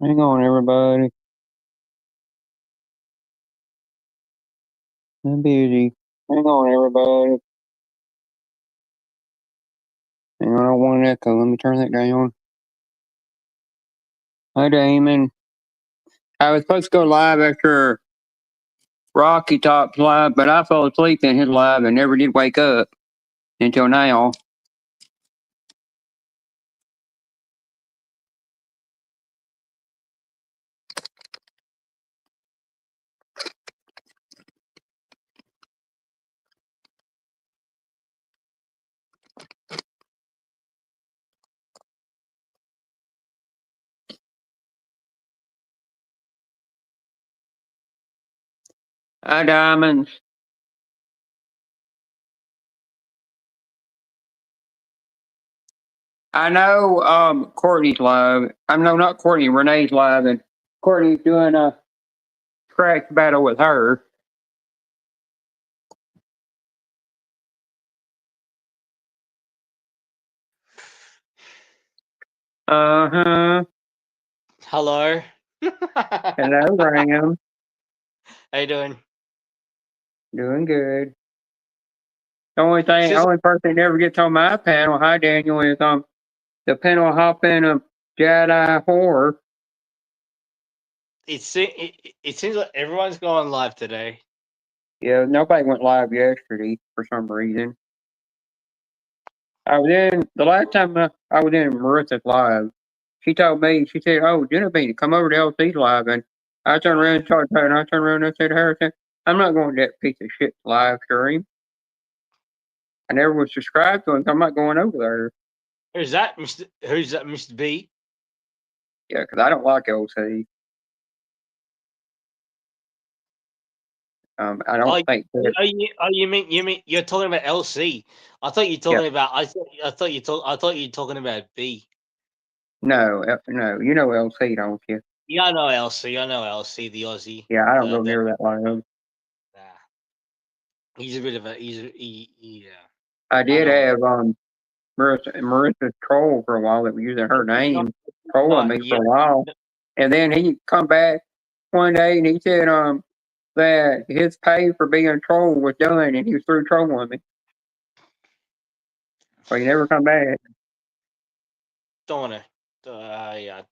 Hang on, everybody. I'm busy. Hang on, everybody. Hang on, I don't want an echo. Let me turn that down. Hi, Damon. I was supposed to go live after Rocky Talks live, but I fell asleep in his live and never did wake up until now. Hi, Diamonds. I know Courtney's live. I know not Courtney, Renee's live, and Courtney's doing a scratch battle with her. Uh-huh. Hello. Hello, Graham. How you doing? Doing good. Only person that never gets on my panel, hi Daniel, is the panel hopping of Jedi horror. It seems like everyone's going live today. Yeah, nobody went live yesterday for some reason. The last time I was in Marissa's live. She told me, she said, "Oh, Genevieve, come over to LC's live." And I turned around and started her, and I turned around and I said to her, I said, "I'm not going to that piece of shit live stream. I never was subscribed to him, so I'm not going over there." Who's that, Mr. B? Yeah, because I don't like LC. I don't think that. You mean you're talking about LC? I thought you were Yeah, talking about I thought you were talking about B. no, no. You know LC, don't you? Yeah, I know LC. I know LC, the Aussie. Yeah, I don't go The near that live. he's a bit of a I I did know. have Marissa's troll for a while that was using her name, trolling me for Yeah. a while. And then he come back one day and he said that his pay for being a troll was done and he was through trolling me. But he never come back. Don't wanna. Yeah.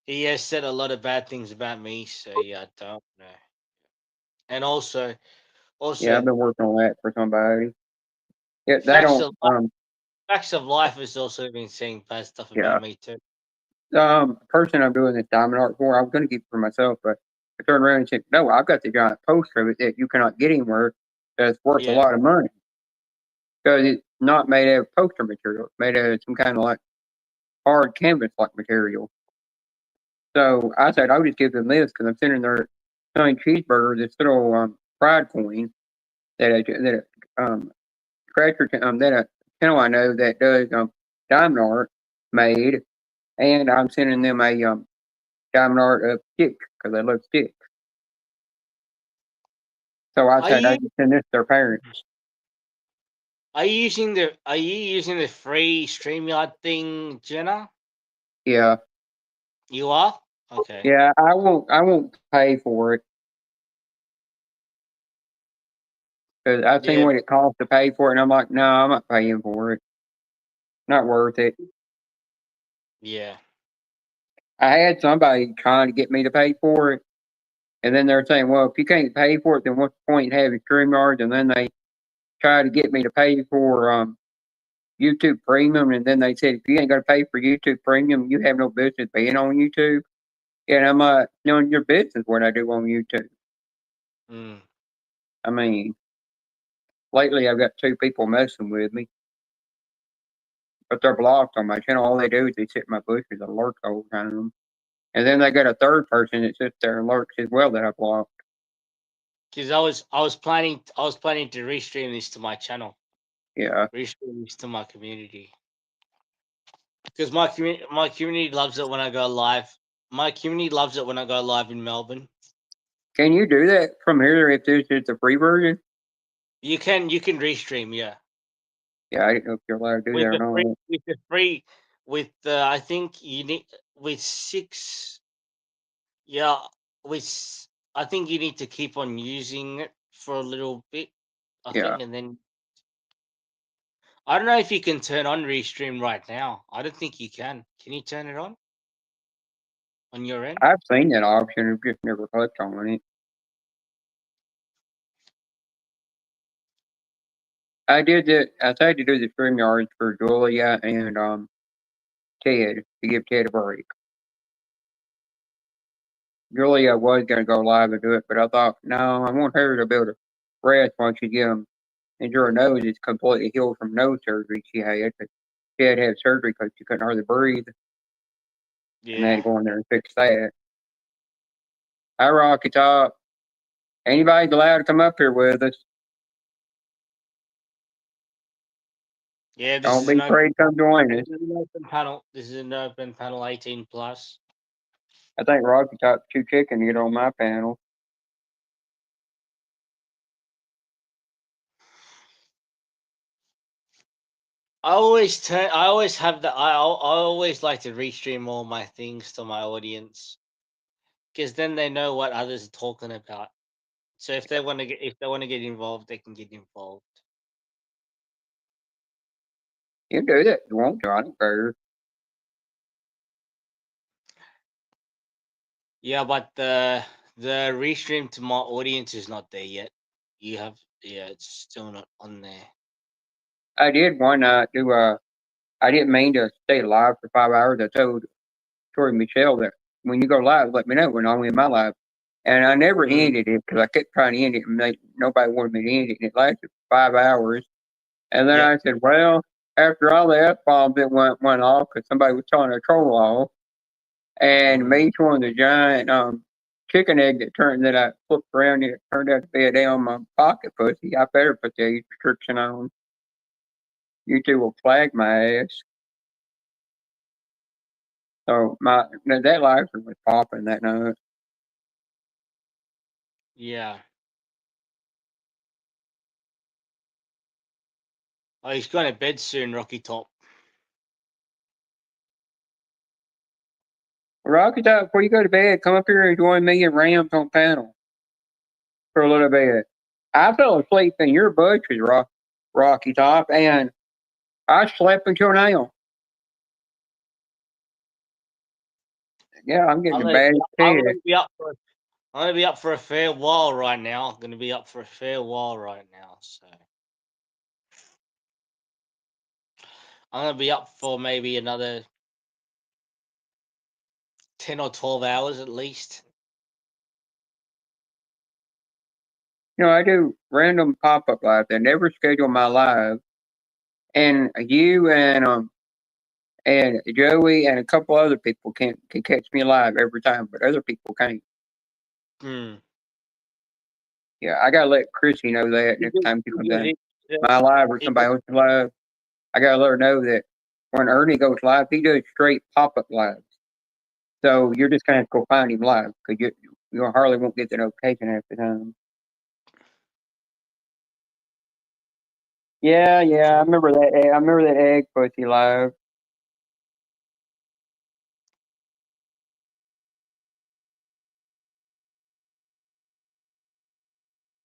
He has said a lot of bad things about me, so yeah, I don't know. And also, Yeah, I've been working on that for somebody. Yeah, they facts don't of life has also been saying bad stuff yeah. about me too. Person I'm doing this diamond art for, I was gonna keep it for myself, but I turned around and said, "No, I've got the giant poster of it that you cannot get anywhere that's worth a Yeah. lot of money." Because it's not made out of poster material. It's made out of some kind of like hard canvas like material. So I said I would just give them this because I'm sending their selling cheeseburger this little pride coin that scratcher that a channel I know that does diamond art made, and I'm sending them a diamond art of sticks because they love sticks. So I Are said I you just send this to their parents. are you using the free StreamYard thing, Jenna? Yeah, You are? Okay. yeah. I won't pay for it because I've seen Yeah. what it costs to pay for it, and I'm like, no, I'm not paying for it. Not worth it. Yeah. I had somebody trying to get me to pay for it, and then they're saying, well, if you can't pay for it, then what's the point in having StreamYards? And then they try to get me to pay for YouTube Premium, and then they said, if you ain't going to pay for YouTube Premium, you have no business being on YouTube. And I'm like, none of your business what I do on YouTube. Mm. I mean, lately I've got two people messing with me, but they're blocked on my channel. All they do is they sit in my bushes and lurk the whole time. And then they got a third person that sits there and lurks as well that I blocked. Because I was planning to restream this to my channel. Yeah. Restream this to my community. Because my community loves it when I go live. My community loves it when I go live in Melbourne. Can you do that from here if this is the free version? You can restream, yeah. Yeah, I didn't know if you're allowed to do that or not. With the free, with the I think you need with 6, yeah, I think you need to keep on using it for a little bit. I Yeah, think, and then I don't know if you can turn on Restream right now. I don't think you can. Can you turn it on your end? I've seen that option. I've just never clicked on it. I did that. I tried to do the StreamYards for Julia and Ted to give Ted a break. Julia was going to go live and do it, but I thought, no, I want her to be able to rest once she get him. And her nose is completely healed from nose surgery she had. But she had surgery because she couldn't hardly breathe, and they had Yeah. to go in there and fix that. Hi, Rocky Top. Anybody's allowed to come up here with us. Yeah, this Don't is be an afraid open, to come join us. this is an open panel. This is an open panel 18 plus. I think Rocky Top's too chicken to get on my panel. I always have the. I always like to restream all my things to my audience, because then they know what others are talking about. So if they want to get involved, they can get involved. You can do that if you want to. I don't care. Yeah, but the restream to my audience is not there yet. You have, yeah, it's still not on there. I did one night do I didn't mean to stay live for 5 hours. I told Tori Michelle that when you go live, let me know when I'm in my live. And I never ended it because I kept trying to end it and nobody wanted me to end it. And it lasted 5 hours. And then Yep. I said, well, after all the F bombs that went off because somebody was telling a troll off, and me throwing the giant chicken egg that I flipped around and it turned out to be a damn pocket pussy. I better put the age restriction on. YouTube will flag my ass. So that live stream was popping that night. Yeah. Oh, he's going to bed soon, Rocky Top. Rocky Top, before you go to bed, come up here and join me and Rams on panel for a little bit. I fell asleep in your bushes, Rocky Top, and I slept until now. Yeah, I'm getting I'm a gonna, bad I'm head. gonna be up for. I'm gonna be up for a fair while right now. I'm gonna be up for a fair while right now. So I'm gonna be up for maybe another 10 or 12 hours at least. I do random pop up lives. I never schedule my live, and you and Joey and a couple other people can catch me live every time, but other people can't. Hmm. Yeah, I gotta let Chrissy know that next time she comes in my live or somebody else's live. I gotta let her know that when Ernie goes live, he does straight pop up lives. So you're just gonna have to go find him live because you hardly won't get the notification half the time. Yeah, I remember that. I remember that egg pussy live.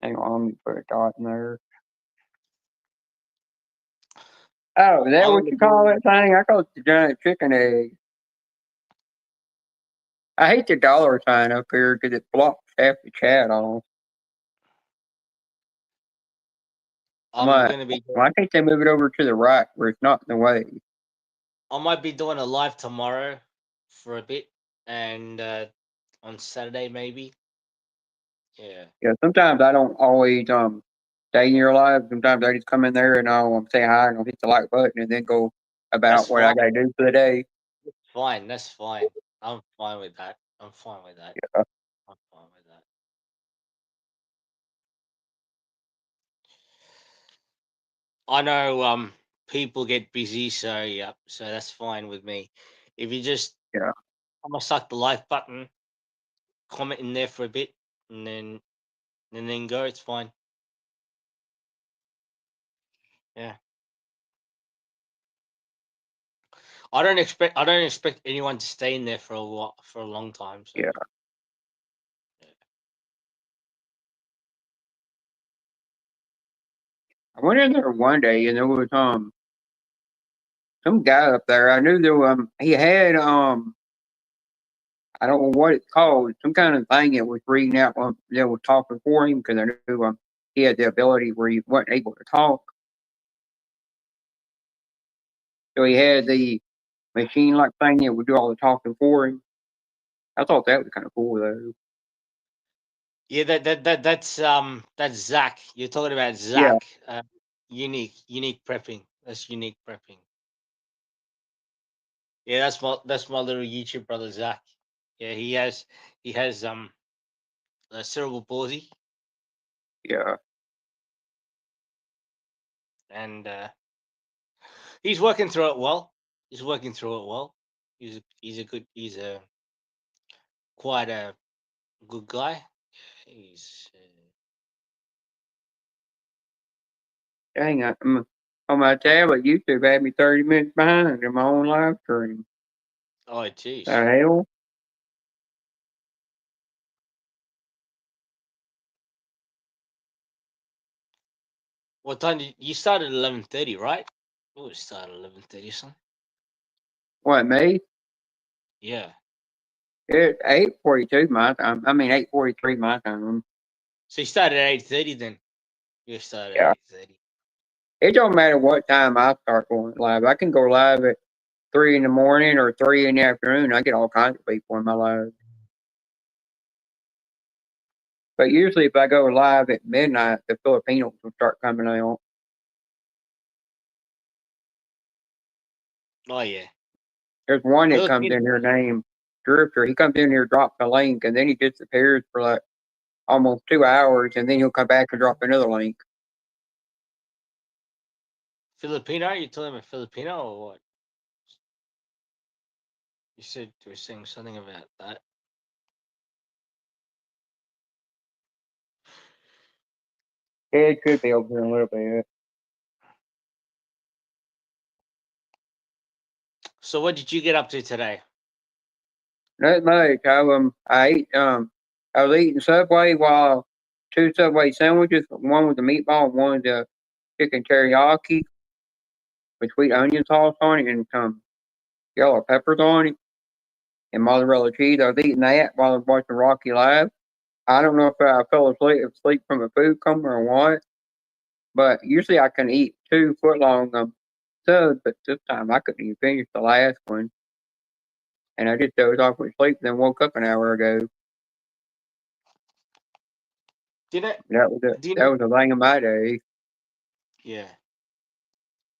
Hang on, let me put a dot in there. Oh, is that what you call that thing? I call it the giant chicken egg. I hate the dollar sign up here because it blocks half the chat off. I'm gonna be. Why can't they move it over to the right where it's not in the way? I might be doing a live tomorrow for a bit, and on Saturday maybe. Yeah. Yeah, sometimes I don't always stay in your live. Sometimes I just come in there and I'll say hi and I'll hit the like button and then go That's about what I fine. gotta do for the day. Fine. That's fine. I'm fine with that. I'm fine with that. Yeah. I'm fine with that. I know people get busy, so yeah, so that's fine with me. If you just Yeah. I'm gonna suck the like button, comment in there for a bit, and then go. It's fine. Yeah. I don't expect anyone to stay in there for a long time. So. Yeah. I went in there one day and there was some guy up there. I knew there he had I don't know what it's called, some kind of thing that was reading out that was talking for him because I knew he had the ability where he wasn't able to talk. So he had the machine like thing that would do all the talking for him. I thought that was kind of cool though. Yeah, that's Zach. You're talking about Yeah. Zach. Unique prepping. That's unique prepping. Yeah, that's my little YouTube brother Zach. Yeah, he has cerebral palsy. Yeah. And he's working through it well. He's quite a good guy. He's Dang, I'm on my tablet. YouTube had me 30 minutes behind in my own live stream. oh jeez. The hell? What time did you start at 11:30, right? Oh, it started at 11:30 something. What, me? Yeah. It's 8:42 my time. I mean 8:43 my time. So you started at 8:30 then. You started Yeah. at 8:30. It don't matter what time I start going live. I can go live at 3 in the morning or 3 in the afternoon. I get all kinds of people in my live. But usually if I go live at midnight, the Filipinos will start coming out. Oh yeah. There's one that comes Filipino. in here named Drifter. He comes in here, drops a link, and then he disappears for like almost 2 hours, and then he'll come back and drop another link. Filipino? You telling me Filipino or what? You said you were saying something about that. It could be over here a little bit. So what did you get up to today? Not much. I ate I was eating Subway while 2 Subway sandwiches, one with the meatball, one with the chicken teriyaki with sweet onion sauce on it and some yellow peppers on it and mozzarella cheese. I was eating that while I was watching Rocky Live. I don't know if I fell asleep from a food coma or what, but usually I can eat 2 foot-long subs, but this time I couldn't even finish the last one. And I just dozed off with sleep, then woke up an hour ago. Didn't That was the thing of my day. Yeah.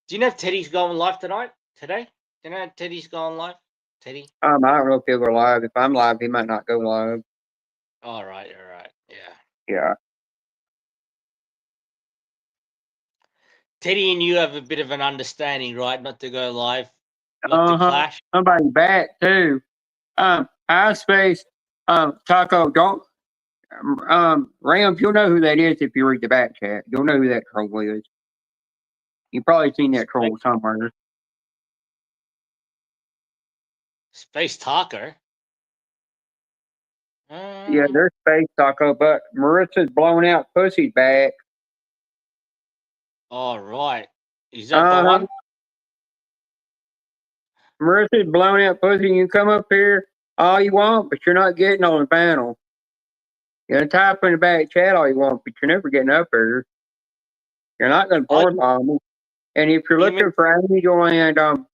Do you know if Teddy's going live tonight? Today? Do you know if Teddy's going live? Teddy? I don't know if he'll go live. If I'm live, he might not go live. All right. Yeah. Yeah. Teddy and you have a bit of an understanding, right? Not to go live, not to clash. Somebody back too. iSpace, Taco, don't, Rams, you'll know who that is if you read the back chat. You'll know who that troll is. You've probably seen that troll somewhere. Space Taco. Yeah, there's Space Taco, but Marissa's blown out pussy's back. All right. Is that the one? Marissa's blown out pussy. You can come up here all you want, but you're not getting on the panel. You can type in the back chat all you want, but you're never getting up here. You're not going to board bomb me. And if you're looking for Angel and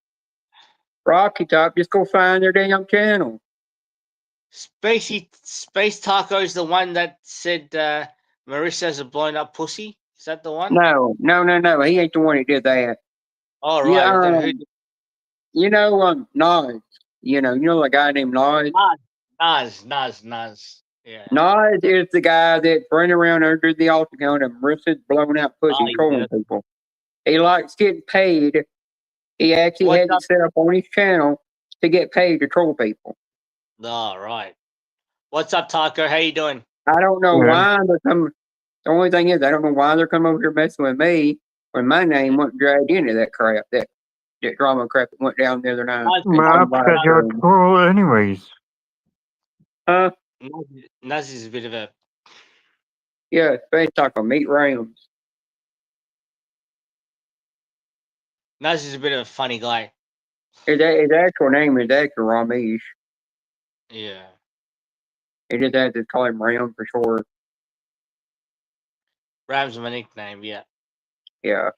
Rocky Top, just go find their damn channel. Space Taco is the one that said Marissa's a blown up pussy. Is that the one? No. He ain't the one that did that. All right. Yeah, Nas. You know the guy named Nas. Nas. Yeah. Nas is the guy that's running around under the octagon and Marissa's blown out pussy trolling people. He likes getting paid. He actually had it set up on his channel to get paid to troll people. All right. What's up, Taco? How you doing? I don't know why they're coming. The only thing is, I don't know why they're coming over here messing with me when my name wasn't dragged into that crap. That that drama crap that went down the other night. Naz, Well, I'm I've got live your stream. troll anyways. Naz is a bit of a Yeah, Space Taco, meet Rams. Naz is a bit of a funny guy. His actual name is actually Ramesh. Yeah. He just had to call him Ram for short. Ram's my nickname, yeah. Yeah.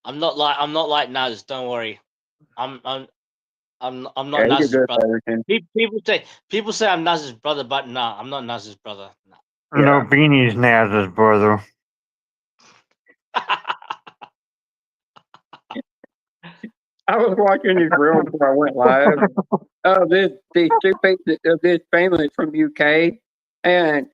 I'm not like Naz, don't worry. I'm not Yeah, he's a Naz's good brother. person. People say I'm Naz's brother, but nah, I'm not Naz's brother. Nah. No, Yeah. Beanie's Naz's brother. I was watching this reel before I went live. These two people of this family from UK, and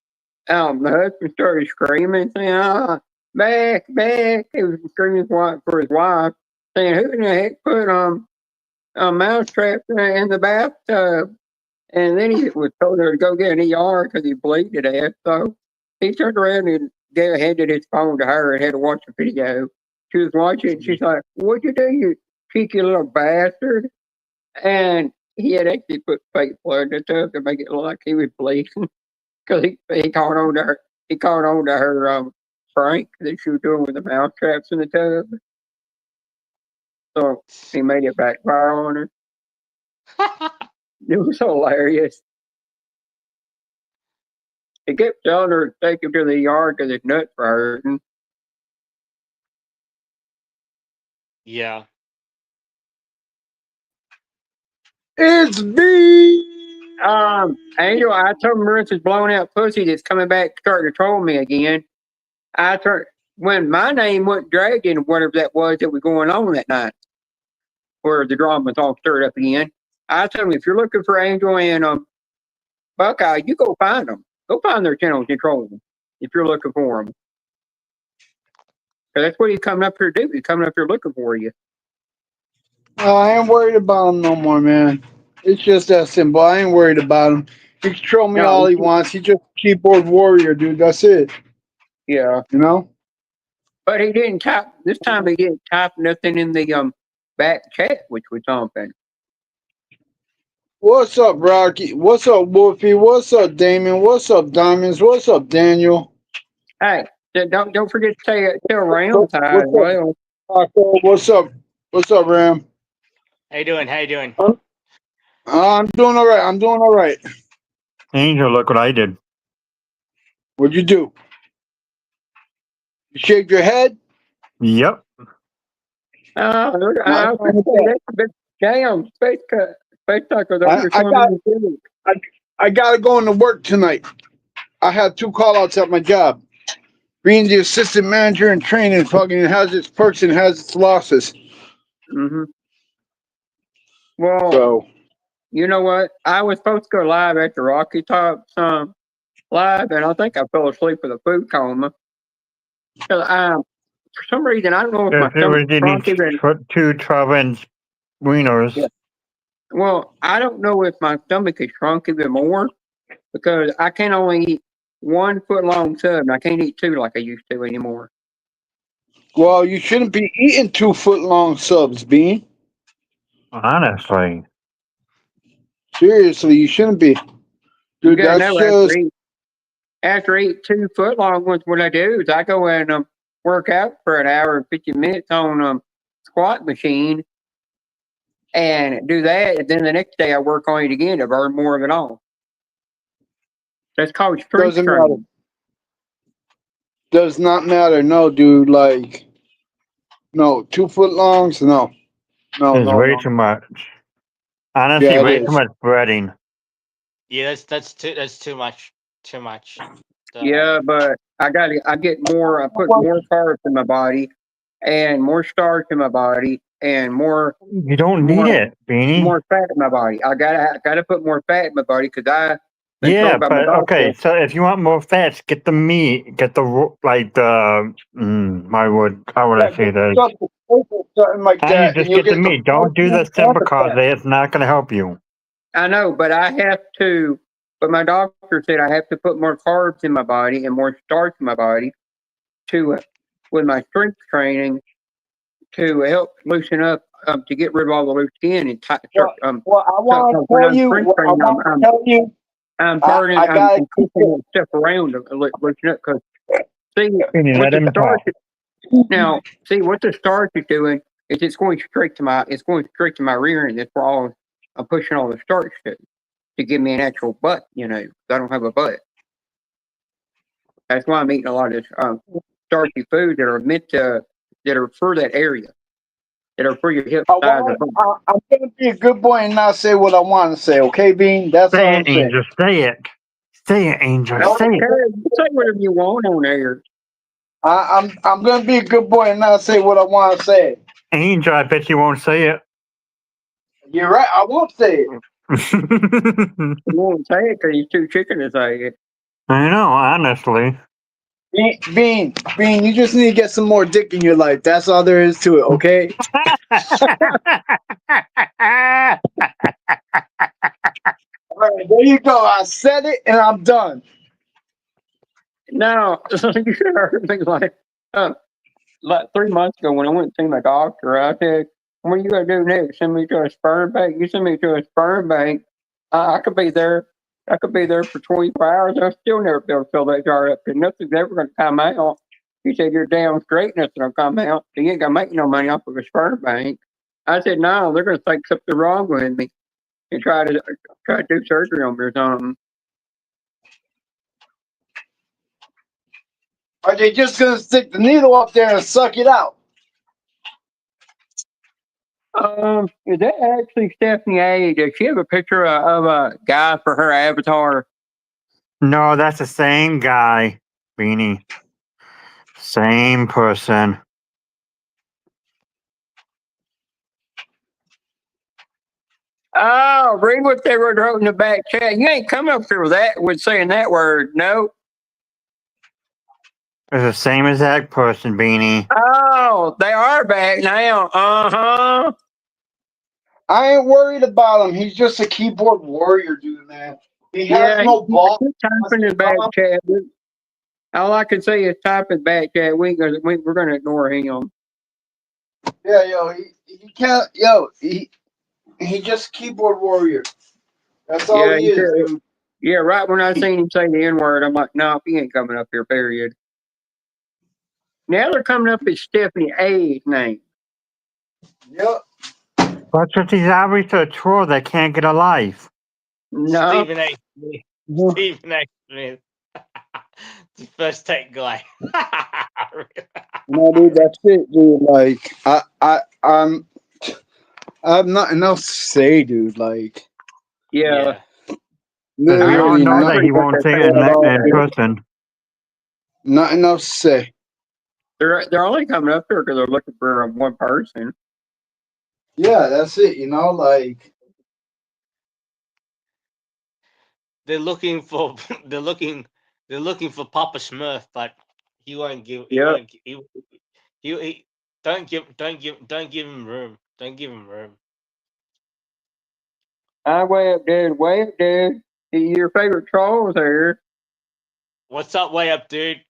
the husband started screaming, saying, back, back. He was screaming for his wife, saying, who in the heck put a mousetrap in the bathtub? And then he was told her to go get an ER because he bleeded to death. So he turned around and handed his phone to her and had to watch the video. She was watching it. She's like, what'd you do, you cheeky little bastard? And he had actually put fake blood in the tub to make it look like he was bleeding because he caught on to her. He caught on to her prank that she was doing with the mouse traps in the tub. So he made it backfire on her. It was hilarious. He kept telling her to take him to the yard because his nuts were hurting. Yeah. It's me. Angel, I told Marissa's blown out pussy that's coming back starting to troll me again. When my name wasn't dragged in whatever that was going on that night, where the drama was all stirred up again. I told him, if you're looking for Angel and Buckeye, you go find them. Go find their channels and troll them if you're looking for them. Because that's what he's coming up here to do. He's coming up here looking for you. I ain't worried about him no more, man. It's just that simple. I ain't worried about him. He can troll me No, all he wants. He's just a keyboard warrior, dude. That's it. Yeah. You know? But he didn't type, this time he didn't type nothing in the back chat, which was something. What's up, Rocky? What's up, Wolfie? What's up, Damon? What's up, Diamonds? What's up, Daniel? Hey, don't forget to tell Rams hi as What's well. Taco? What's up? What's up, Ram? How you doing? How you doing? I'm doing all right. I'm doing all right. Angel, look what I did. What'd you do? You shaved your head? Yep. I was going to say that's a bit damn space tacos over I gotta go into work tonight. I had 2 call-outs at my job. Being the assistant manager and training fucking has its perks and has its losses. Mm-hmm. Well, So you know what? I was supposed to go live at the Rocky Tops live, and I think I fell asleep with a food coma. So, for some reason, I don't know if my If it was stomach eating 2 12-inch wieners. Yeah. Well, I don't know if my stomach has shrunk even more because I can only eat 1 foot long sub, and I can't eat 2 like I used to anymore. well, you shouldn't be eating 2 foot long subs, Bean. Honestly. Seriously, you shouldn't be. Dude, You gotta that's know just after I eat 2 foot long ones, what I do is I go and work out for an hour and 50 minutes on squat machine and do that, and then the next day I work on it again to burn more of it off. That's called strength doesn't matter. training. Does not matter. No, dude. Like, no 2 foot longs. No, It's no, way no. too much. Honestly, Yeah, it way is. too much breading. Yeah, that's too much. Too much. Yeah, but I get more. I put more carbs in my body, and more starch in my body, and more You don't need it, Beanie. more fat in my body. I gotta put more fat in my body because I been Yeah, told by my but doctor. okay. So if you want more fats, get the meat. Get the how would I say this? Something like I that. just and you'll get the meat. Don't do the protein because it's not going to help you. I know, but I have to. But my doctor said I have to put more carbs in my body and more starch in my body to, with my strength training, to help loosen up, to get rid of all the loose skin and start, Well, I want to when tell I'm you. spring What I training, want to tell you. I'm turning, I gotta I'm keep pushing that stuff around to loosen up because see Beanie, what let the him starch talk. now see what the starch is doing is it's going straight to my rear end. That's where all I'm pushing all the starch to give me an actual butt. You know, 'cause I don't have a butt. That's why I'm eating a lot of starchy foods that are for that area, that are for your hip thighs. I'm gonna be a good boy and not say what I want to say. Okay, Bean? That's Say all I'm it, saying. Angel. Say it. Say it, Angel. I don't Say it. care. You say whatever you want on there. I'm gonna be a good boy and not say what I want to say. Angel, I bet you won't say it. You're right. I won't say it. You won't say it because you're too chicken to say it. I know, honestly. Bean, you just need to get some more dick in your life. That's all there is to it, okay? All right, there you go. I said it and I'm done. No, you should have heard things like 3 months ago when I went to see my doctor. I said, "What are you gonna do next? Send me to a sperm bank? You send me to a sperm bank? I could be there. I could be there for 24 hours. I'll still never be able to fill that jar up because nothing's ever going to come out." He said, "You're damn straight, nothing will come out. So you ain't gonna make no money off of a sperm bank." I said, "No, they're gonna think something wrong with me and try to do surgery on me or something." Are they just gonna stick the needle up there and suck it out? Is that actually Stephanie A? Does she have a picture of a guy for her avatar? No, that's the same guy, Beanie. Same person. Oh, read what they wrote in the back chat. You ain't come up here with saying that word. No. It's the same exact person, Beanie. Oh, they are back now. Uh-huh. I ain't worried about him. He's just a keyboard warrior, dude, man. He has Yeah, no balls. keep typing in the back chat. All I can say is type in back chat. We're gonna ignore him. Yeah, yo, he can't. Yo, he just keyboard warrior. That's all Yeah, he is, sure. dude. Yeah, right when I seen him say the N-word, I'm like, no, he ain't coming up here, period. Now they're coming up as Stephanie A's name. Yep. But he's obviously a troll that can't get a life. No. Stephen A. Smith. Stephen A. Smith. The first take guy. No, dude, that's it, dude. Like, I have nothing else to say, dude. Like, Yeah. Because we all literally know that he nothing won't to say say it about in it. person. nothing else to say. They're only coming up here because they're looking for one person. Yeah, that's it. You know, like, they're looking for Papa Smurf, but he won't give. He Yep. won't. He don't give him room. Don't give him room. Way up, dude. Way up, dude. Your favorite trolls here. What's up, way up, dude?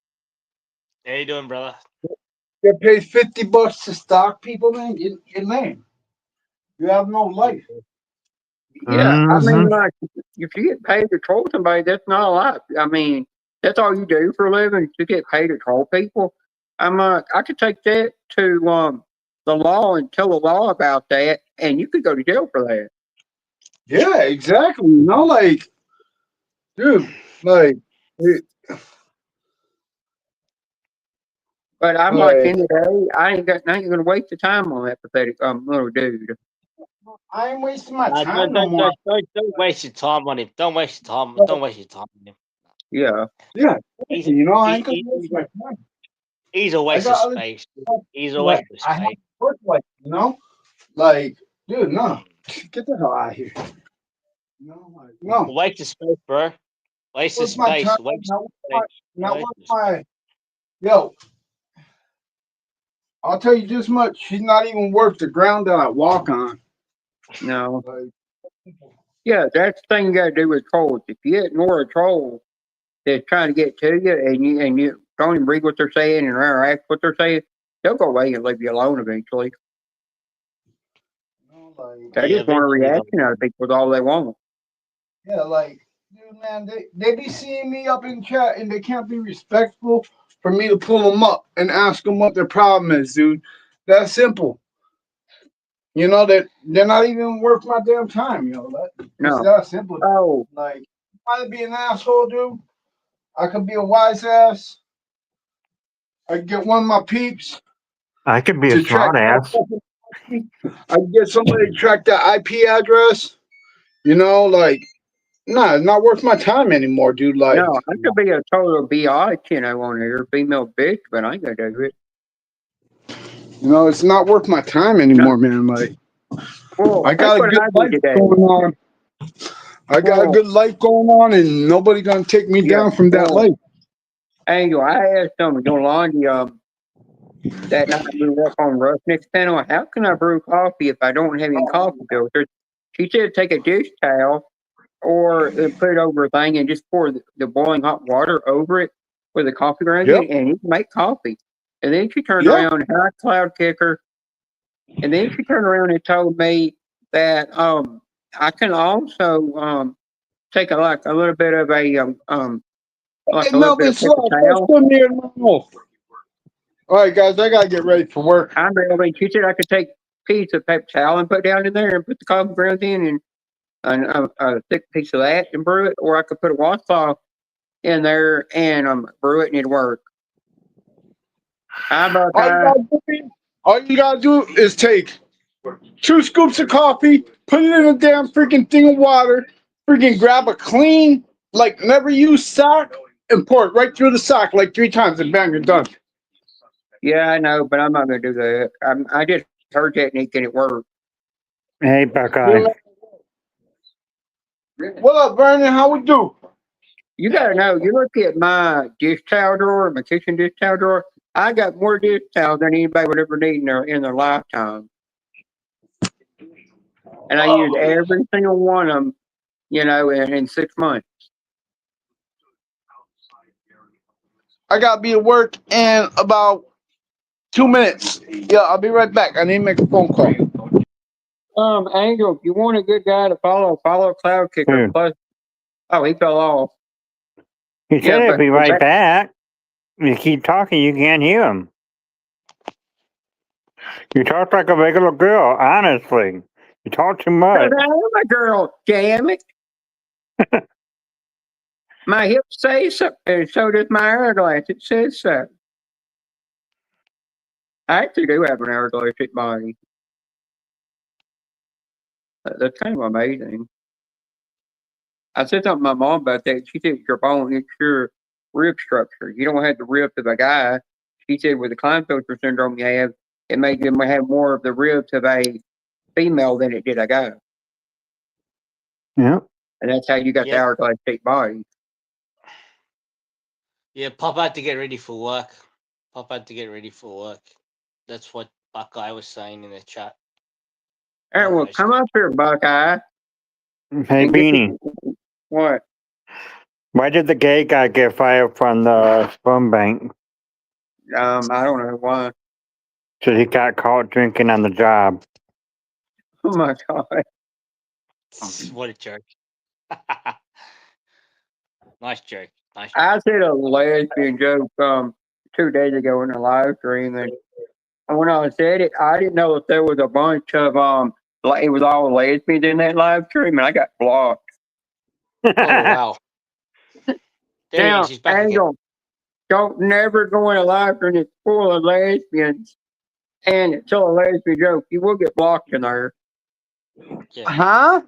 How you doing, brother? get paid $50 to stalk people, man. You're lame. You have no life. Yeah, I mean, Mhm. like, if you get paid to troll somebody, that's not a lot. I mean, that's all you do for a living. You get paid to troll people. I could take that to the law and tell the law about that, and you could go to jail for that. Yeah, exactly. You know, like, dude, like, But I'm like, like in the day, I ain't gonna waste the time on that pathetic little dude. I ain't wasting my Don't, time no more. don't waste your time on him. Don't waste your time. Don't waste your time on him. Yeah. Yeah, He's you know, I ain't he- gonna waste my time. he's a waste of got other space. stuff He's a like, waste of I have space. work like, you know, like, dude, no, get the hell out of here. You know, like, no, Waste of space, bro. Waste of what's my space. time? Waste Not of worth my, space. not Waste worth of my. Yo, I'll tell you this much: she's not even worth the ground that I walk on. No. Like, Yeah, that's the thing you gotta do with trolls. If you ignore a troll that's trying to get to you and you don't even read what they're saying and interact with what they're saying, they'll go away and leave you alone eventually. You know, like, They Yeah, just want a eventually they'll- reaction out of people. Is all they want. yeah, like, dude, man, they be seeing me up in chat and they can't be respectful for me to pull them up and ask them what their problem is, dude. That's simple. You know that they're not even worth my damn time. You know that. It's No. that simple. Oh, Like, I might be an asshole, dude. I could be a wise ass. I could get one of my peeps I could be to a smart track. ass. I could get somebody to track that IP address. You know, like, nah, it's not worth my time anymore, dude. Like, no, I could be a total biatch, on here, female bitch, but I ain't gonna do it. you know, it's not worth my time anymore, man. Like, Well, I got a good life today. going on. I got a Well, good life going on, and nobody gonna take me Yeah, down from that well, life. Angel, I asked them doing laundry that night we were up on Rushnick's panel, how can I brew coffee if I don't have any coffee filters? She said take a dish towel or put it over a thing and just pour the boiling hot water over it with a coffee ground in, and you can make coffee. And then she turned Yeah. around and had a cloud kicker. And then she turned around and told me that I can also take a little bit of a like Hey, a little bit Melvin of paper Slow, towel. come near my mouth. All right, guys, I gotta get ready for work. I mean, she said I could take a piece of paper towel and put down in there and put the coffee grounds in and a thick piece of that and brew it, or I could put a washcloth in there and brew it and it'd work. How about that? All you gotta do is take 2 scoops of coffee, put it in a damn freaking thing of water, freaking grab a clean, like never used sock, and pour it right through the sock like 3 times, and bam, you're done. Yeah, I know, but I'm not gonna do that. I just heard technique and it worked. Hey, Buckeye. What up, Vernon? How we do? You gotta know, you look at my dish towel drawer, my kitchen dish towel drawer, I got more dish towels than anybody would ever need in their lifetime. And I use every single one of them, in 6 months. I gotta be at work in about 2 minutes. Yeah, I'll be right back. I need to make a phone call. Angel, if you want a good guy to follow Cloud Kicker. Hmm. Plus, oh, he fell off. He Yeah, said he'd but- be right back. You keep talking, you can't hear him. You talk like a regular girl, honestly. You talk too much. But I am a girl, damn it. My hips say so, and so does my hourglass. It says so. I actually do have an hourglass-shaped body. That's kind of amazing. I said something to my mom about that. She said, your bone, it's your rib structure. You don't have the ribs of a guy. She said, with the Klinefelter syndrome you have, it made them have more of the ribs of a female than it did a guy. Yeah. And that's how you got the Yep. hourglass-shaped body. Yeah, Pop had to get ready for work. That's what Buckeye was saying in the chat. All right, well, come up here, Buckeye. Hey, and get Beanie. the- What? Why did the gay guy get fired from the sperm bank? I don't know why. So he got caught drinking on the job. Oh my God. What a joke. Nice joke. I said a lesbian joke 2 days ago in a live stream, and when I said it, I didn't know if there was a bunch of like it was all lesbians in that live stream, and I got blocked. Oh, wow. There he Now, is. He's back again. Angel, don't never go in a live stream that's full of lesbians and tell a lesbian joke. You will get blocked in there. Yeah. Huh?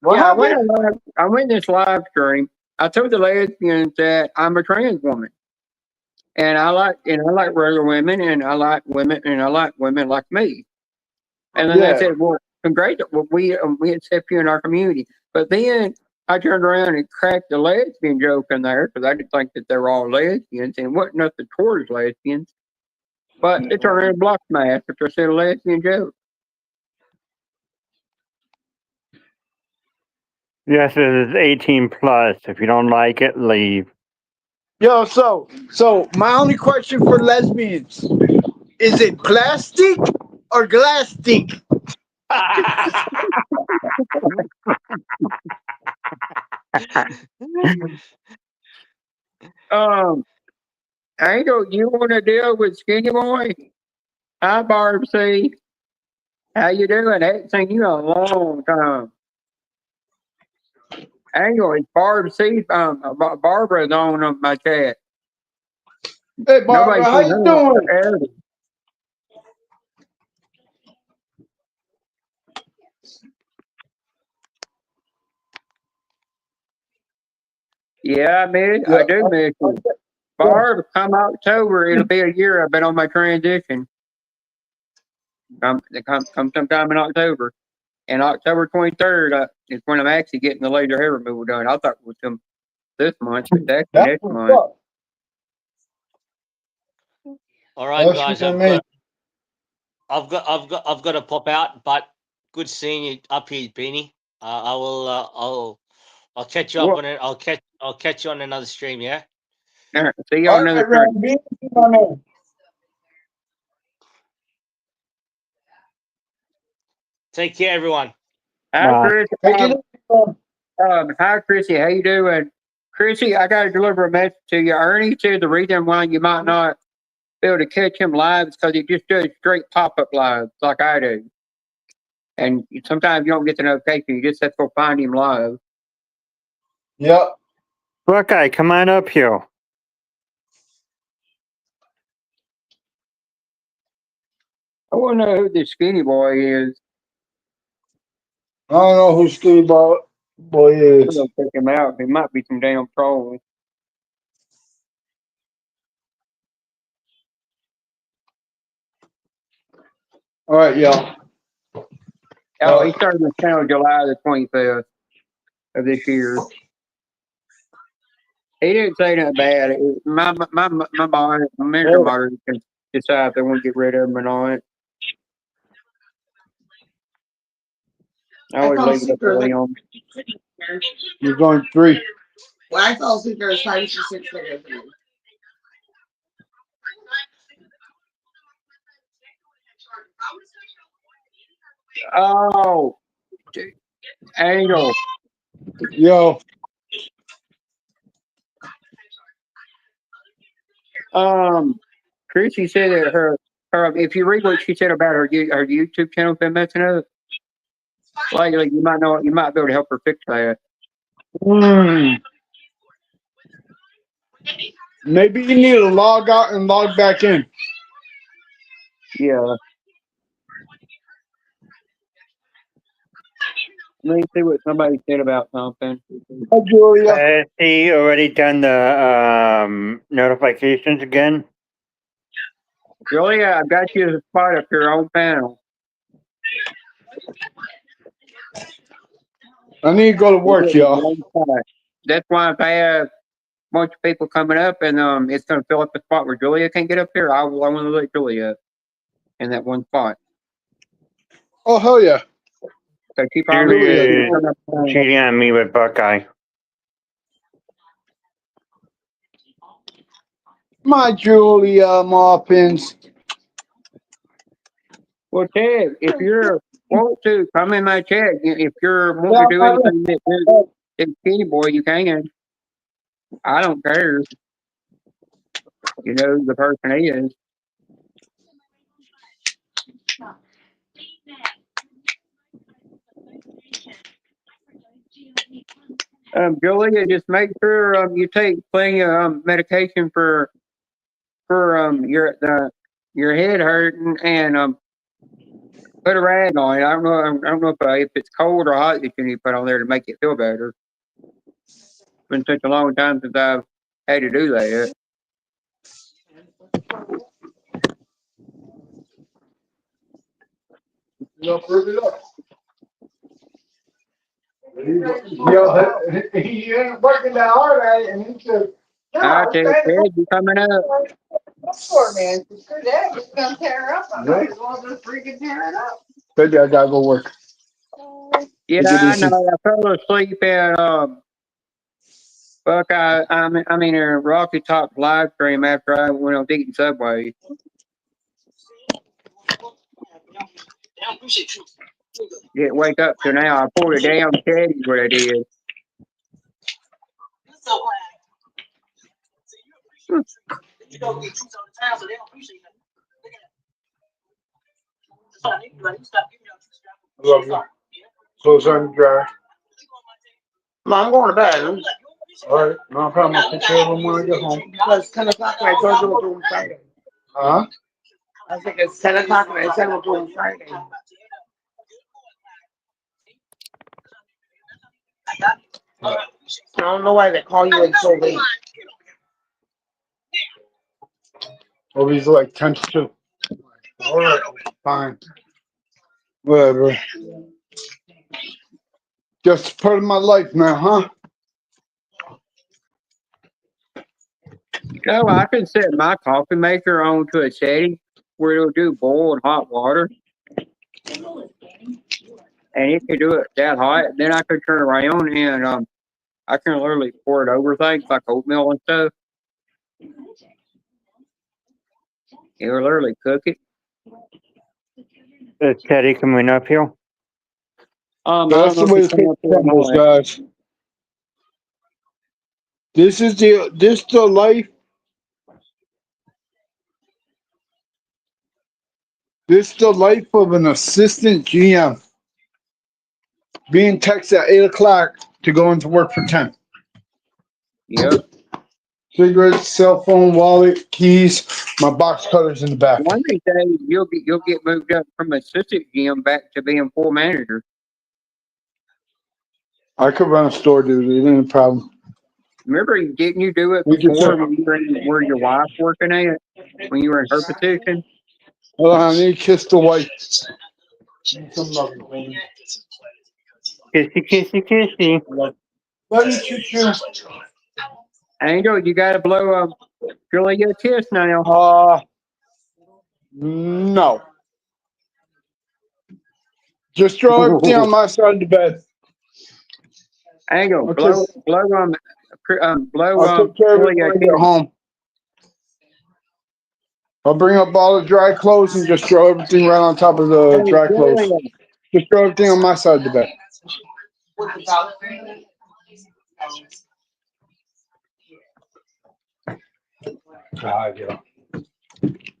What Yeah, happened? I went in this live stream. I told the lesbians that I'm a trans woman. And I like regular women, and I like women like me. And then Yeah. they said, "Well, great, well, we accept you in our community." But then I turned around and cracked the lesbian joke in there because I didn't think that they were all lesbians, and it wasn't nothing towards lesbians. But they turned around and blocked my ass after I said a lesbian joke. Yes, it is 18 plus. If you don't like it, leave. Yo, so my only question for lesbians: Is it plastic or glass-tic? Angel, you want to deal with Skinny Boy? Hi, Barb C. How you doing? Haven't seen you in a long time. Angel, it's Barb C. Barbara's on my chat. Hey, Barbara, Nobody's how seen you her doing? forever. Yeah, I do miss you. Barb, come October, it'll be a year I've been on my transition. Come sometime in October. And October 23rd is when I'm actually getting the laser hair removal done. I thought it was this month, but that's That's next what's month. up. All right, That's guys. what I mean. I've got to pop out, but good seeing you up here, Beanie. I will. I'll catch you up Well, on it. I'll catch you on another stream. Yeah. all right, see you All on right, another time. Randy. My man. Take care, everyone. Hi, Bye. Chris. Take it easy. Hi, Chrissy. How you doing? Chrissy, I got to deliver a message to you. Ernie said the reason why you might not be able to catch him live is because he just does straight pop-up lives like I do. And sometimes you don't get the notification. You just have to go find him live. Yep. Buckeye, come on up here. I want to know who this Skinny Boy is. I don't know who Skinny Boy I'm is. going to check him out. He might be some damn troll. All right, y'all. Oh, he started the channel July the 25th of this year. He didn't say nothing bad. My mentor mother can decide if they want to get rid of him or not. I always leave it up to Leon. You're going 3. Well, I fell asleep, there was 5 to 6 figures. Oh, Angel. Yo. Chrissy said that her if you read what she said about her YouTube channel been messing up, like you might be able to help her fix that. Maybe you need to log out and log back in. Yeah. Let me see what somebody said about something. Hi, Julia. Has he already done the notifications again? Julia, I've got you a spot up here on panel. I need to go to work, y'all. That's why if I have a bunch of people coming up and it's going to fill up the spot where Julia can't get up here, I want to let Julia up in that one spot. Oh, hell yeah. So she probably Julia is cheating on me with Buckeye. My Julia Muffins. Well, Ted, if you're want to come in my chat, if you're wanting to do anything that Skinny Boy, you can. I don't care. You know who the person is. Julia, just make sure you take plenty of medication for your head hurting and put a rag on it. I don't know if it's cold or hot that you need to put on there to make it feel better. It's been such a long time since I've had to do that. Yo, he ain't working that hard at it, and he said, I tell you, Ted, you coming up? Poor man. Screw that. It's gonna tear up. I might as well just freaking tear it up. "Baby, I gotta go work." Yeah, I know. I fell asleep at Buckeye. I mean, Rocky Top live stream after I went on eating Subway. Didn't wake up till now. I pulled a damn caddy what I did. Love you. Clothes on dry. Mom, I'm going to bed. All right, no problem. I'll take care of them when I get home. It's 10 o'clock and I told you we'll do them Friday. Huh? I think it's 10 o'clock and I said we'll do them Friday. I don't know why they call you in so late. Oh, he's like 10 to 2. All right, fine. Whatever. Just part of my life now, huh? No, I can set my coffee maker on to a setting where it'll do boiled hot water. And it can do it that hot. Then I could turn around and I can literally pour it over things like oatmeal and stuff. It will literally cook it. Is Teddy coming up here? I That's don't the know way if to it's take coming up or crumbles, not. guys. This the life. This the life of an assistant GM. Being texted at 8 o'clock to go into work for 10. Yep. Cigarettes, cell phone, wallet, keys, my box cutters in the back. One of these days you'll get moved up from assistant GM back to being full manager. I could run a store, dude. It ain't a problem. Remember, didn't you do it We can before check. when you were where your wife working at? When you were in her position? Hold on, I need to kiss the wife. Kissy, kissy, kissy. Love you, choo-choo. Angel, you gotta blow Julia a kiss now. No. Just throw everything on my side of the bed. Angel, Okay. blow I'll take care of it Julia when a I get kiss. home. I'll bring up all the dry clothes and just throw everything right on top of the Hey, dry clothes. Julia, Just throw everything on my side of the bed.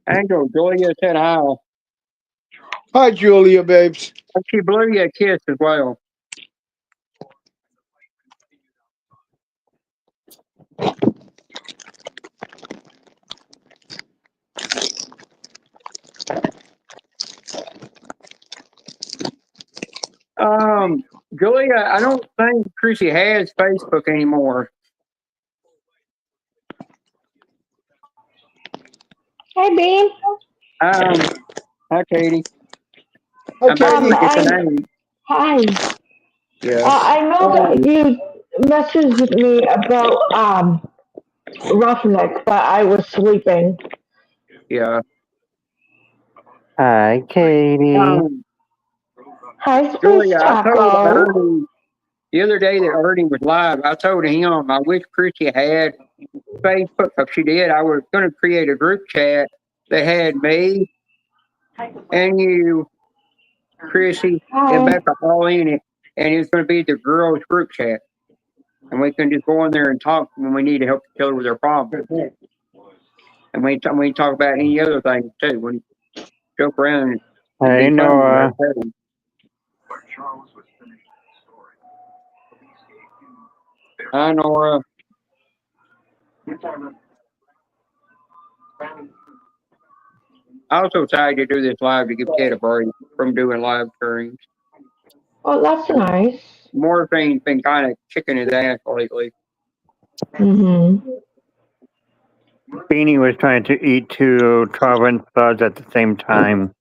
Angel, Julia said hi. Hi, Julia, babes. And she blew you a kiss as well. Julia, I don't think Chrissy has Facebook anymore. Hey, Bean. Hi, Katie. Hi, I'm about to Katie. get the name. Hi. Yeah. I know that you messaged me about Roughneck, but I was sleeping. Yeah. Hi, Katie. Hi, Space Julia, I told Taco. Ernie the other day that Ernie was live. I told him I wish Chrissy had Facebook. If she did, I was going to create a group chat that had me and you, Chrissy, and Hi. Becca all in it, and it was going to be the girls' group chat, and we can just go in there and talk when we need to help each other with their problems, and we talk about any other things too. We joke around and Hey, be funny. Noah. Hi, Nora. I also decided to do this live to give Ted a break from doing live streams. Oh, that's nice. Morphine's been kind of kicking his ass lately. Mm-hmm. Beanie was trying to eat 2 12-inch buds at the same time.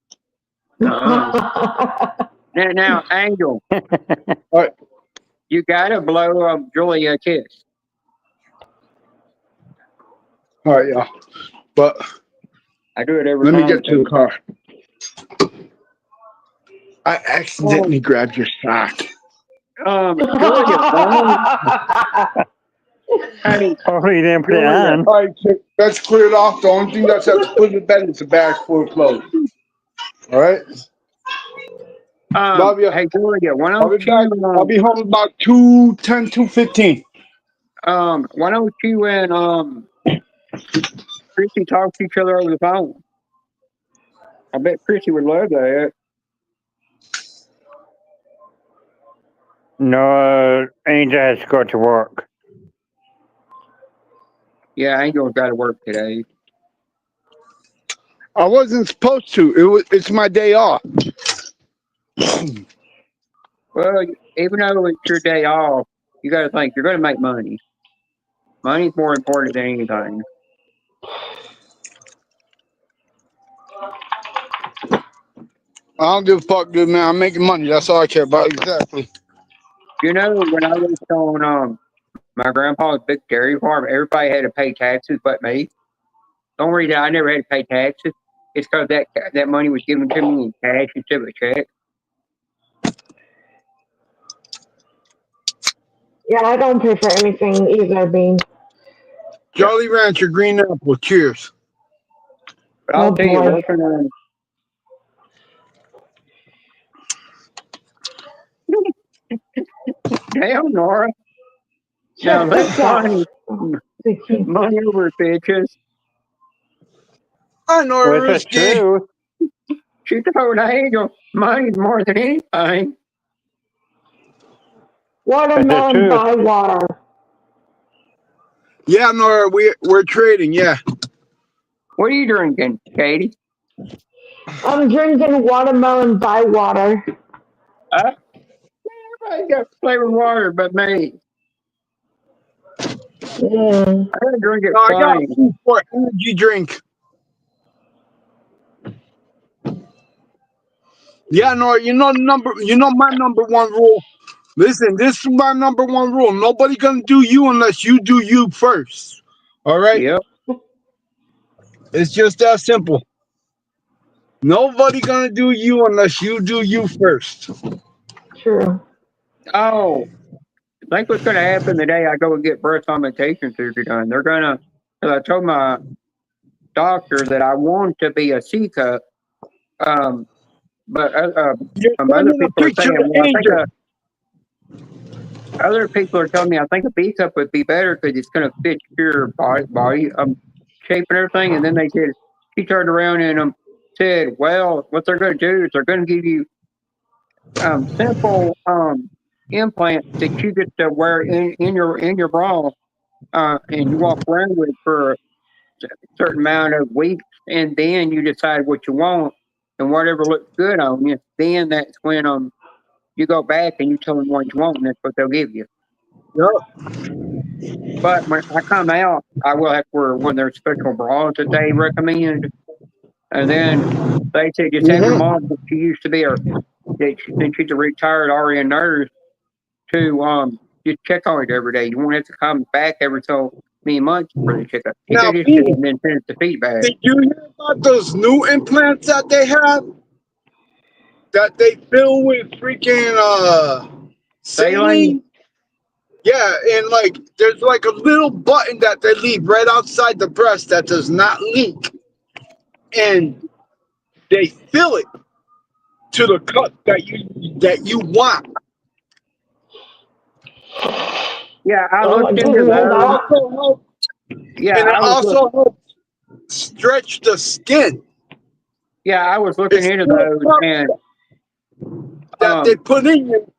Now, Angel, What? you gotta blow Julia a kiss. All right, y'all. But I do it every let me time. get to the car. I accidentally grabbed your sock. Julia, honey, Oh, he didn't put it Julia. on. All right, that's cleared off. The only thing that's have to put in the bed is a bag full of clothes. All right? Love ya. Hey, Julia, why I'll don't be back. you, I'll be home about 2:10, 2:15. why don't you and, Chrissy talk to each other over the phone? I bet Chrissy would love that. No, Angel has to go to work. Yeah, Angel's got to work today. I wasn't supposed to. It's my day off. Well, even though it's your day off, you got to think you're going to make money. Money's more important than anything. I don't give a fuck, dude, man. I'm making money. That's all I care about. Exactly. You know, when I was on my grandpa's big dairy farm, everybody had to pay taxes but me. The only reason I never had to pay taxes is because that money was given to me in cash instead of a check. Yeah, I don't pay for anything either, Bean. Jolly Rancher, green apple. Cheers. But I'll Oh, tell you, boy. working on. Damn, Nora. Now Check that's this out. funny. Money over bitches. I know Well, that's Risky. true. She told Angel money's more than anything. Watermelon true. by water. Yeah, Nora, we're trading. Yeah. What are you drinking, Katie? I'm drinking watermelon by water. Everybody got flavored water but me. Mm. I gotta drink it I got plain. food for energy drink. Yeah, Nora, you know my number one rule. Listen, this is my number one rule. Nobody gonna do you unless you do you first. All right? Yep. It's just that simple. Nobody gonna do you unless you do you first. True. Oh, I think what's gonna happen the day I go and get breast augmentation surgery done. They're gonna. Cause I told my doctor that I want to be a C cup. But You're other sending a people are picture saying, of well, I think Angel. other people are telling me I think a B cup would be better because it's going to fit your body shape and everything. And then they said, she turned around and said, well, what they're going to do is they're going to give you simple implants that you get to wear in your bra, and you walk around with for a certain amount of weeks, and then you decide what you want, and whatever looks good on you, then that's when you go back and you tell them what you want, and that's what they'll give you. Yep. But when I come out, I will have to wear one of their special bras that they recommend. And then they say just have your mom, that she used to be since she's a retired RN nurse, to just check on it every day. You won't have to come back every so many months for the checkup. You Now, can just Pete, and then send us the feedback. did you hear about those new implants that they have? That they fill with freaking saline? Yeah, and like there's like a little button that they leave right outside the breast that does not leak. And they fill it to the cut that you want. Yeah, I Oh, looked I into didn't know those. that. Yeah, And it I was also helps stretch the skin. I was looking It's into little those, and that they put in you,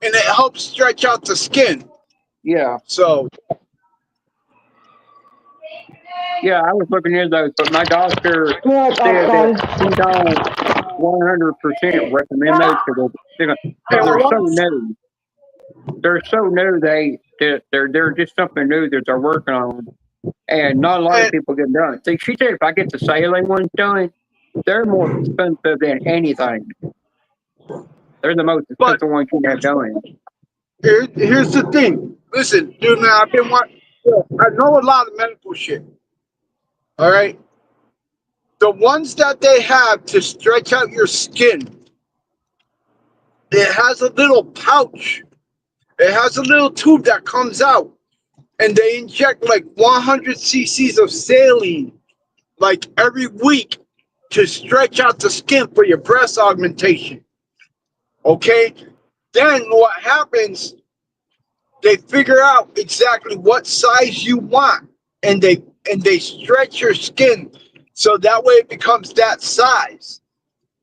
and it helps stretch out the skin. yeah. So Yeah, I was looking into those, but my doctor What said that that he don't 100% recommend those because they're so new. They're so new. They're just something new that they're working on, and not a lot of people get done. See, she said if I get the saline ones done, they're more expensive than anything. They're the most expensive ones you can have done. here's the thing. Listen, dude, man, I've been watching. I know a lot of medical shit. All right. The ones that they have to stretch out your skin, it has a little pouch. It has a little tube that comes out, and they inject like 100 cc's of saline like every week to stretch out the skin for your breast augmentation. Okay, then what happens? They figure out exactly what size you want, and they stretch your skin so that way it becomes that size.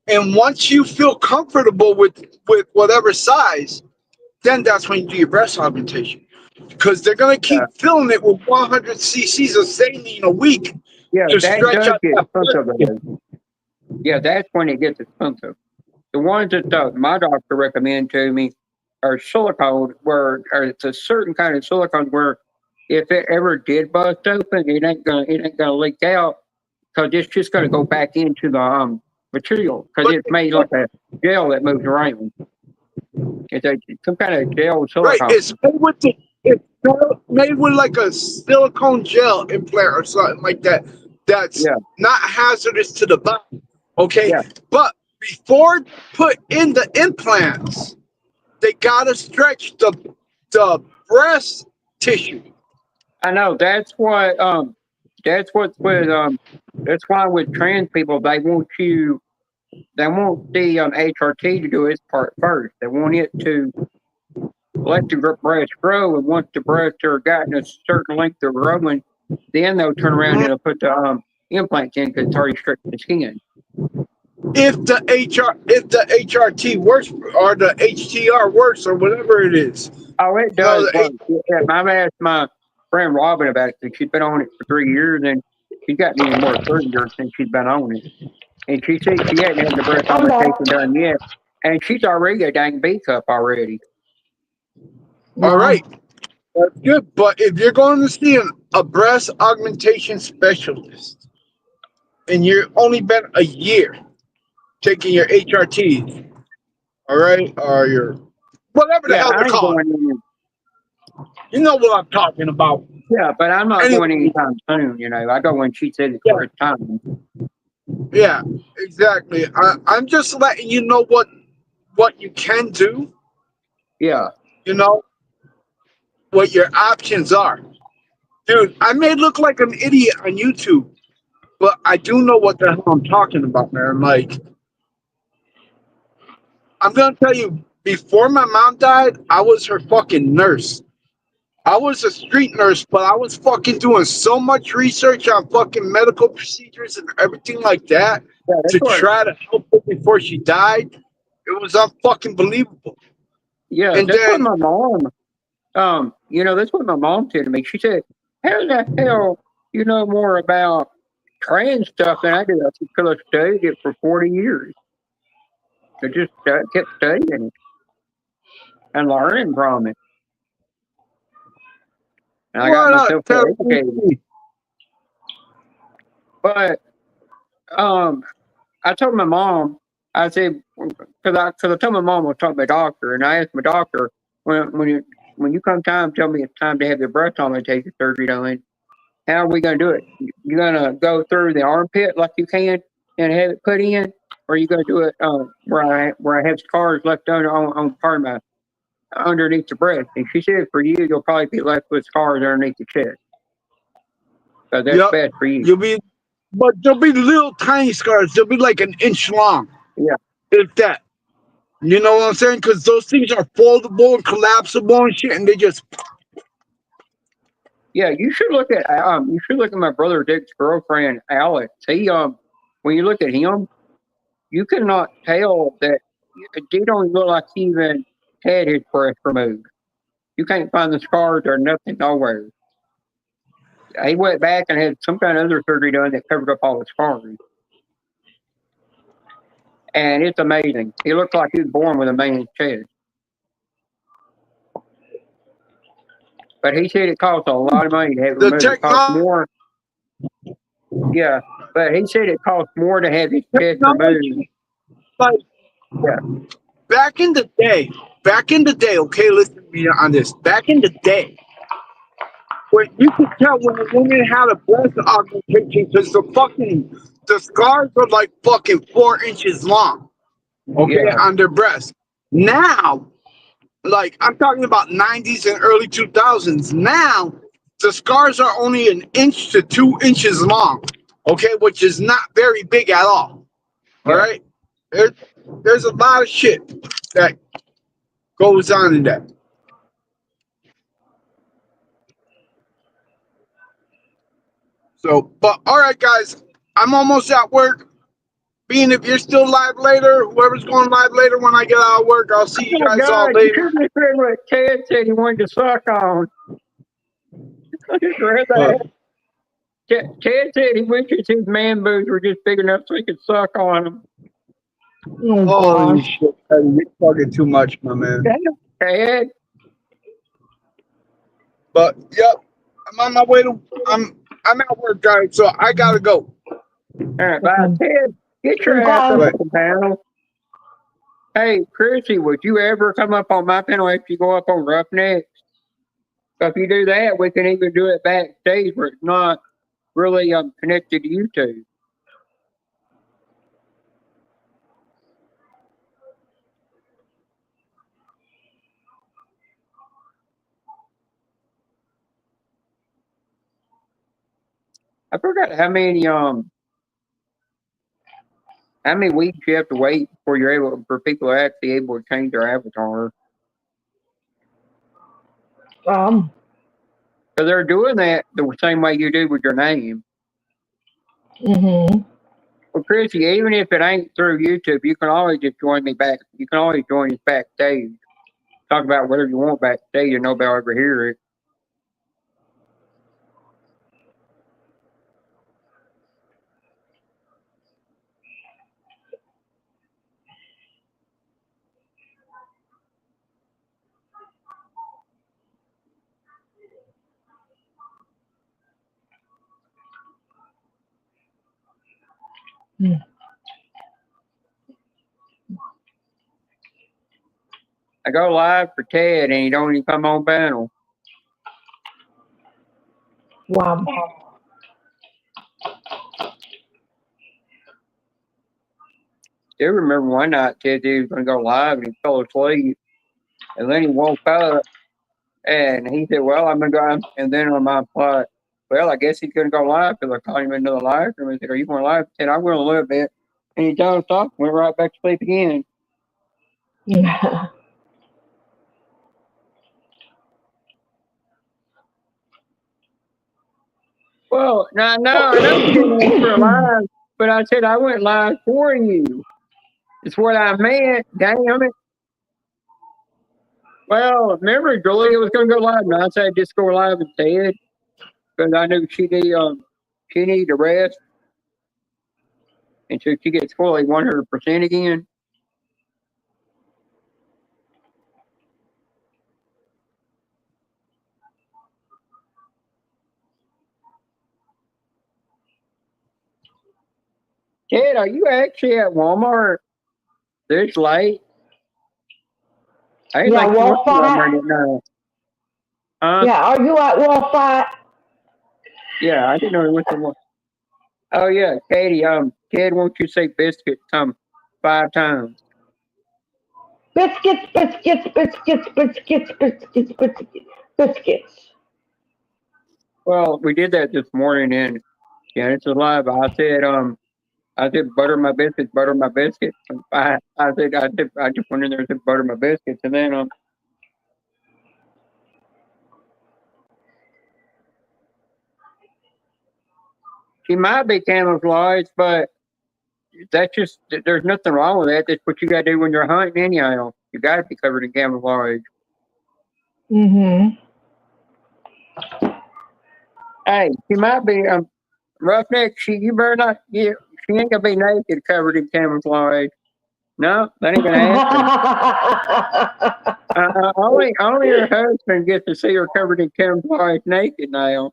And once you feel comfortable with whatever size, then that's when you do your breast augmentation. Because they're gonna keep Yeah. filling it with 100 cc's of saline a week Yeah, to that stretch does out get that expensive. breast. Yeah, that's when it gets expensive. The ones that my doctor recommended to me are silicone, or it's a certain kind of silicone where if it ever did bust open, it ain't gonna leak out because it's just gonna go back into the material because But it's made like a gel that moves around. It's some kind of gel right, silicone. it's made with like a silicone gel implant or something like that. That's Yeah, not hazardous to the body. Okay, yeah. but before they put in the implants, they gotta stretch the breast tissue. I know that's what's with that's why with trans people they want the HRT to do its part first. They want it to let the breast grow, and once the breasts are gotten a certain length of growing, then they'll turn around and they'll put the implants in because it's already stretched the skin. If the HRT works or the HTR works or whatever it is. Oh, it You know, does work. Yeah, I've asked my friend Robin about it because she's been on it for 3 years and she's got many more surgeries since she's been on it. And she said she hadn't had the breast I'm back. augmentation done yet. And she's already a dang B cup already. all Wow. right, that's good. But if you're going to see a breast augmentation specialist and you're only been a year taking your HRT, all right, or your whatever the Yeah, hell I they're ain't called, going in. you know what I'm talking about. Yeah, but I'm not going Anyway, anytime soon, you know. I go when she said it's yeah, for its time. yeah, exactly. I'm just letting you know what you can do. Yeah. You know what your options are. Dude, I may look like an idiot on YouTube, but I do know what the hell I'm talking about, man. Like, I'm gonna tell you, before my mom died, I was her fucking nurse. I was a street nurse, but I was fucking doing so much research on fucking medical procedures and everything like that Yeah, that's to what try to help her before she died. It was unfucking believable. yeah, And that's what then, my mom that's what my mom said to me. She said, how the hell you know more about trans stuff than I do? I said, because I studied it for 40 years. I just kept studying it and learning from it. And I got why myself not tell educated. me? But I told my mom, I said, because I told my mom I was talking to my doctor, and I asked my doctor, when you come time, tell me it's time to have your breast augmentation surgery done. How are we going to do it? You're going to go through the armpit like you can and have it put in, or are you going to do it where I have scars left on part of my underneath the breast? And she said, for you, you'll probably be left with scars underneath the chest. So that's Yep, bad for you. but there'll be little tiny scars. They'll be like an inch long, Yeah. if that. You know what I'm saying? Because those things are foldable and collapsible and shit, and they just Yeah, you should look at my brother Dick's girlfriend Alex. He when you look at him, you cannot tell that he don't look like he even had his breast removed. You can't find the scars or nothing nowhere. He went back and had some kind of other surgery done that covered up all the scars. And it's amazing. He looked like he was born with a man's chest. But he said it cost a lot of money to have it the removed. It cost technology. more. Yeah. But he said it cost more to have his chest removed. Like Yeah. back in the day. Okay, listen to me on this. Back in the day, when you could tell when a woman had a breast augmentation because the scars were like fucking 4 inches long. Okay, Yeah. on their breast. Now, like I'm talking about 90s and early 2000s. Now, the scars are only an inch to 2 inches long. Okay, which is not very big at all. All Yeah. right, there's a lot of shit. that goes on in that. So, but all right, guys, I'm almost at work. Being if you're still live later, whoever's going live later when I get out of work, I'll see you Oh my guys all God, you later. shouldn't have said what Ted said he wanted to suck on. I just read that. Ted said he wishes his man boobs were just big enough so he could suck on them. Oh, Holy gosh. shit, you're talking too much, my man. Damn, Ted. But yep, I'm on my way to. I'm at work, guys, so I gotta go. All right, bye, Okay. Ted. Get your ass Bye. up Right. on the panel. Hey, Chrissy, would you ever come up on my panel if you go up on Roughnecks? So if you do that, we can even do it backstage where it's not really connected to YouTube. I forgot how many weeks you have to wait before you're able for people to actually able to change their avatar. So they're doing that the same way you do with your name. Mm-hmm. Well, Chrissy, even if it ain't through YouTube, you can always just join me back. You can always join us backstage. Talk about whatever you want backstage, and nobody will ever hear it. I go live for Ted, and he don't even come on panel. Wow. Still remember one night Ted said he was going to go live, and he fell asleep, and then he woke up, and he said, "Well, I'm going to go." And then on my plot, well, I guess he's going to go live because I called him into the live room. He said, "Are you going live?" I said, "I'm going a little bit," and he dozed off, went right back to sleep again. Well, no, I know you didn't answer live, but I said I went live for you. It's what I meant. Damn it. Well, remember Julia was going to go live, and I said just go live instead because I knew she needed to rest until she gets fully 100% again. Ted, are you actually at Walmart this late? I ain't Yeah, like you went to Walmart. Walmart at night. Huh? Yeah, are you at Walmart? Yeah, I didn't know he went to Walmart. Oh yeah, Katie. Ted, won't you say biscuit 5 times? Biscuits, biscuits, biscuits, biscuits, biscuits, biscuits, biscuits. Well, we did that this morning, and yeah, it's alive. I said butter my biscuits, butter my biscuits. I just went in there and said butter my biscuits, and then she might be camouflaged, but there's nothing wrong with that. That's what you got to do when you're hunting anyhow. You got to be covered in camouflage. Mm-hmm. Hey, she might be roughneck. You better not get. She ain't gonna be naked, covered in camouflage. No, that ain't gonna happen. Only her husband gets to see her covered in camouflage naked now.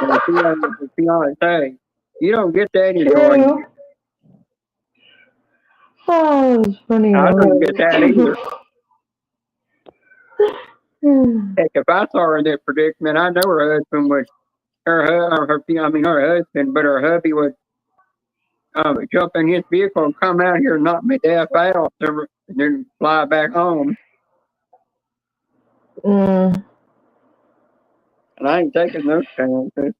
And she always say, you don't get that enjoyment. True. Oh, it's funny. I don't get that either. Heck, if I saw her in that predicament, I know her husband would, her husband, but her hubby would jump in his vehicle and come out here and knock me the F out and then fly back home. Mm. And I ain't taking those chances.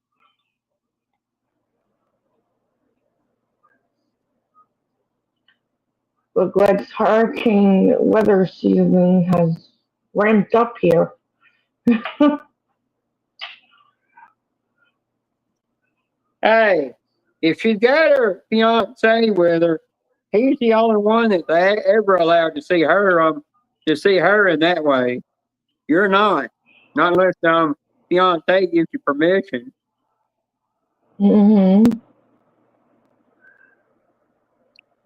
But Greg's hurricane weather season has ramped up here. Hey, if she's got her fiance with her, he's the only one that they ever allowed to see her in that way. You're not. Not unless fiance gives you permission. Hmm.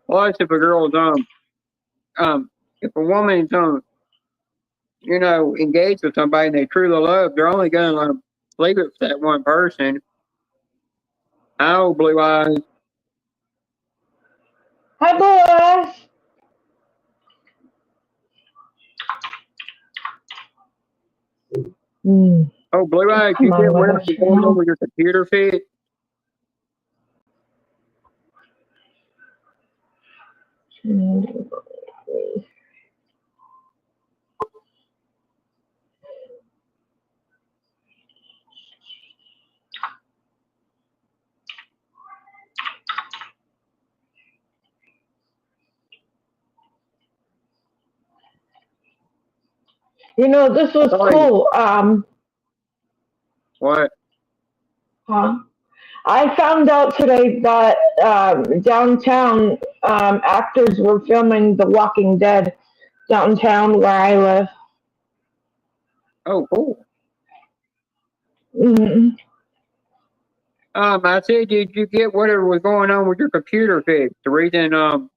Plus, if a girl's if a woman's engaged with somebody and they truly love, they're only gonna leave it for that one person. Oh, Blue Eyes. Hi, boys. Mm. Oh, Blue Eyes, Come you on, get Weather whatever's going on Channel. with your computer feed? You know, this was Sorry. cool. What? Huh? I found out today that downtown actors were filming The Walking Dead downtown where I live. Oh, cool. Hmm. I said, did you get whatever was going on with your computer fixed? The reason that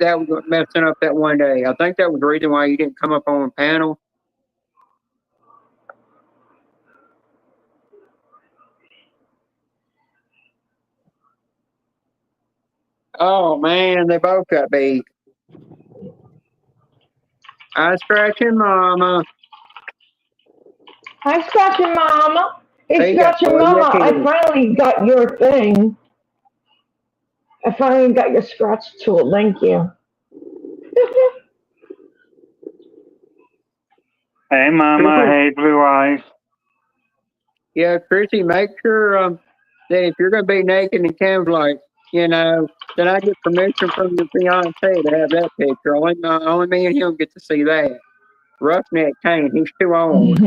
was messing up that one day. I think that was the reason why you didn't come up on panel. Oh man, they both got beat. I scratching mama. Hi, Scratching Mama. There Hey, you go. Scratching Well, Mama, I yeah, finally got your thing. I finally got your scratch tool. Thank you. Hey, Mama. Hey, Blue Eyes. yeah, Chrissy, make sure that if you're gonna be naked in camouflage, then I get permission from your fiance to have that picture. Only me and him get to see that. Roughneck Kane, he's too old.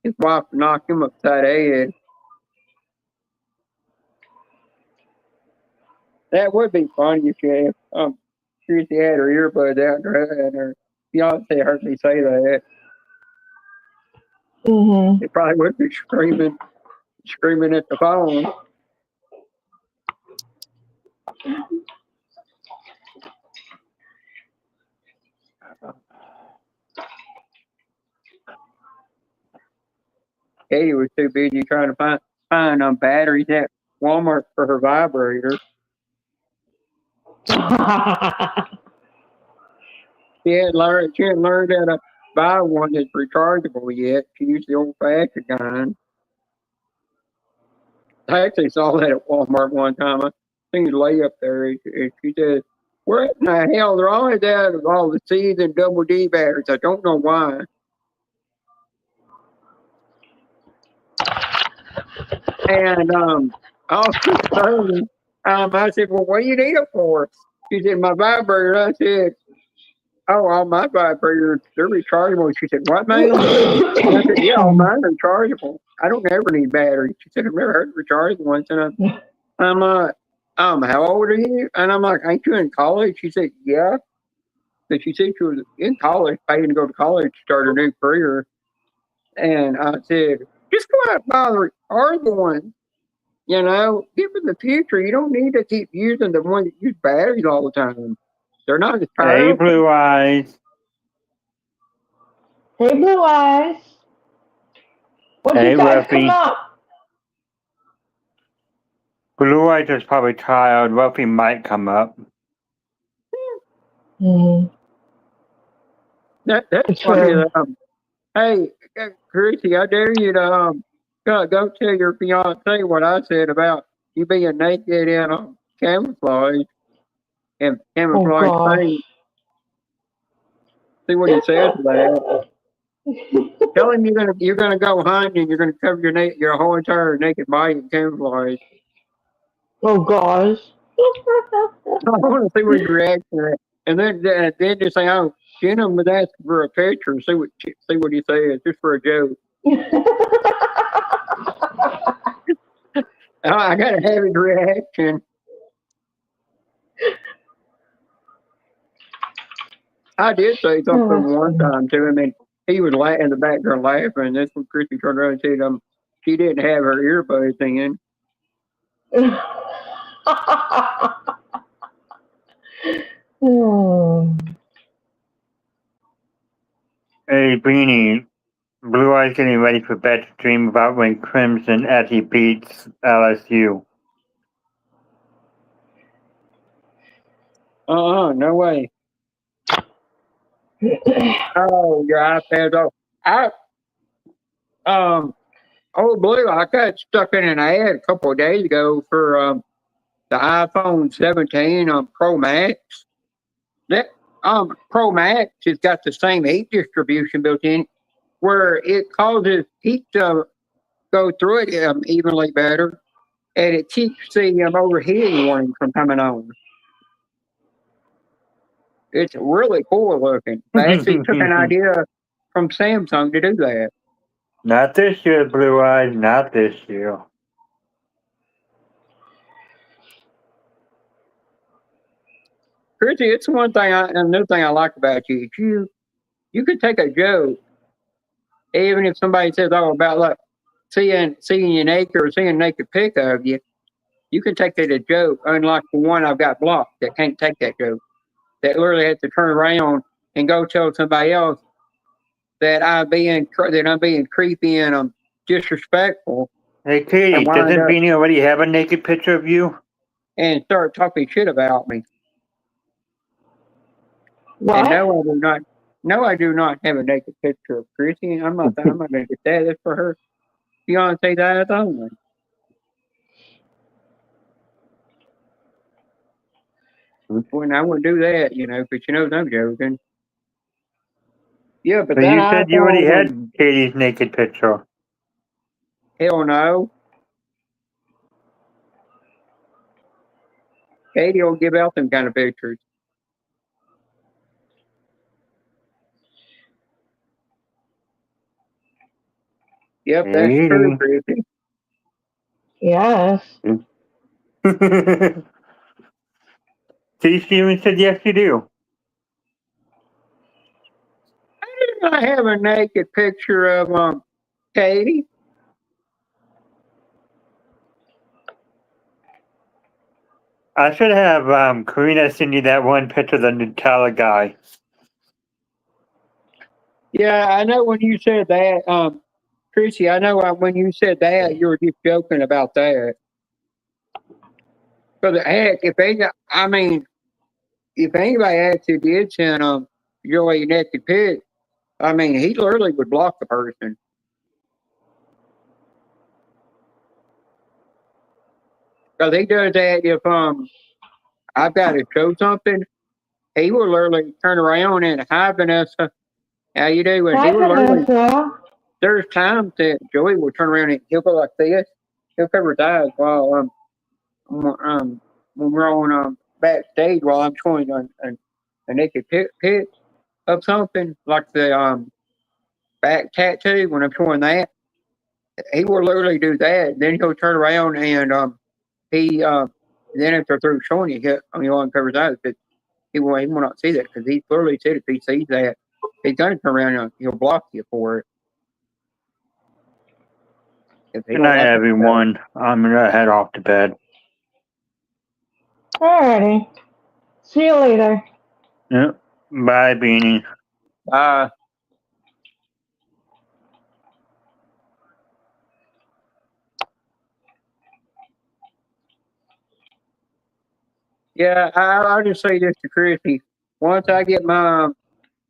His wife knocked him upside the head. That would be funny if Chrissy had her earbuds out and her fiance heard me say that. Hmm. They probably would be screaming at the phone. Katie was too busy trying to find batteries at Walmart for her vibrator. She hadn't learned how to buy one that's rechargeable yet. She used the old-fashioned kind. I actually saw that at Walmart one time. I seen Lay up there, and she said, "What in the hell? They're always out of all the C's and double D batteries. I don't know why." And all of a sudden, I said, "Well, what do you need it for?" She said, "My vibrator." I said, "Oh, all my vibrators, they're rechargeable." She said, "What, ma'am?" And I said, "Yeah, all mine are rechargeable. I don't ever need batteries." She said, "I've never heard of rechargeable ones." And I'm like, "How old are you?" And I'm like, "Ain't you in college?" She said, "Yeah." But she said she was in college, paying to go to college to start her new career. And I said, "Just go out and buy the rechargeable one. Give it the future. You don't need to keep using the ones that use batteries all the time. They're not as Hey, powerful." Blue Eyes. Hey, Blue Eyes. What Hey, you guys come Ruffy. up? Blue Eyes is probably tired. Ruffy might come up. Hmm. That's funny. True. Hey, Chrissy, I dare you to go tell your fiance what I said about you being naked in camouflage and Oh camouflage gosh. paint. See what he says to that. Tell him you're gonna go hunting and you're gonna cover your whole entire naked body in camouflage. Oh gosh. want to see what your reaction to that. And then just say, "Oh, Jenna was asking for a picture. See what he says, just for a joke." Oh, I gotta have his reaction. I did say something one time to him, and he was in the background laughing. And that's when Christy turned around and said, she didn't have her earbuds in." Hey, Beanie. Blue Eyes getting ready for bed to dream about when Crimson Etty beats LSU. No way. Oh, your iPad's off. Blue, I got stuck in an ad a couple of days ago for the iPhone 17 Pro Max. That Pro Max has got the same heat distribution built in, where it causes heat to go through it evenly better, and it keeps the overheating warning from coming on. It's really cool looking. They actually took an idea from Samsung to do that. Not this year, Blue Eyes. Not this year. Chrissy, it's another thing I like about you. You could take a joke, even if somebody says, about like seeing you naked or seeing a naked pic of you, you can take that a joke, unlike the one I've got blocked that can't take that joke. That literally has to turn around and go tell somebody else that I'm being creepy and disrespectful. Hey, Katie, doesn't Beanie already have a naked picture of you? And start talking shit about me. What? And no, I do not have a naked picture of Chrissy. I'm not going to get that. That's for her. Fiance dies only. When I wouldn't do that, but I'm joking. Yeah, but you said you already had Katie's naked picture. Hell no. Katie will give out them kind of pictures. Yep, that's true, Chrissy. Yes. Steve Stevens said, yes, you do. I did not have a naked picture of Katie. I should have Karina send you that one picture of the Nutella guy. Yeah, I know when you said that, Chrissy, I know when you said that, you were just joking about that. For the heck, if anybody actually did send Joey naked pic, he literally would block the person. Because he does that if I've got to show something, he will literally turn around and, "Hi, Vanessa, how you doing?" Hi, Vanessa. There's times that Joey will turn around and he'll go like this. He'll cover his eyes while when we're on backstage while I'm showing a naked pic of something like the back tattoo. When I'm showing that, he will literally do that. Then he'll turn around and then after through showing you, he'll uncover his eyes, but he will not see that because he clearly said if he sees that, he's going to turn around and he'll block you for it. Good night, everyone. I'm going to head off to bed. Alrighty. See you later. Yep. Bye, Beanie. Yeah, I'll just say this to Chrissy. Once I get my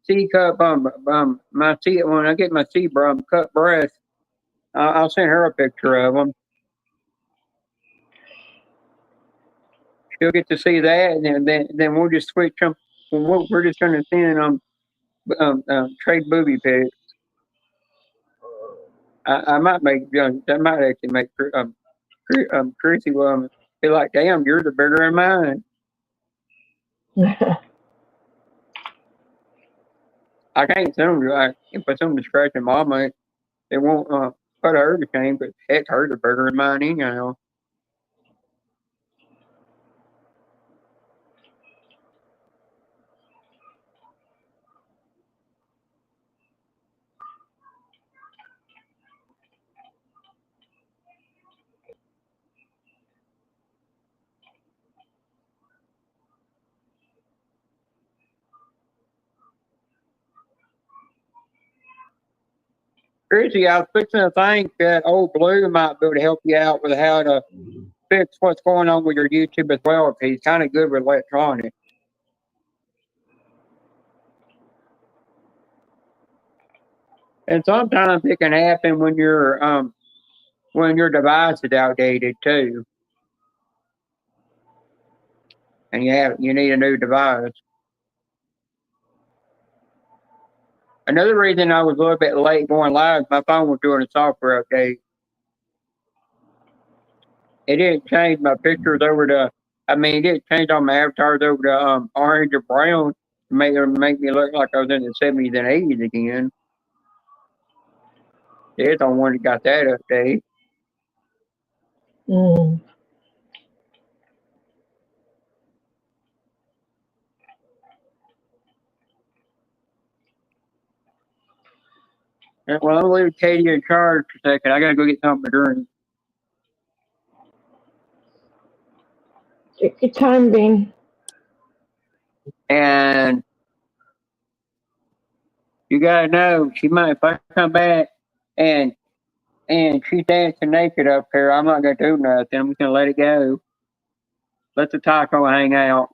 C cup, when I get my C cut breast, I'll send her a picture of them. She'll get to see that, and then we'll just switch them. We're just going to send trade booby pics. I might make that might actually make Chrissy Be like, damn, yours are bigger than mine. I can't send them. Like, if I send them to scratching mama, it won't put her to shame. But heck, hers are bigger than mine anyhow. Chrissy, I was fixing to think that old Blue might be able to help you out with how to fix what's going on with your YouTube as well. If he's kind of good with electronics. And sometimes it can happen when your device is outdated too, and you need a new device. Another reason I was a little bit late going live, my phone was doing a software update. It didn't change my pictures over to. I mean, it didn't change all my avatars over to orange or brown to make me look like I was in the 70s and 80s again. It's on one that got that update. Mm. Well, I'm gonna leave Katie in charge for a second. I gotta go get something to drink. Take your time, Bean. And you gotta know, she might, if I come back and she's dancing naked up here, I'm not gonna do nothing. I'm just gonna let it go. Let the taco hang out.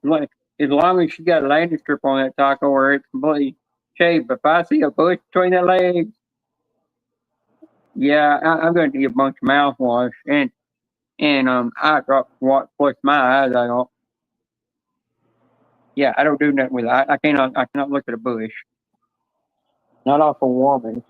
As long as she got a landing strip on that taco or it's completely shaved. But if I see a bush between the legs, yeah, I'm gonna do a bunch of mouthwash and I drop what flush my eyes out. Yeah, I don't do nothing with it. I cannot look at a bush. Not off a woman.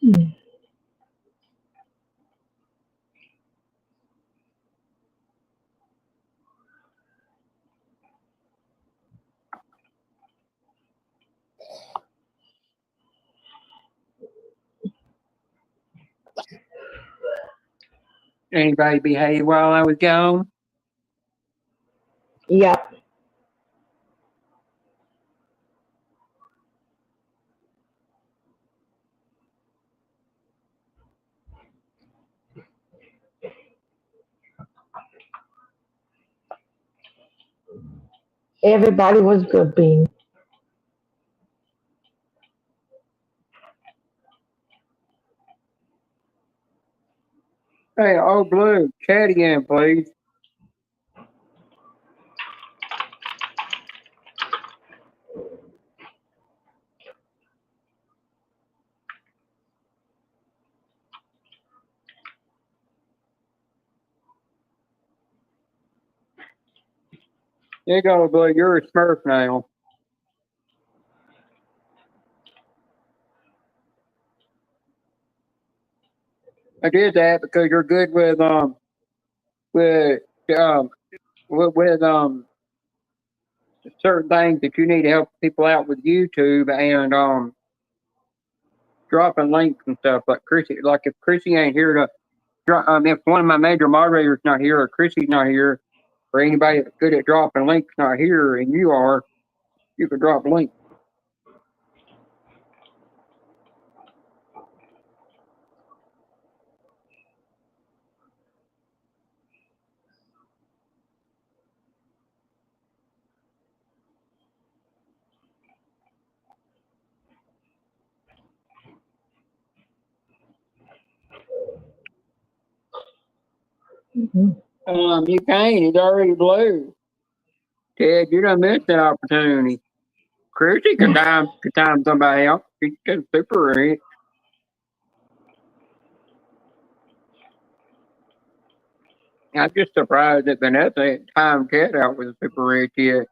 Mm. Anybody behave while I was gone? Yep. Everybody was good, Bean. Hey, oh Blue, chat again, please. There you go, Blue. You're a Smurf now. I did that because you're good with certain things that you need to help people out with YouTube and dropping links and stuff. Like Chrissy, like if Chrissy ain't here to drop, if one of my major moderators not here or Chrissy's not here, or anybody that's good at dropping links not here, and you are, you can drop links. Mm-hmm. You can't. It's already blue. Ted, you done missed that opportunity. Chrissy can time somebody else. She's got super rich. I'm just surprised that Vanessa ain't timed Ted out with a super rich yet.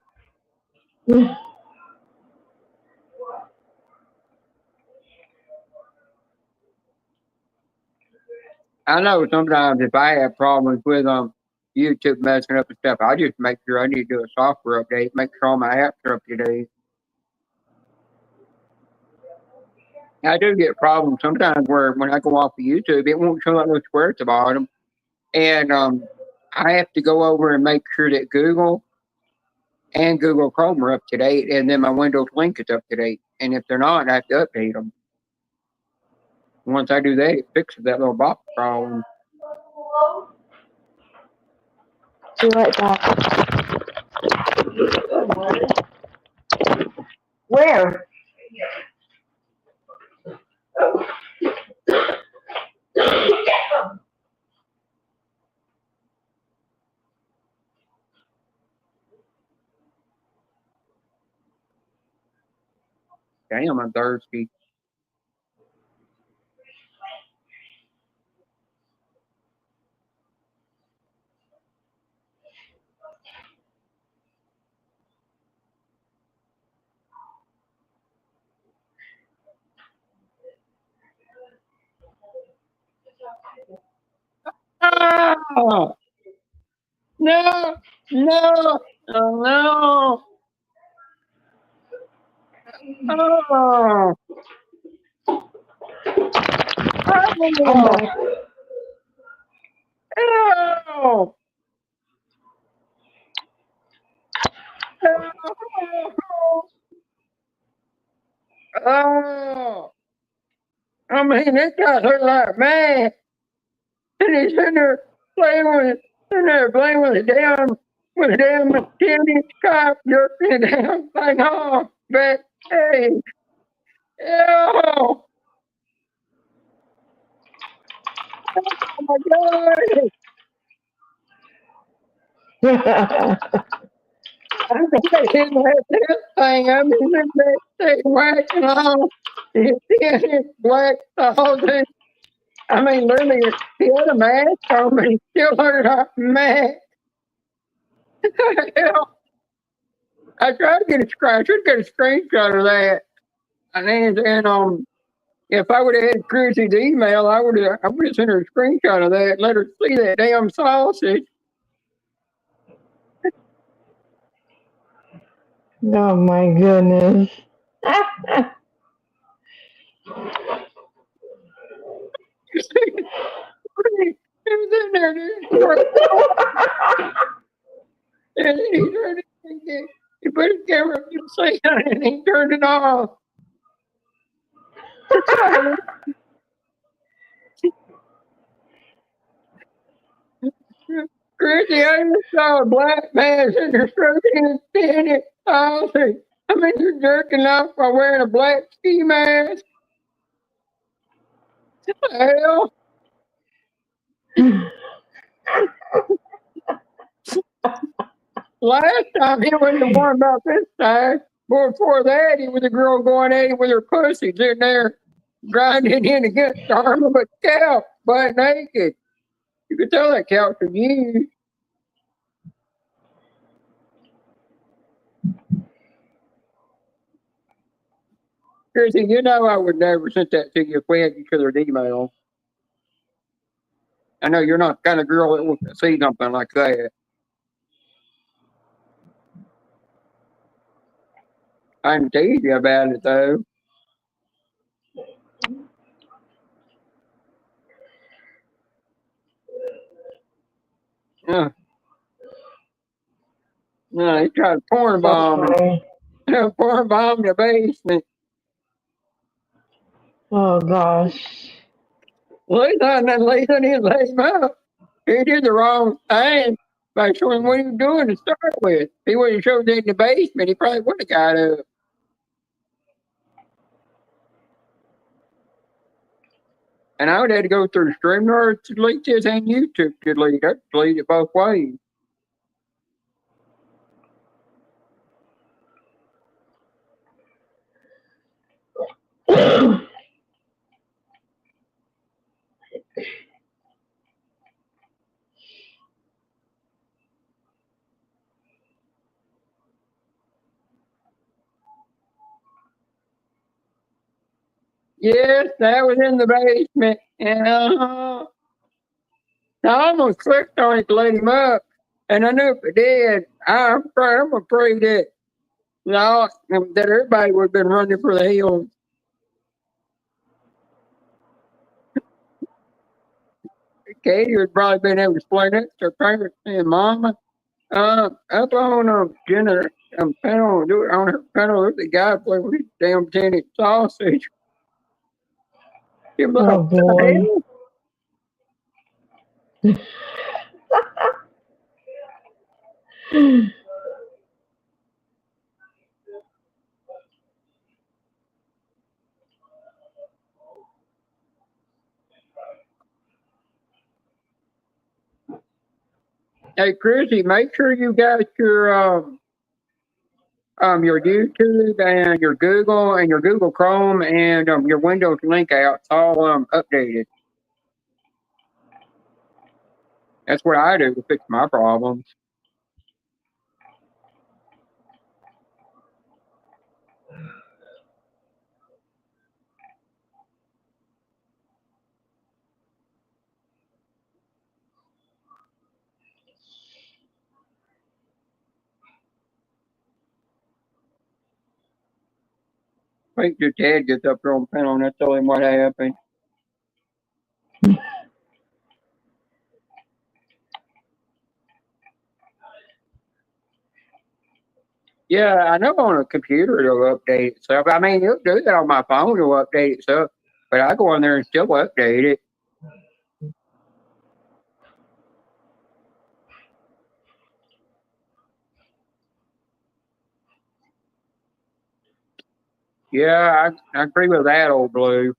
I know sometimes if I have problems with YouTube messing up and stuff, I just make sure I need to do a software update, make sure all my apps are up to date. I do get problems sometimes where when I go off of YouTube, it won't show up no square at the bottom. And I have to go over and make sure that Google and Google Chrome are up to date, and then my Windows link is up to date. And if they're not, I have to update them. Once I do that, it fixes that little box problem. Be right back. Where? Damn, I'm thirsty. Ah! No! No! No! Oh! I'm back. Oh! Oh! I mean, this guy look like man. And he's sitting there playing with a damn 10-inch cop jerking the damn thing off. But hey, ew! Oh my God! I think he let this thing. I mean, that thing whacking off. His 10-inch black sausage. I mean, literally, he had a mask on, but he still hurt our mask. Hell, I tried to get a screen. I should get a screenshot of that. And if I would have had Chrissy's email, I would have sent her a screenshot of that. Let her see that damn sausage. Oh my goodness. He was in there, dude. And he turned it. He put his camera up to the side and he turned it off. Chrissy, I just saw a black man sitting there stroking his penis. I mean, you're jerking off by wearing a black ski mask. Hell. Last time he wasn't the one about this time. Before that, he was a girl going at him with her pussy sitting there grinding in against the arm of a cow, butt naked. You could tell that couch was used. Chrissy, you know I would never send that to you if we had each other's email. I know you're not the kind of girl that would see something like that. I can tease you about it though. Yeah. No, he tried to porn bomb me. Porn bomb the basement. Oh gosh. Well, he's not nothing late on his lay him up. He did the wrong thing by showing what he was doing to start with. If he would have showed that in the basement, he probably would have got up. And I would have to go through the StreamYard to delete this and YouTube to delete it. I'd delete it both ways. Yes, that was in the basement. And I almost clicked on it to let him up. And I knew if I did, I'm afraid that, no, that everybody would have been running for the hills. Katie would probably been able to explain it to her parents and mama. Up on Jenna panel, on her panel, there's a guy playing with his damn tennis sausage. You're like, Oh boy. hey, Chrissy, make sure you got your YouTube and your Google Chrome and your Windows link out. It's all updated. That's what I do to fix my problems. Wait till Ted gets up there on the panel and I tell him what happened. Yeah, I know on a computer it'll update itself. I mean, it'll do that on my phone, it'll update itself. But I go on there and still update it. Yeah, I agree with that, old Blue.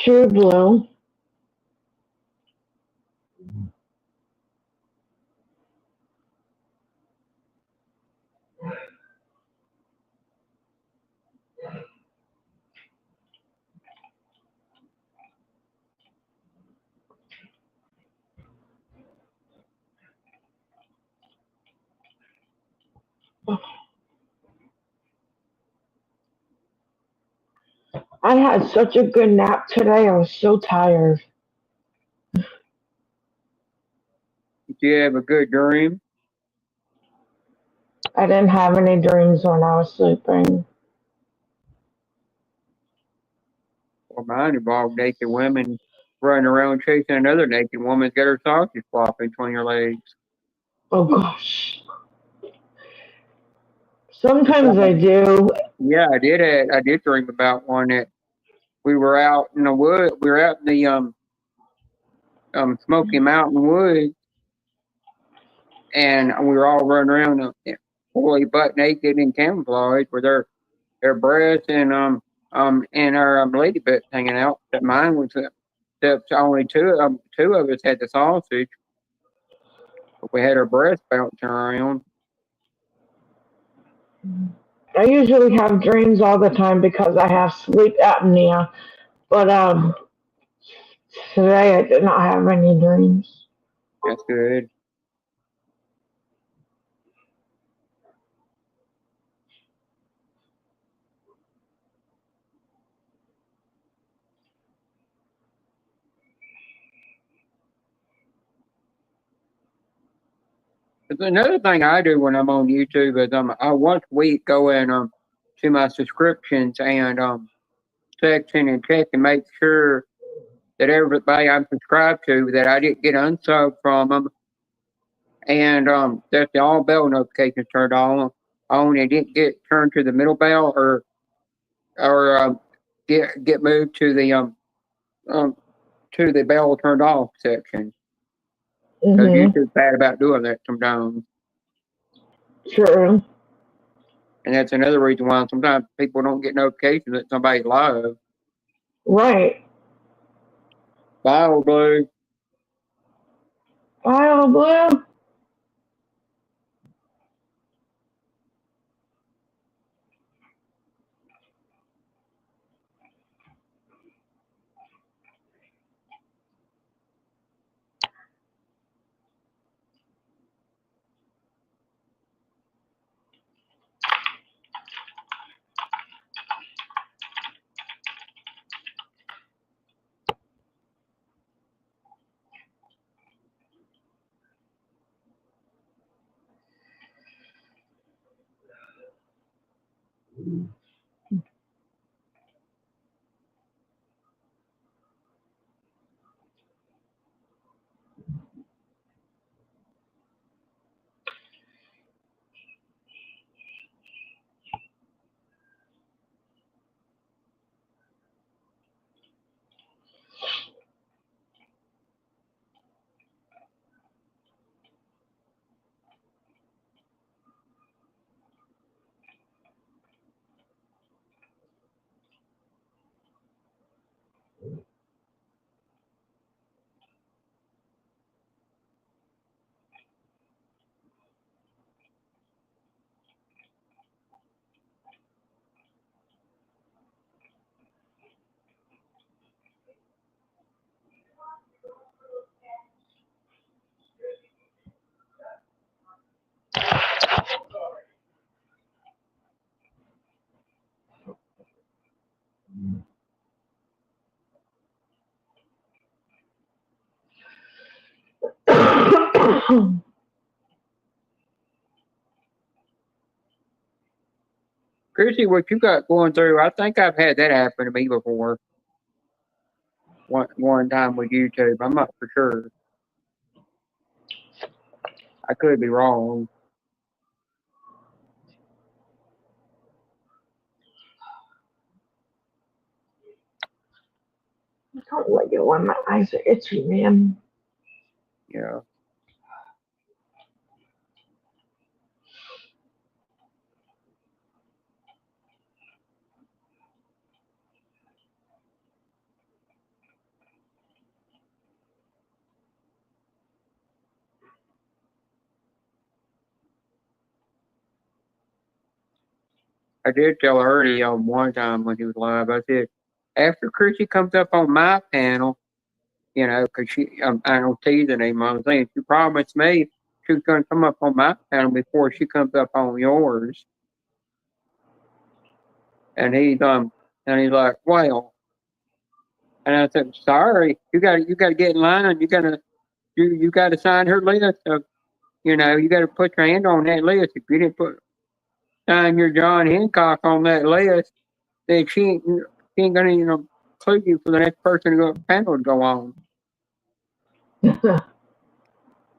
True Blue. I had such a good nap today. I was so tired. Did you have a good dream? I didn't have any dreams when I was sleeping. Well, mine involved naked women running around chasing another naked woman to get her sausage flopping between her legs. Oh gosh. Sometimes I do. Yeah, I did dream about one that we were out in the wood. We were out in the Smoky Mountain woods, and we were all running around fully butt naked in camouflage with their breasts and our lady bits hanging out. But mine was except only two of us had the sausage. But we had our breasts bouncing around. I usually have dreams all the time because I have sleep apnea. But today I did not have any dreams. That's good. But another thing I do when I'm on YouTube is I once a week go in to my subscriptions and section and check and make sure that everybody I'm subscribed to that I didn't get unsubbed from them and that the all bell notifications turned on. It didn't get turned to the middle bell or get moved to the bell turned off section. Because Mm-hmm. YouTube's bad about doing that sometimes. True. And that's another reason why sometimes people don't get notifications that somebody's live. Right. Bye, old blue. Bye, old blue. Chrissy, what you got going through, I think I've had that happen to me before. One time with YouTube. I'm not for sure. I could be wrong. I don't like it when my eyes are itchy, man. Yeah. I did tell Ernie one time when he was live, I said, after Chrissy comes up on my panel, because I don't tease the name, I was saying, she promised me she was going to come up on my panel before she comes up on yours. And he's like, well, and I said, sorry, you got to get in line. You got to sign her list of, you got to put your hand on that list. If you didn't sign your John Hancock on that list, then she ain't gonna include you for the next person to go panel to go on.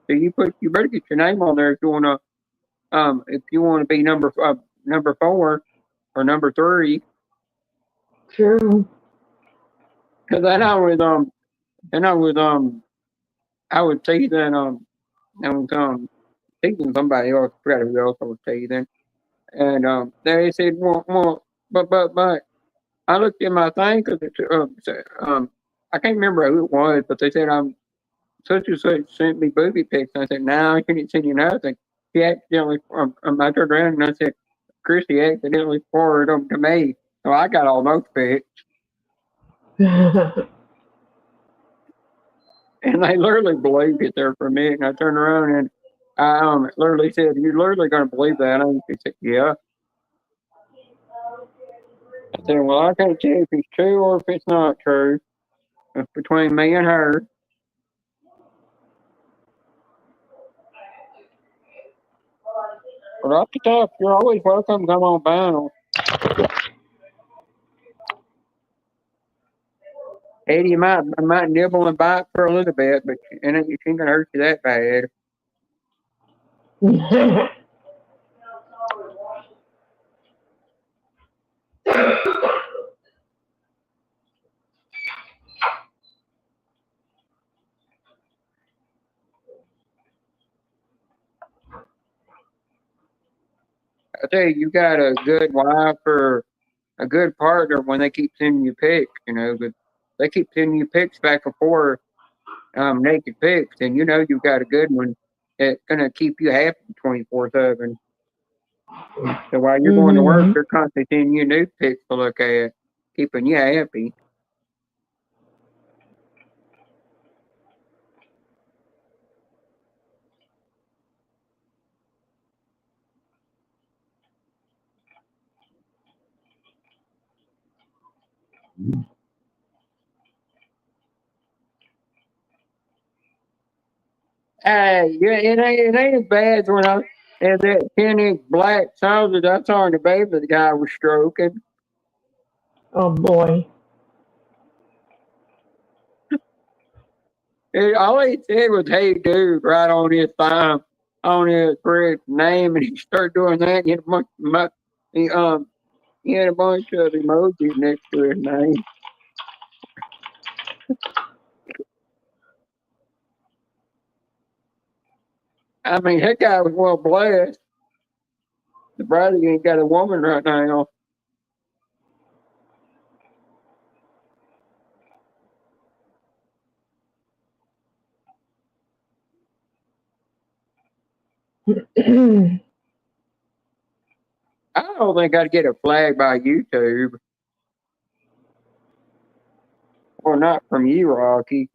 So you better get your name on there if you wanna be number 4 or number 3. True. Because I was teasing teasing somebody else. I forgot who else I was teasing, and they said, well, but I looked at my thing because I can't remember who it was, but they said such and such sent me booby pics. And I said, no, she didn't send you nothing. She accidentally, I turned around and I said, Chrissy accidentally forwarded them to me. So I got all those pics. And they literally believed it there for a minute. And I turned around and I literally said, you're literally going to believe that? And she said, yeah. I said, well, I can't tell if it's true or if it's not true. It's between me and her. But off the top, you're always welcome to come on panel. Eddie might nibble and bite for a little bit, but she ain't gonna hurt you that bad. I tell you, you got a good wife or a good partner when they keep sending you pics, you know, but they keep sending you pics back and forth, naked pics, and you know you've got a good one that's gonna keep you happy 24/7. So while you're going to work, Mhm. they're constantly sending you new pics to look at, keeping you happy. Hey, yeah, it ain't as bad as when I had that 10-inch black sausage I saw in the baby the guy was stroking. Oh boy. All he said was, "Hey, dude," right on his thumb, on his correct name, and he started doing that. He had a bunch, he had a bunch of emojis next to his name. I mean, that guy was well blessed. The brother ain't got a woman right now. I don't think I'd get a flag by YouTube, or not from you, Rocky.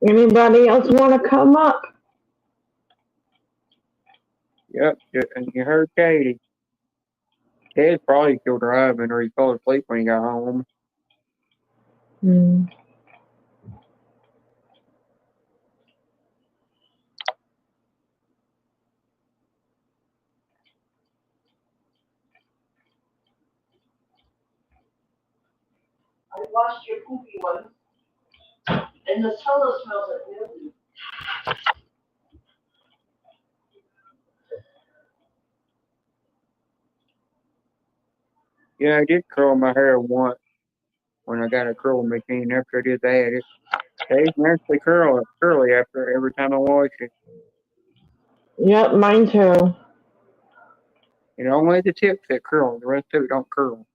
Anybody else want to come up? Yep, and you heard Katie. Ted's probably still driving, or he fell asleep when he got home. Mm. I washed your poopy one, and the cellar smells like mildew. Yeah, I did curl my hair once when I got a curling machine. After I did that, it stays naturally curly after every time I wash it. Yep, mine too. And only the tips that curl, the rest of it don't curl.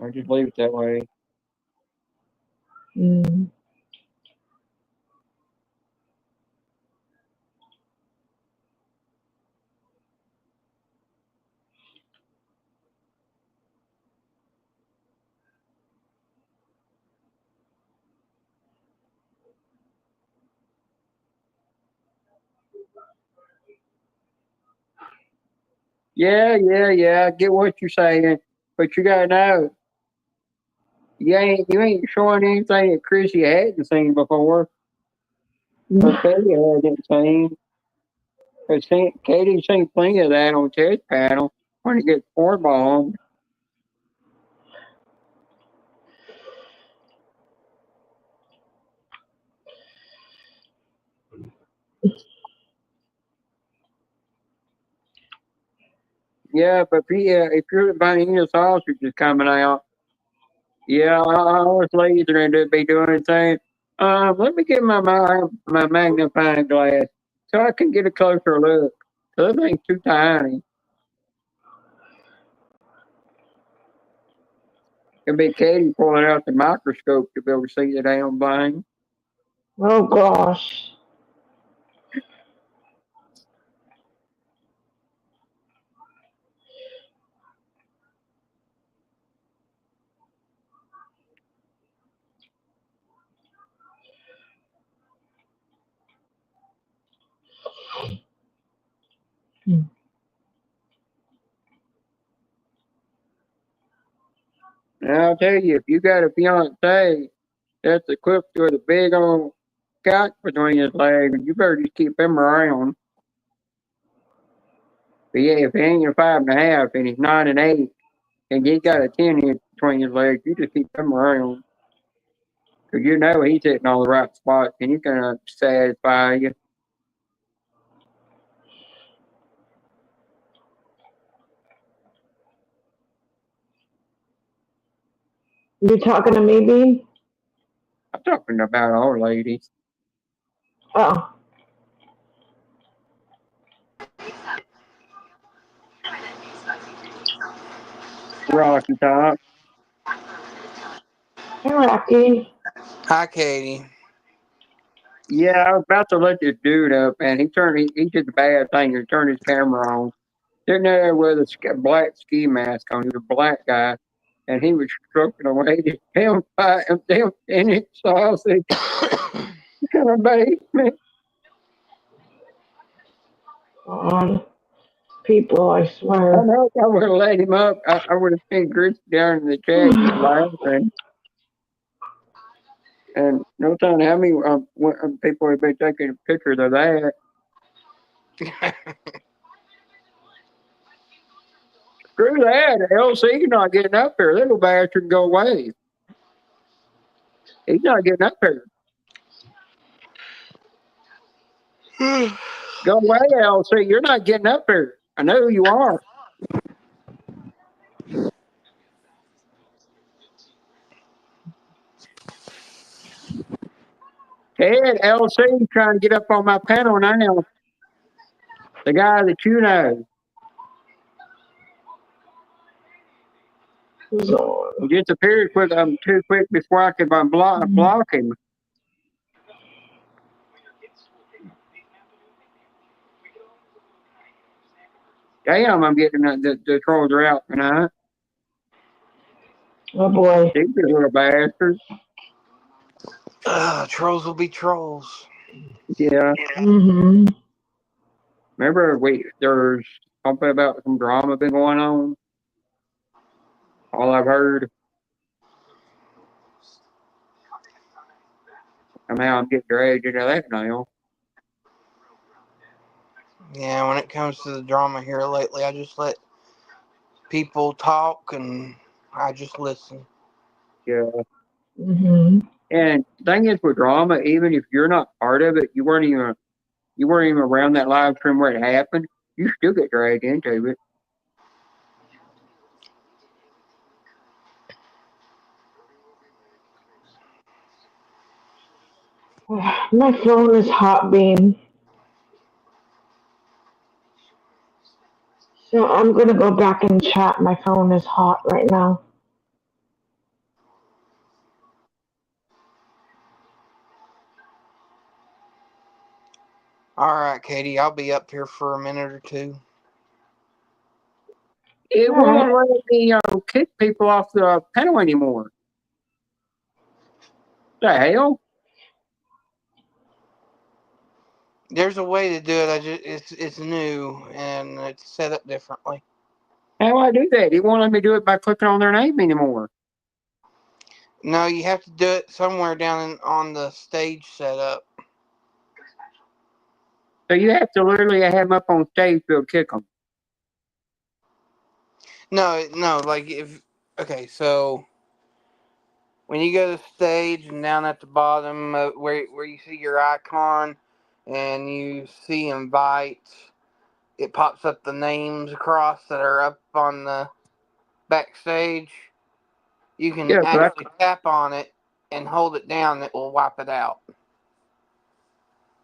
I just leave it that way. Mm. Yeah. I get what you're saying, but you gotta know you ain't showing anything that Chrissy hadn't seen before, or Katie hadn't seen. Cause Katie's seen plenty of that on Ted's panel when it gets four bombed. Yeah, but if you're buying your sausage is coming out, yeah, I was lazy to be doing things. Let me get my magnifying glass so I can get a closer look. That thing's too tiny. It'd be Katie pulling out the microscope to be able to see the damn thing. Oh gosh. And I'll tell you, if you got a fiance that's equipped with a big old couch between his legs, you better just keep him around. But yeah, if he ain't a 5.5 and he's not an 8 and he got a 10 inch between his legs, you just keep him around. Because you know he's hitting all the right spots and he's going to satisfy you. You talking to me, Bean? I'm talking about all ladies. Oh. Rocky Top. Hey, Rocky. Hi, Katie. Yeah, I was about to let this dude up, and he did the bad thing. He turned his camera on. Sitting there with a black ski mask on. He was a black guy, and he was stroking away this damn 10 inch sausage in a basement. God. People, I I swear. know if I would have let him up, I would have seen Gritch down in the chat just laughing. And no telling how many people have been taking pictures of that. Screw that. LC not getting up here. Little bastard can go away. He's not getting up here. Go away, LC. You're not getting up here. I know who you are. Ted, LC trying to get up on my panel now. The guy that you know. He disappeared too quick before I could block him. Damn, I'm getting the trolls are out tonight. Oh boy. These little bastards. Trolls will be trolls. Yeah. Mm-hmm. Remember, there's something about some drama been going on. All I've heard. Somehow I'm getting dragged into that now. Yeah, when it comes to the drama here lately, I just let people talk and I just listen. Yeah. Mm-hmm. And the thing is with drama, even if you're not part of it, you weren't even around that live stream where it happened, you still get dragged into it. My phone is hot, Bean. So I'm gonna go back and chat. My phone is hot right now. All right, Katie, I'll be up here for a minute or two. It won't let me kick people off the panel anymore. The hell? There's a way to do it. It's new and it's set up differently. How do I do that? It won't let me do it by clicking on their name anymore. No, you have to do it somewhere down on the stage setup. So you have to literally have them up on stage to kick them. No, okay, so when you go to stage and down at the bottom where you see your icon and you see invite, it pops up the names across that are up on the backstage. You can actually tap on it and hold it down. It will wipe it out.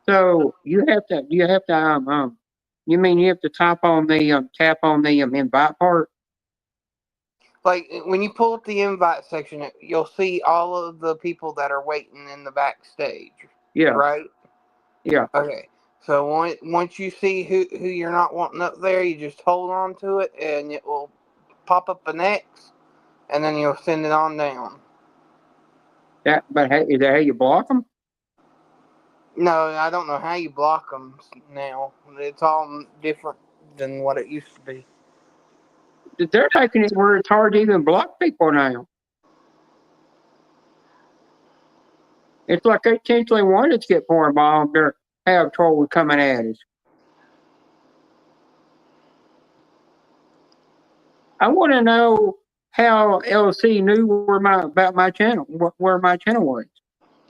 So you have to you mean you have to tap on the invite part? Like when you pull up the invite section, you'll see all of the people that are waiting in the backstage. Yeah. Right? Yeah. Okay. So once you see who you're not wanting up there, you just hold on to it and it will pop up an X and then you'll send it on down. But hey, is that how you block them? No, I don't know how you block them now. It's all different than what it used to be. They're making it where it's hard to even block people now. It's like they intentionally wanted to get porn bombed or have trolls coming at us. I want to know how LC knew about my channel, where my channel was.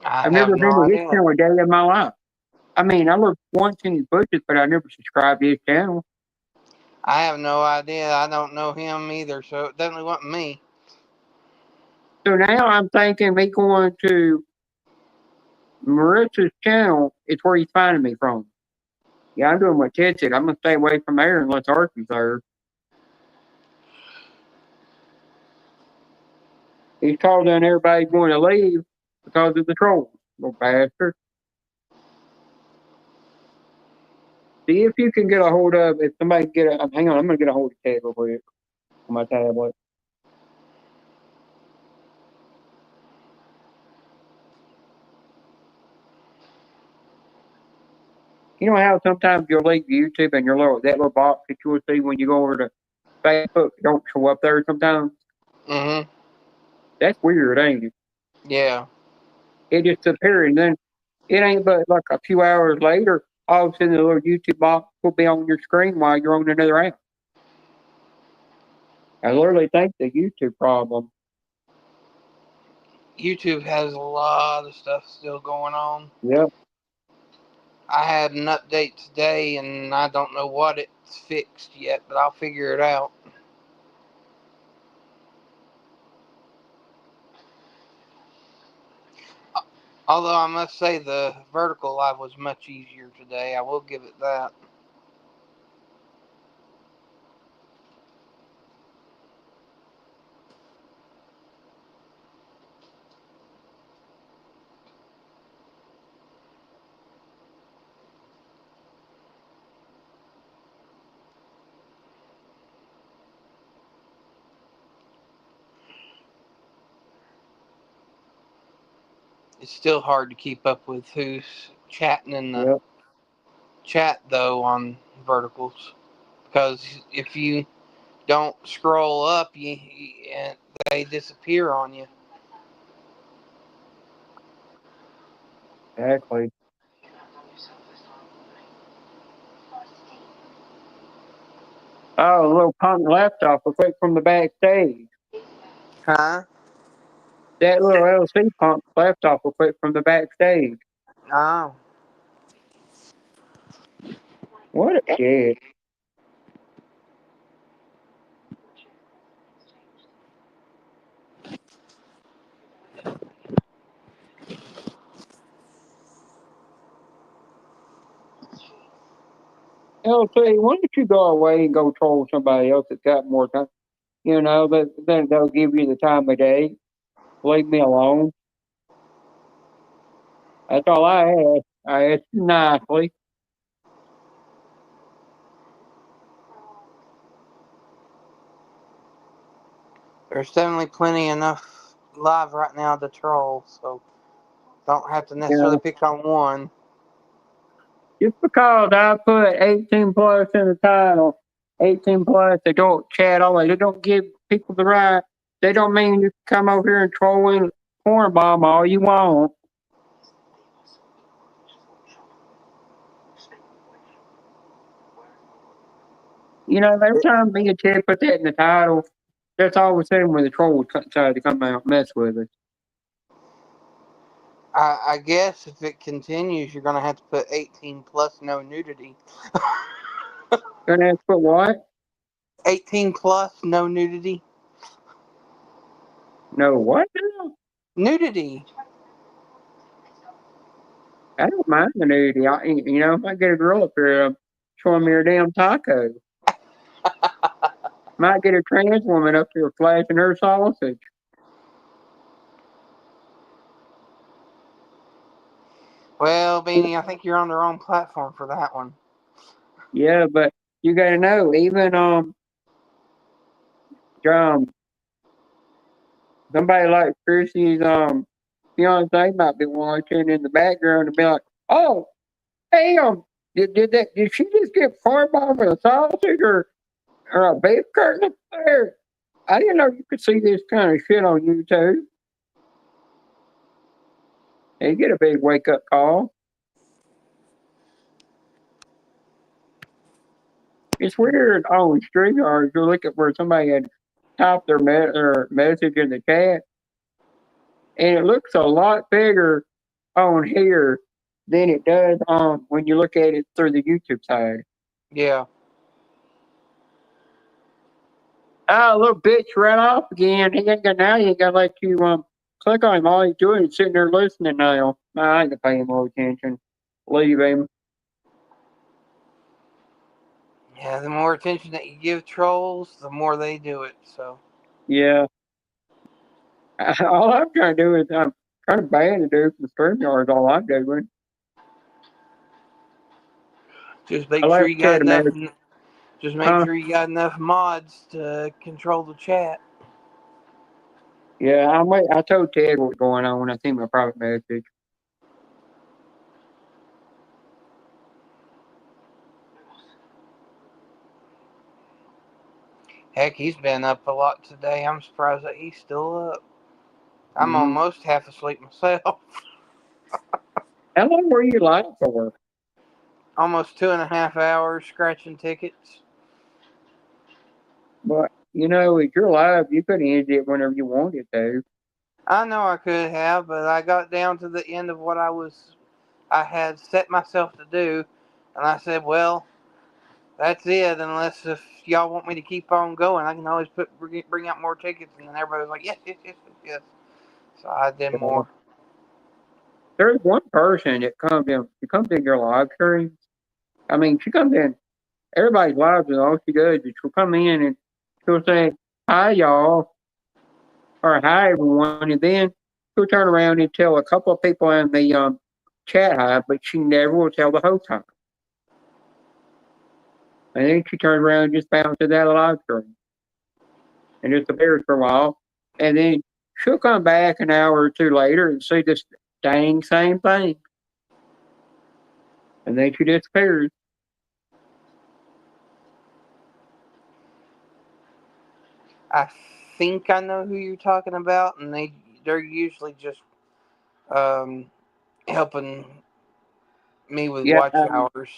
I I've have never been no to his idea. channel a day in my life. I mean, I looked once in his bushes, but I never subscribed to his channel. I have no idea. I don't know him either, so it definitely wasn't me. So now I'm thinking me going to Marissa's channel is where he's finding me from. Yeah, I'm doing what Ted said. I'm going to stay away from there unless Archie's there. He's told on everybody's going to leave because of the trolls. Little bastard. See if you can get a hold of, if somebody can get a, hang on, I'm going to get a hold of Ted real quick on my tablet. You know how sometimes you'll leave YouTube and that little box that you will see when you go over to Facebook don't show up there sometimes? Mm-hmm. That's weird, ain't it? Yeah. It just appears, and then it ain't but like a few hours later, all of a sudden the little YouTube box will be on your screen while you're on another app. I literally think the YouTube problem. YouTube has a lot of stuff still going on. Yep. I had an update today, and I don't know what it's fixed yet, but I'll figure it out. Although I must say the vertical live was much easier today. I will give it that. It's still hard to keep up with who's chatting in the Yep. chat, though, on verticals. Because if you don't scroll up, they disappear on you. Exactly. Oh, a little punk laptop was quick from the backstage. Huh? That little LC punk laptop was quick from the backstage. Oh. What a shit. LC, why don't you go away and go troll somebody else that's got more time? You know, then they'll give you the time of day. Leave me alone. That's all I ask. I ask you nicely. There's definitely plenty enough live right now to troll, so don't have to You necessarily know, pick on one. just because I put 18 plus in the title, 18 plus adult chat only, they don't give people the right. They don't mean you can come over here and troll in porn bomb all you want. You know, every time me and Ted put that in the title, that's all of a sudden when the trolls decide to come out and mess with us. I guess if it continues, you're going to have to put 18 plus no nudity. Gonna have to put what? 18 plus no nudity. No, what now? Nudity. I don't mind the nudity. You know, if I get a girl up here showing me her damn taco, might get a trans woman up here flashing her sausage. Well, Beanie, I think you're on the wrong platform for that one. Yeah, but you gotta know, even somebody like Chrissy's fiance might be watching in the background and be like, Oh, damn! Did she just get firebomb with a sausage or a beef curtain up there? I didn't know you could see this kind of shit on YouTube. You get a big wake up call. It's weird on StreamYard. You look at where somebody had typed their message in the chat, and it looks a lot bigger on here than it does on when you look at it through the YouTube side. Yeah. Oh, little bitch ran off again. He ain't got now. He ain't got to let you click on him. All he's doing is sitting there listening now. I ain't gonna pay him no attention. Leave him. Yeah, the more attention that you give trolls, the more they do it. So Yeah. All I'm trying to do is I'm kind of bad to do from StreamYard. All I'm doing. just make I sure left you got Ted a enough. message. Just make sure you got enough mods to control the chat. Yeah, I told Ted what's going on when I seen my private message. Heck, he's been up a lot today. I'm surprised that he's still up. I'm Mhm. almost half asleep myself. How long were you live for? Almost 2.5 hours scratching tickets. But if you're live, you could end it whenever you wanted to. I know I could have, but I got down to the end of what I had set myself to do, and I said, well, that's it. Unless if y'all want me to keep on going, I can always bring out more tickets. And then everybody was like, yes, yes, yes, yes, yes. So I did more. There's one person that comes in your live streams. I mean, she comes in everybody's lives, and all she does is she'll come in and she'll say, "Hi, y'all," or "Hi, everyone," and then she'll turn around and tell a couple of people in the chat hi, but she never will tell the whole time. And then she turns around and just bounces out of the live stream and just appears for a while, and then she'll come back an hour or two later and say this dang same thing, and then she disappears. I think I know who you're talking about, and they're usually just helping me with Yeah, watch hours.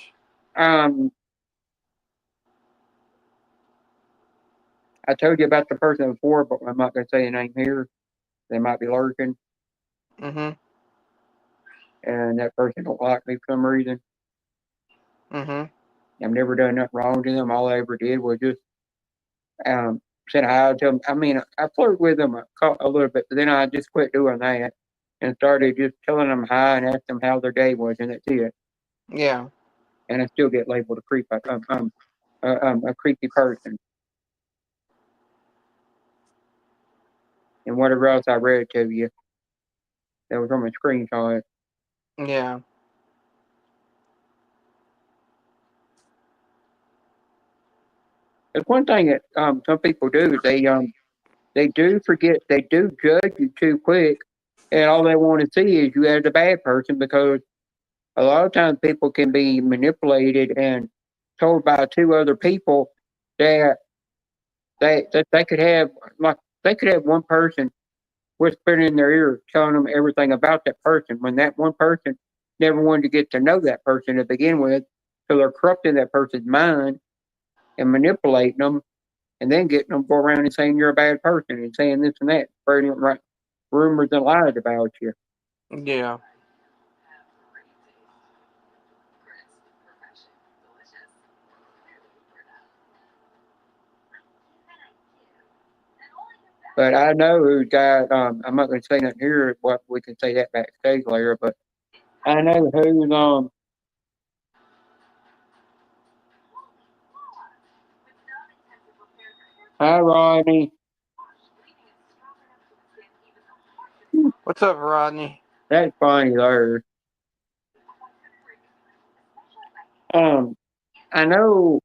I told you about the person before, but I'm not going to say the name here. They might be lurking, Mm-hmm. and that person don't like me for some reason. Mm-hmm. I've never done nothing wrong to them. All I ever did was just said hi to them. I mean, I flirted with them a little bit, but then I just quit doing that and started just telling them hi and asking them how their day was, and that's it. Yeah. And I still get labeled a creep. I'm a creepy person. And whatever else I read to you, that was from a screenshot. Yeah. It's one thing that some people do is they do forget, they do judge you too quick, and all they want to see is you as a bad person because a lot of times people can be manipulated and told by two other people that they could have one person whispering in their ear telling them everything about that person when that one person never wanted to get to know that person to begin with, so they're corrupting that person's mind and manipulating them and then getting them to go around and saying you're a bad person and saying this and that, spreading rumors and lies about you. Yeah. But I know who's got, I'm not going to say nothing here, but we can say that backstage later, but I know who's, hi, Rodney. What's up, Rodney? That's funny there. I know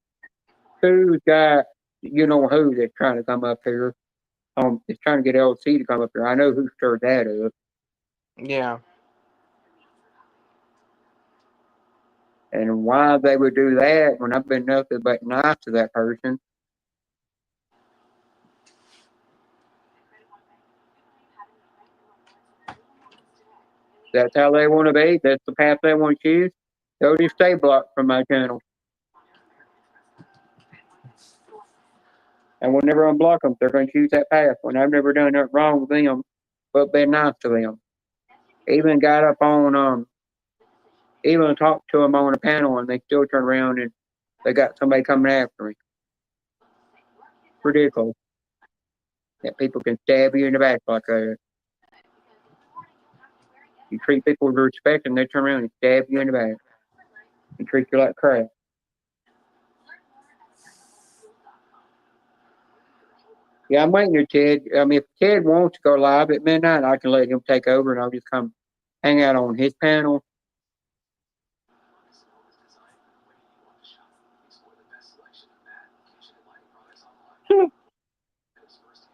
who's got, who that's trying to come up here. Is trying to get LC to come up here. I know who stirred that up. Yeah. And why they would do that when I've been nothing but nice to that person. That's how they want to be. That's the path they want to choose. They'll just stay blocked from my channel. And we'll never unblock them. They're going to choose that path when I've never done nothing wrong with them, but been nice to them. Even got up on, even talked to them on a panel and they still turn around and they got somebody coming after me. Ridiculous. That people can stab you in the back like that. You treat people with respect and they turn around and stab you in the back. And treat you like crap. Yeah, I'm waiting for Ted. I mean, if Ted wants to go live at midnight, I can let him take over and I'll just come hang out on his panel.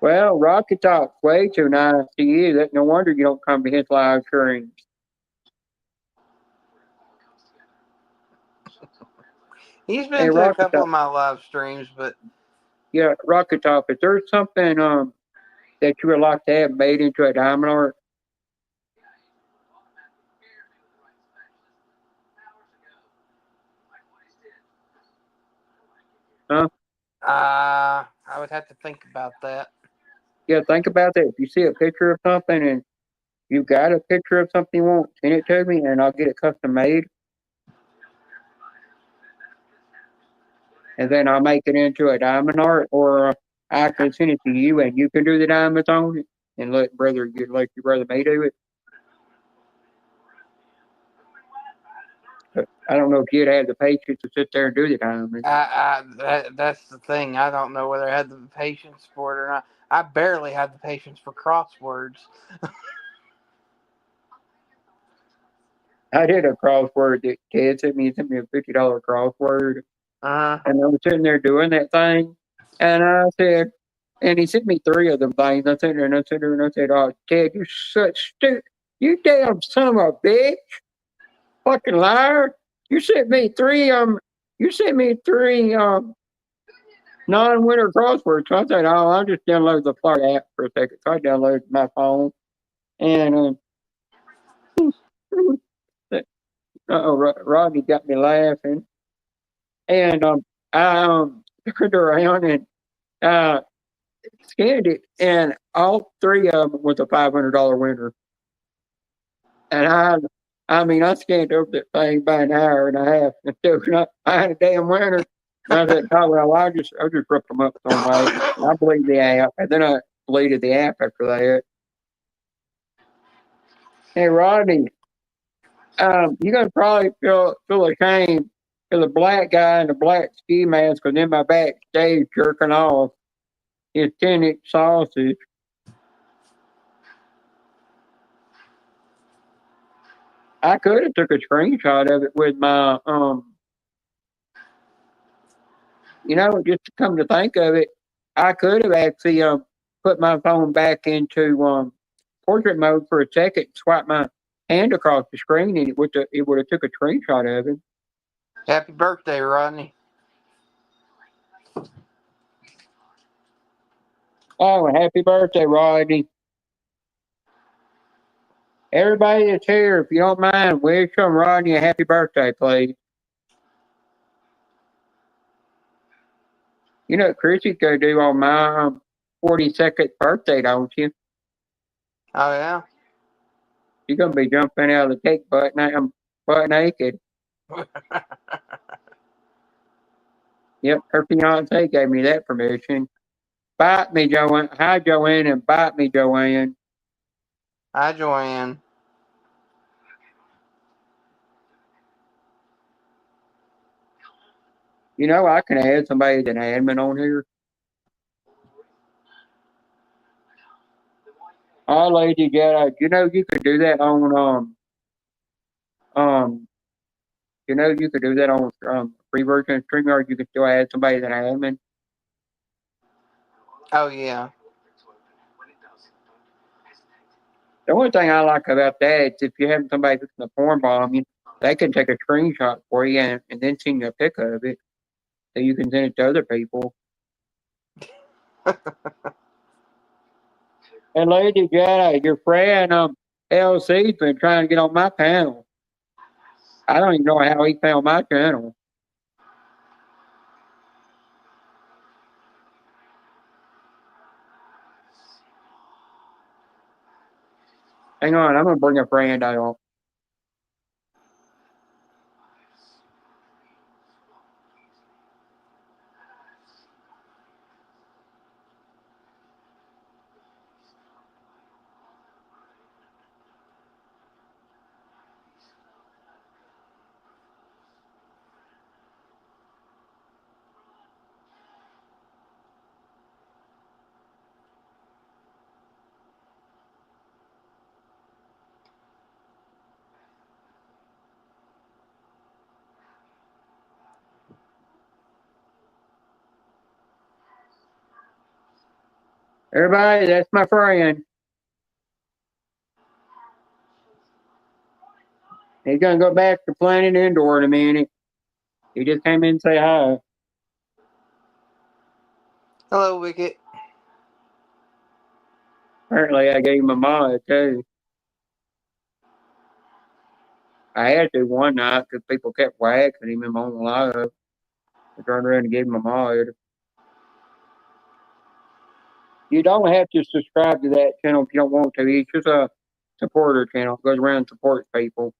Well, Rocky talks way too nice to you. That's no wonder you don't come to his live streams. He's been Hey, to a Rocky couple Top. of my live streams, but Yeah, Rocky Top, if there's something that you would like to have made into a diamond art, I would have to think about that. yeah, think about that. If you see a picture of something and you got a picture of something you want, send it to me and I'll get it custom made. And then I'll make it into a diamond art, or I can send it to you and you can do the diamonds on it and let your brother me do it. But I don't know if you'd have the patience to sit there and do the diamonds. That's the thing. I don't know whether I had the patience for it or not. I barely have the patience for crosswords. I did a crossword that Ted sent me. He sent me a $50 crossword. And I was sitting there doing that thing. And I said, and he sent me 3 of them things. I sat there and I sat there and I said, oh, Ted, you're such stupid. You damn son of a bitch. Fucking liar. You sent me 3, non-winner crosswords. So I said, oh, I'll just download the Flart app for a second. So I downloaded my phone. And, Rodney got me laughing. And I turned around and scanned it, and all 3 of them was a $500 winner. And I mean, I scanned over that thing by an hour and a half and still not find a damn winner. And I said, oh, well, I just ripped them up some way. I deleted the app, and then I deleted the app after that. Hey, Rodney, you're gonna probably feel ashamed for the black guy in the black ski mask was in my backstage jerking off his 10-inch sausage. I could have took a screenshot of it with my just to come to think of it, I could have actually put my phone back into portrait mode for a second, swipe my hand across the screen, and it would have took a screenshot of it. Happy birthday, Rodney. Oh, happy birthday, Rodney. Everybody that's here, if you don't mind, wish Rodney a happy birthday, please. You know, Chrissy's going to do on my 42nd birthday, don't you? Oh, yeah? She's going to be jumping out of the cake butt naked. Yep, her fiance gave me that permission. Bite me, Joanne. Hi, Joanne, and bite me, Joanne. Hi, Joanne. You know, I can add somebody as an admin on here. Oh, Lady Jedi, you know you could do that on you could do that on free version of StreamYard. You could still add somebody as an admin. Oh, yeah. The only thing I like about that is if you're having somebody that's in the porn bomb, they can take a screenshot for you and then send you a pic of it so you can send it to other people. And Lady Jedi, your friend LC's been trying to get on my panel. I don't even know how he found my channel. Hang on, I'm gonna bring a friend out. Everybody, that's my friend. He's gonna go back to Planet Indoor in a minute. He just came in to say hi. Hello, Wicket. Apparently, I gave him a mod too. I had to one night because people kept waxing him on live. I turned around and gave him a mod. You don't have to subscribe to that channel if you don't want to. It's just a supporter channel. It goes around and supports people.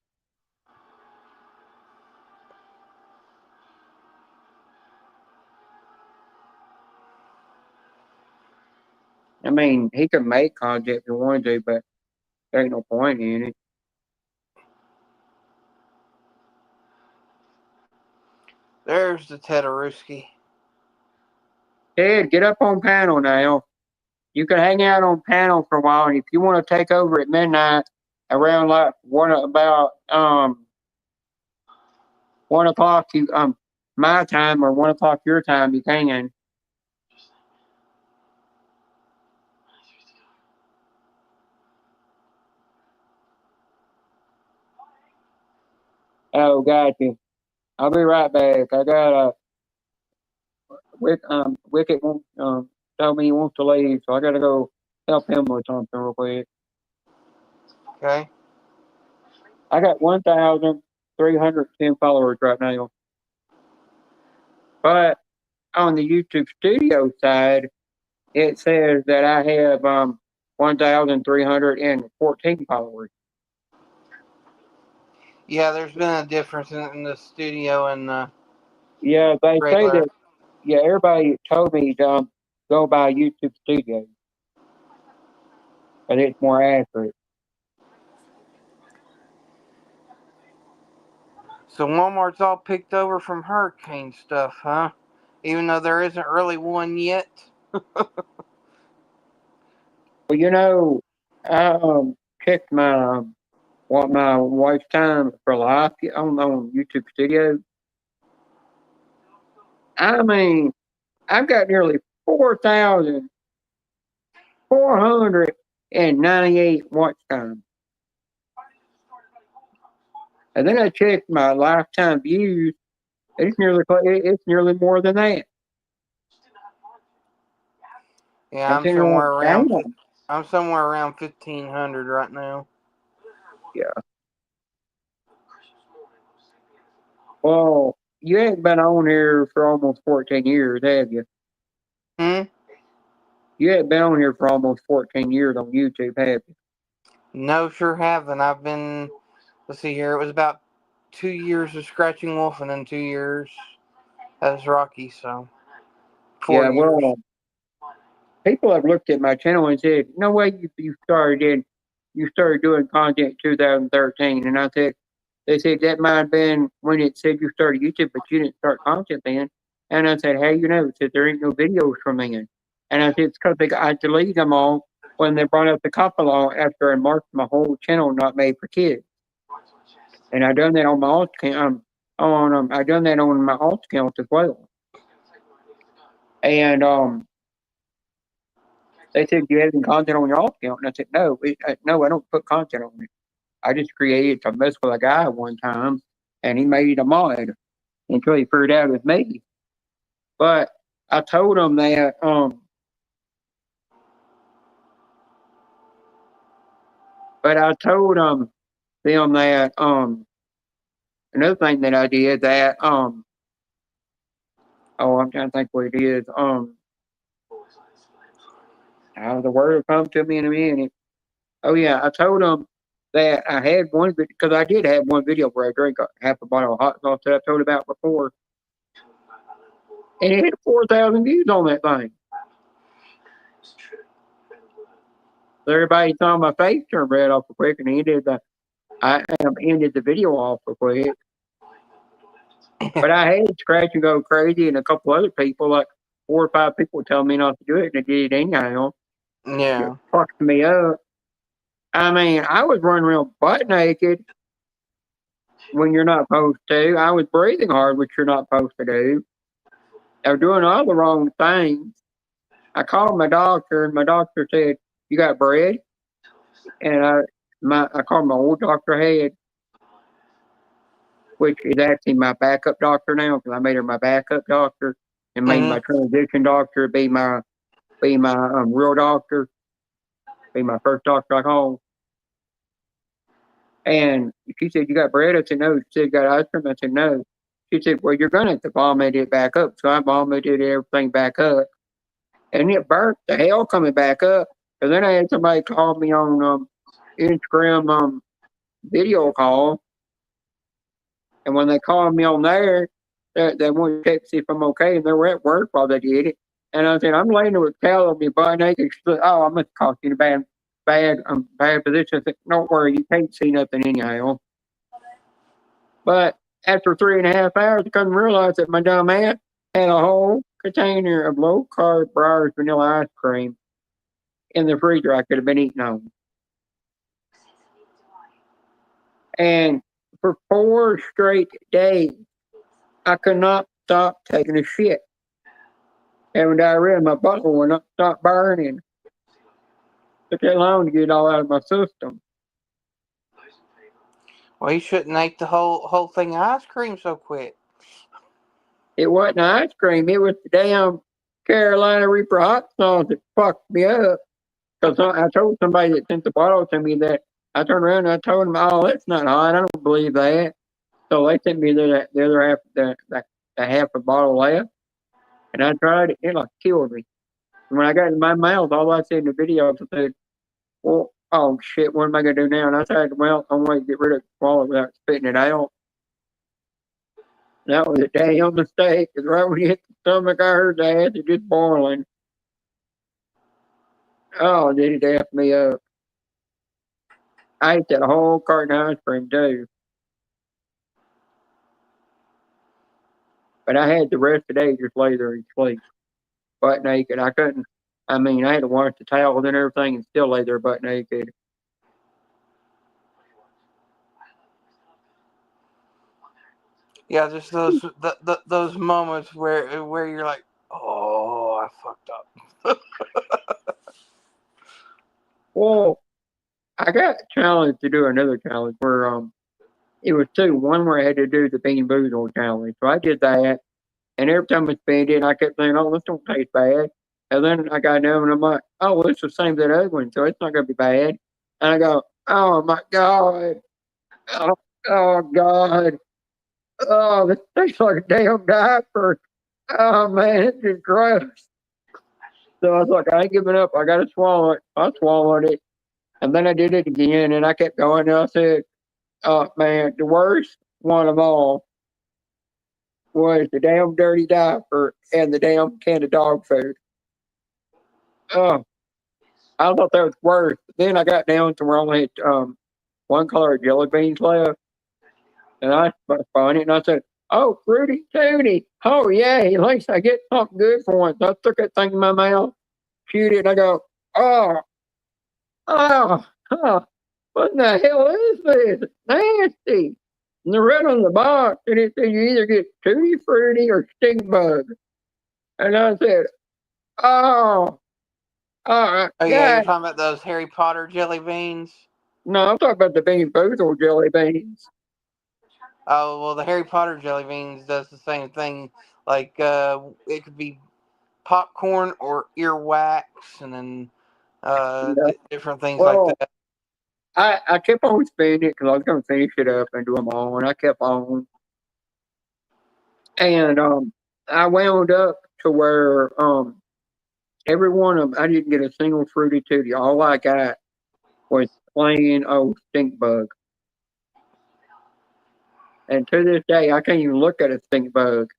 I mean, he can make content if he wanted to, but there ain't no point in it. There's the Tetaruski. Ted, get up on panel now. You can hang out on panel for a while, and if you want to take over at midnight around like 1 o'clock my time or 1 o'clock your time, you can. Oh, gotcha. I'll be right back. I got Wicket won't tell me he wants to leave, so I gotta go help him with something real quick. Okay. I got 1,310 followers right now. But on the YouTube studio side, it says that I have 1,314 followers. Yeah, there's been a difference in the studio and Yeah, they regular. say that. Yeah, everybody told me to go by YouTube Studio, but it's more accurate. So Walmart's all picked over from hurricane stuff, huh? Even though there isn't really one yet. Well, you know, I checked my what my wife's time for life on YouTube Studio. I mean, I've got nearly 4,498 watch time. And then I checked my lifetime views. It's nearly more than that. Yeah, I'm somewhere around 1,500 right now. Yeah. Well, you ain't been on here for almost 14 years, have you? You ain't been on here for almost 14 years on YouTube, have you? No, sure haven't. I've been, let's see here, it was about 2 years of Scratching Wolf and then 2 years as Rocky, so 4 years. Well, people have looked at my channel and said, no way you started doing content in 2013. And I said, they said that might have been when it said you started YouTube, but you didn't start content then. And I said, how you know? It said there ain't no videos from then. And I said, it's because I deleted them all when they brought up the copy law after I marked my whole channel not made for kids. And I done that on my alt account. I done that on my alt account as well. And they said, you have any content on your alt account? And I said, no, I don't put content on it. I just created to mess with a guy one time and he made it a mod until he figured out it was me. But I told him that them that another thing that I did that I'm trying to think what it is. The word will come to me in a minute. Oh yeah, I told them that I had one because I did have one video where I drank half a bottle of hot sauce that I told about before, and it had 4,000 views on that thing. So everybody saw my face turn red off quick, and ended the video off quick. But I had Scratch and Go Crazy and a couple other people, like 4 or 5 people, telling me not to do it, and I did it anyhow. Yeah. It fucked me up. I mean, I was running around butt naked when you're not supposed to. I was breathing hard, which you're not supposed to do. I was doing all the wrong things. I called my doctor, and my doctor said, "You got bread?" And I called my old doctor Head, which is actually my backup doctor now, because I made her my backup doctor and made my transition doctor be my real doctor, be my first doctor I called. And she said, "You got bread?" I said, "No." She said, "You got ice cream?" I said, "No." She said, "Well, you're going to have to vomit it back up." So I vomited everything back up. And it burnt the hell coming back up. And then I had somebody call me on Instagram video call. And when they called me on there, they wanted to check to see if I'm okay. And they were at work while they did it. And I said, "I'm laying there with a towel on me butt naked." She said, "Oh, I must have caught you in a bad position." I said, "Don't worry, you can't see nothing anyhow." But after 3.5 hours, I couldn't realize that my dumb ass had a whole container of low-carb Breyers vanilla ice cream in the freezer I could have been eating on. And for 4 straight days, I could not stop taking a shit. Having diarrhea, my butthole would not stop burning. Took that long to get it all out of my system. Well, you shouldn't eat the whole thing of ice cream so quick. It wasn't ice cream. It was the damn Carolina Reaper hot sauce that fucked me up. Because I told somebody that sent the bottle to me that I turned around and I told them, "Oh, that's not hot. I don't believe that." So they sent me the other half, the half a bottle left. And I tried it. It like killed me. And when I got it in my mouth, all I said in the video, I said, "Well, oh shit, what am I going to do now?" And I said, "Well, I'm going to get rid of the swallow without spitting it out." That was a damn mistake. Because right when you hit the stomach, I heard the acid just boiling. Oh, did it F me up. I ate that whole carton of ice cream, too. But I had the rest of the day just lay there and sleep. Butt naked. I couldn't. I mean, I had to wash the towels and everything and still lay there butt naked. Yeah, just those moments where you're like, "Oh, I fucked up." Well, I got challenged to do another challenge where it was 2. One where I had to do the Bean Boozled challenge. So I did that, and every time I spent it, I kept saying, "Oh, this don't taste bad." And then I got done, and I'm like, "Oh, well, it's the same as that other one, so it's not gonna be bad." And I go, "Oh my god, oh god, oh, this tastes like a damn diaper. Oh man, it's just gross." So I was like, "I ain't giving up. I gotta swallow it." I swallowed it. And then I did it again, and I kept going, and I said, "Oh, man, the worst one of all was the damn dirty diaper and the damn can of dog food." Oh, I thought that was worse. Then I got down to where I only had one color of jelly beans left, and I spun it, and I said, "Oh, Fruity Tooty. Oh, yeah, at least I get something good for once." I took that thing in my mouth, chewed it, and I go, "Oh, oh, what the hell is this? It's nasty." And the red on the box, and it said you either get Tutti Frutti or Stink Bug. And I said, "Oh, Oh yeah, yeah." you're talking about those Harry Potter jelly beans. No, I'm talking about the Bean Boozled jelly beans. Oh well, the Harry Potter jelly beans does the same thing. Like it could be popcorn or earwax, and then Yeah. different things like Well, that. I kept on spinning it because I was going to finish it up and do them all, and I kept on. And I wound up to where every one of them, I didn't get a single Fruity Tooty. All I got was plain old stink bug. And to this day, I can't even look at a stink bug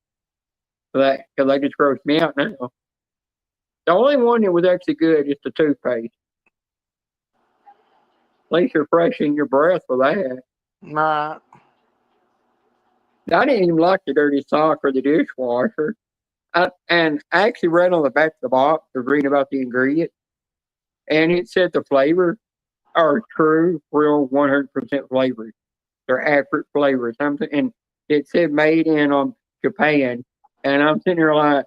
because they just gross me out now. The only one that was actually good is the toothpaste. At least you're fresh in your breath with that. Right. I didn't even like the dirty sock or the dishwasher. And I actually read on the back of the box, I was reading about the ingredient, and it said the flavors are true, real 100% flavors. They're accurate flavors. And it said made in Japan. And I'm sitting here like,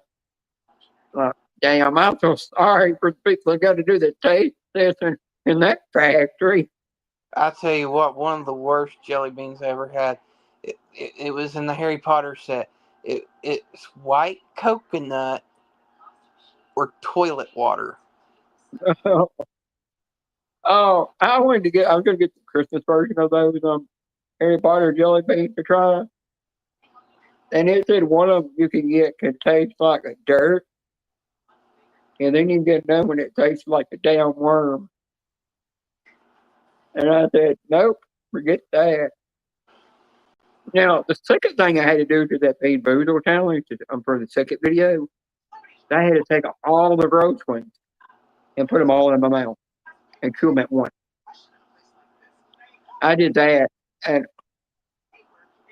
damn, I'm so sorry for the people that got to do the taste testing in that factory. I tell you what, one of the worst jelly beans I ever had. It was in the Harry Potter set. It's white coconut or toilet water. Oh, I was going to get the Christmas version of those Harry Potter jelly beans to try. And it said one of them you can get can taste like a dirt. And then you can get another one that tastes like a damn worm. And I said, nope, forget that. Now, the second thing I had to do to that Bean Boozle challenge for the second video, I had to take all the gross ones and put them all in my mouth and chew them at once. I did that, and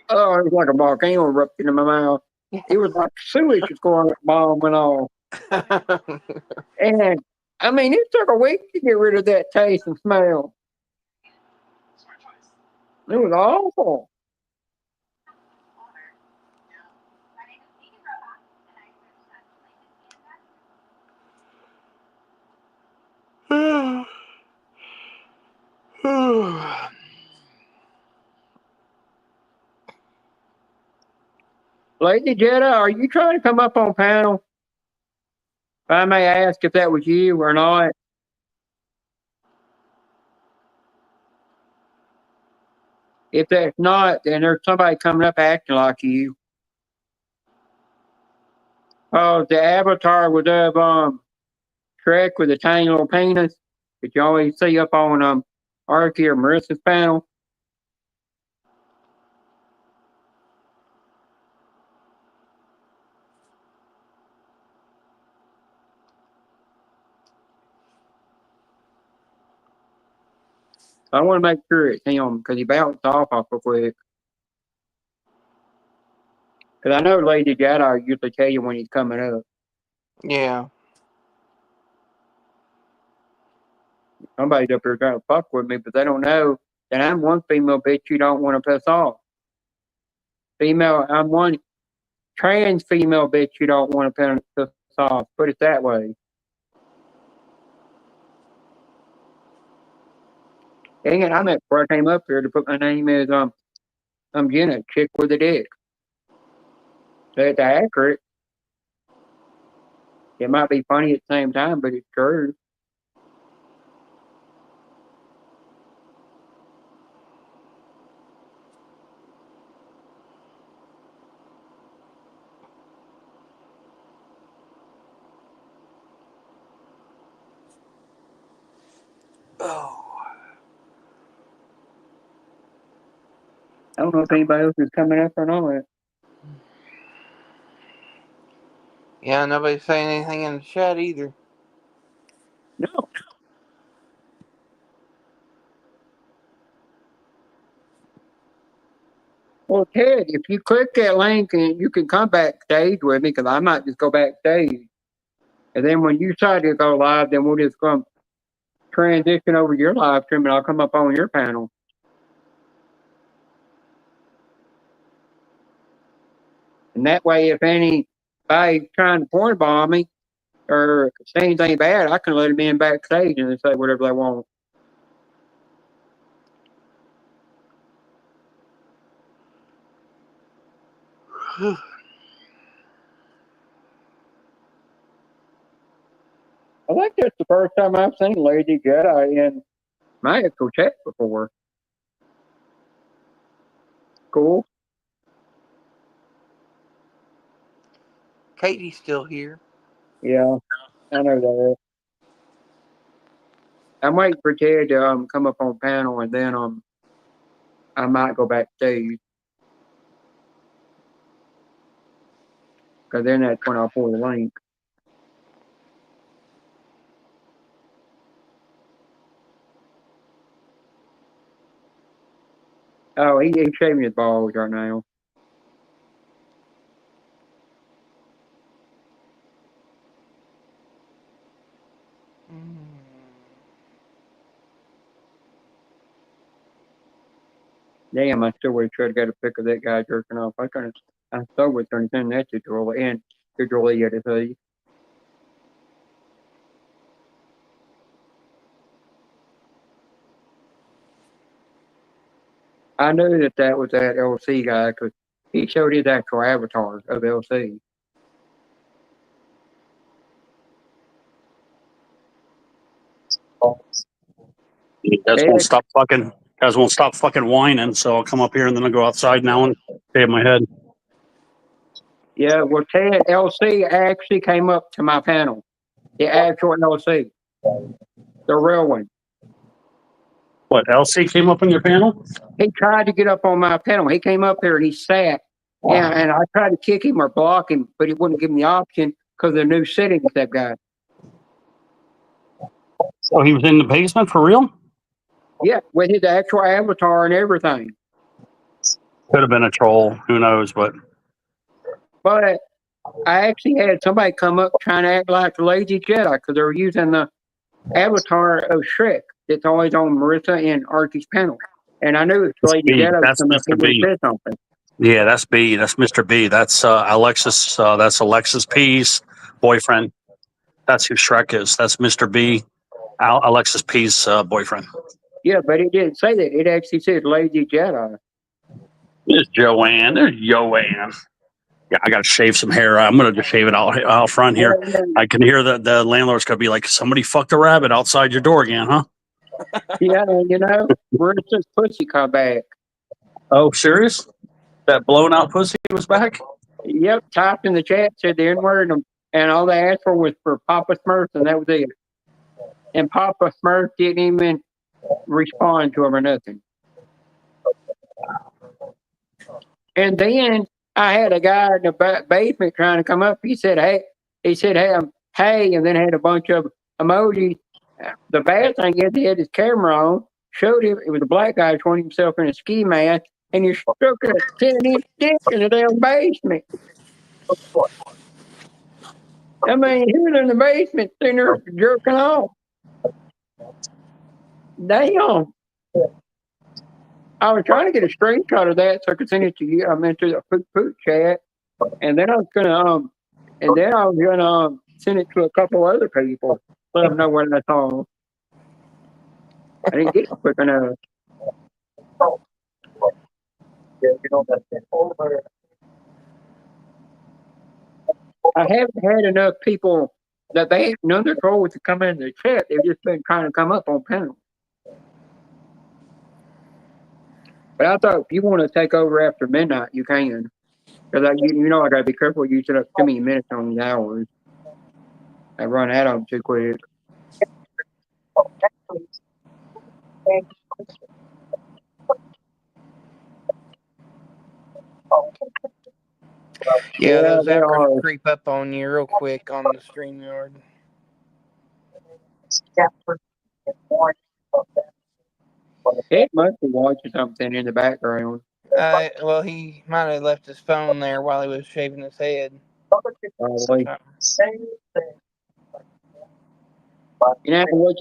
oh, it was like a volcano erupting in my mouth. It was like sewage was going up, bombing off. And I mean, it took a week to get rid of that taste and smell. It was awful. Lady Jetta, are you trying to come up on panel? If I may ask if that was you or not. If that's not, then there's somebody coming up acting like you. Oh, the avatar was of Shrek with a tiny little penis that you always see up on Archie or Marissa's panel. I want to make sure it's him because he bounced off awful quick. Because I know Lady Jedi usually tell you when he's coming up. Yeah. Somebody's up here trying to fuck with me, but they don't know that I'm one female bitch you don't want to piss off. I'm one trans female bitch you don't want to piss off. Put it that way. Dang it, I meant before I came up here to put my name as I'm Jenna, chick with a dick. That's accurate. It might be funny at the same time, but it's true. Oh. I don't know if anybody else is coming up or not. Yeah, nobody's saying anything in the chat either. No. Well, Ted, if you click that link and you can come backstage with me, because I might just go backstage. And then when you decide to go live, then we'll just come transition over to your live stream and I'll come up on your panel. And that way, if anybody's trying to porn bomb me or say anything bad, I can let them in backstage and they say whatever they want. I think that's the first time I've seen Lady Jedi in my actual chat before. Cool. Katie's still here. Yeah, I know that. I'm waiting for Ted to come up on panel, and then I might go backstage. Because then that's when I'll pull the link. Oh, he's shaving his balls right now. Damn, I still would have tried to get a pic of that guy jerking off. I still was going to send that to Julie and to Julia to see. I knew that was that LC guy because he showed his actual avatar of LC. You guys won't stop fucking whining, so I'll come up here and then I'll go outside now and shave my head. Yeah, well, Ted LC actually came up to my panel. The actual LC. The real one. What, LC came up on your panel? He tried to get up on my panel. He came up here and he sat. And I tried to kick him or block him, but he wouldn't give me the option because of the new settings they've got. So he was in the basement for real? Yeah, with his actual avatar and everything. Could have been a troll. Who knows? But I actually had somebody come up trying to act like the Lazy Jedi because they were using the avatar of Shrek that's always on Marissa and Archie's panel. And I knew if Lady Jedi was coming up, he would have said something. Yeah, that's B. That's Mr. B. That's Alexis. That's Alexis P's boyfriend. That's who Shrek is. That's Mr. B. Alexis P's boyfriend. Yeah, but it didn't say that. It actually said Lazy Jedi. There's Joanne. There's Joanne. Yeah, I got to shave some hair. I'm going to just shave it out front here. I can hear the landlord's going to be like, somebody fucked a rabbit outside your door again, huh? Yeah, you know, Marissa's pussy come back. Oh, serious? That blown out pussy was back? Yep, typed in the chat, said the N-word, and all they asked for was for Papa Smurf, and that was it. And Papa Smurf didn't even respond to him or nothing. And then I had a guy in the basement trying to come up. He said, hey, and then had a bunch of emojis. The bad thing is he had his camera on, showed him, it was a black guy showing himself in a ski mask, and you're stuck a 10-inch dick in the damn basement. I mean, he was in the basement sitting there jerking off. Damn. I was trying to get a screenshot of that so I could send it to you. I meant to the poop chat, and then I was gonna send it to a couple other people, let them know what I saw. I didn't get it quick enough. I haven't had enough people that they have none of the trolls to come in the chat. They've just been trying to come up on panel. But I thought if you want to take over after midnight, you can. Because you know I got to be careful using up too many minutes on these hours. I run out of them too quick. Yeah, those actors creep up on you real quick on the StreamYard. It must be watching something in the background. Well, he might have left his phone there while he was shaving his head. Probably. You know what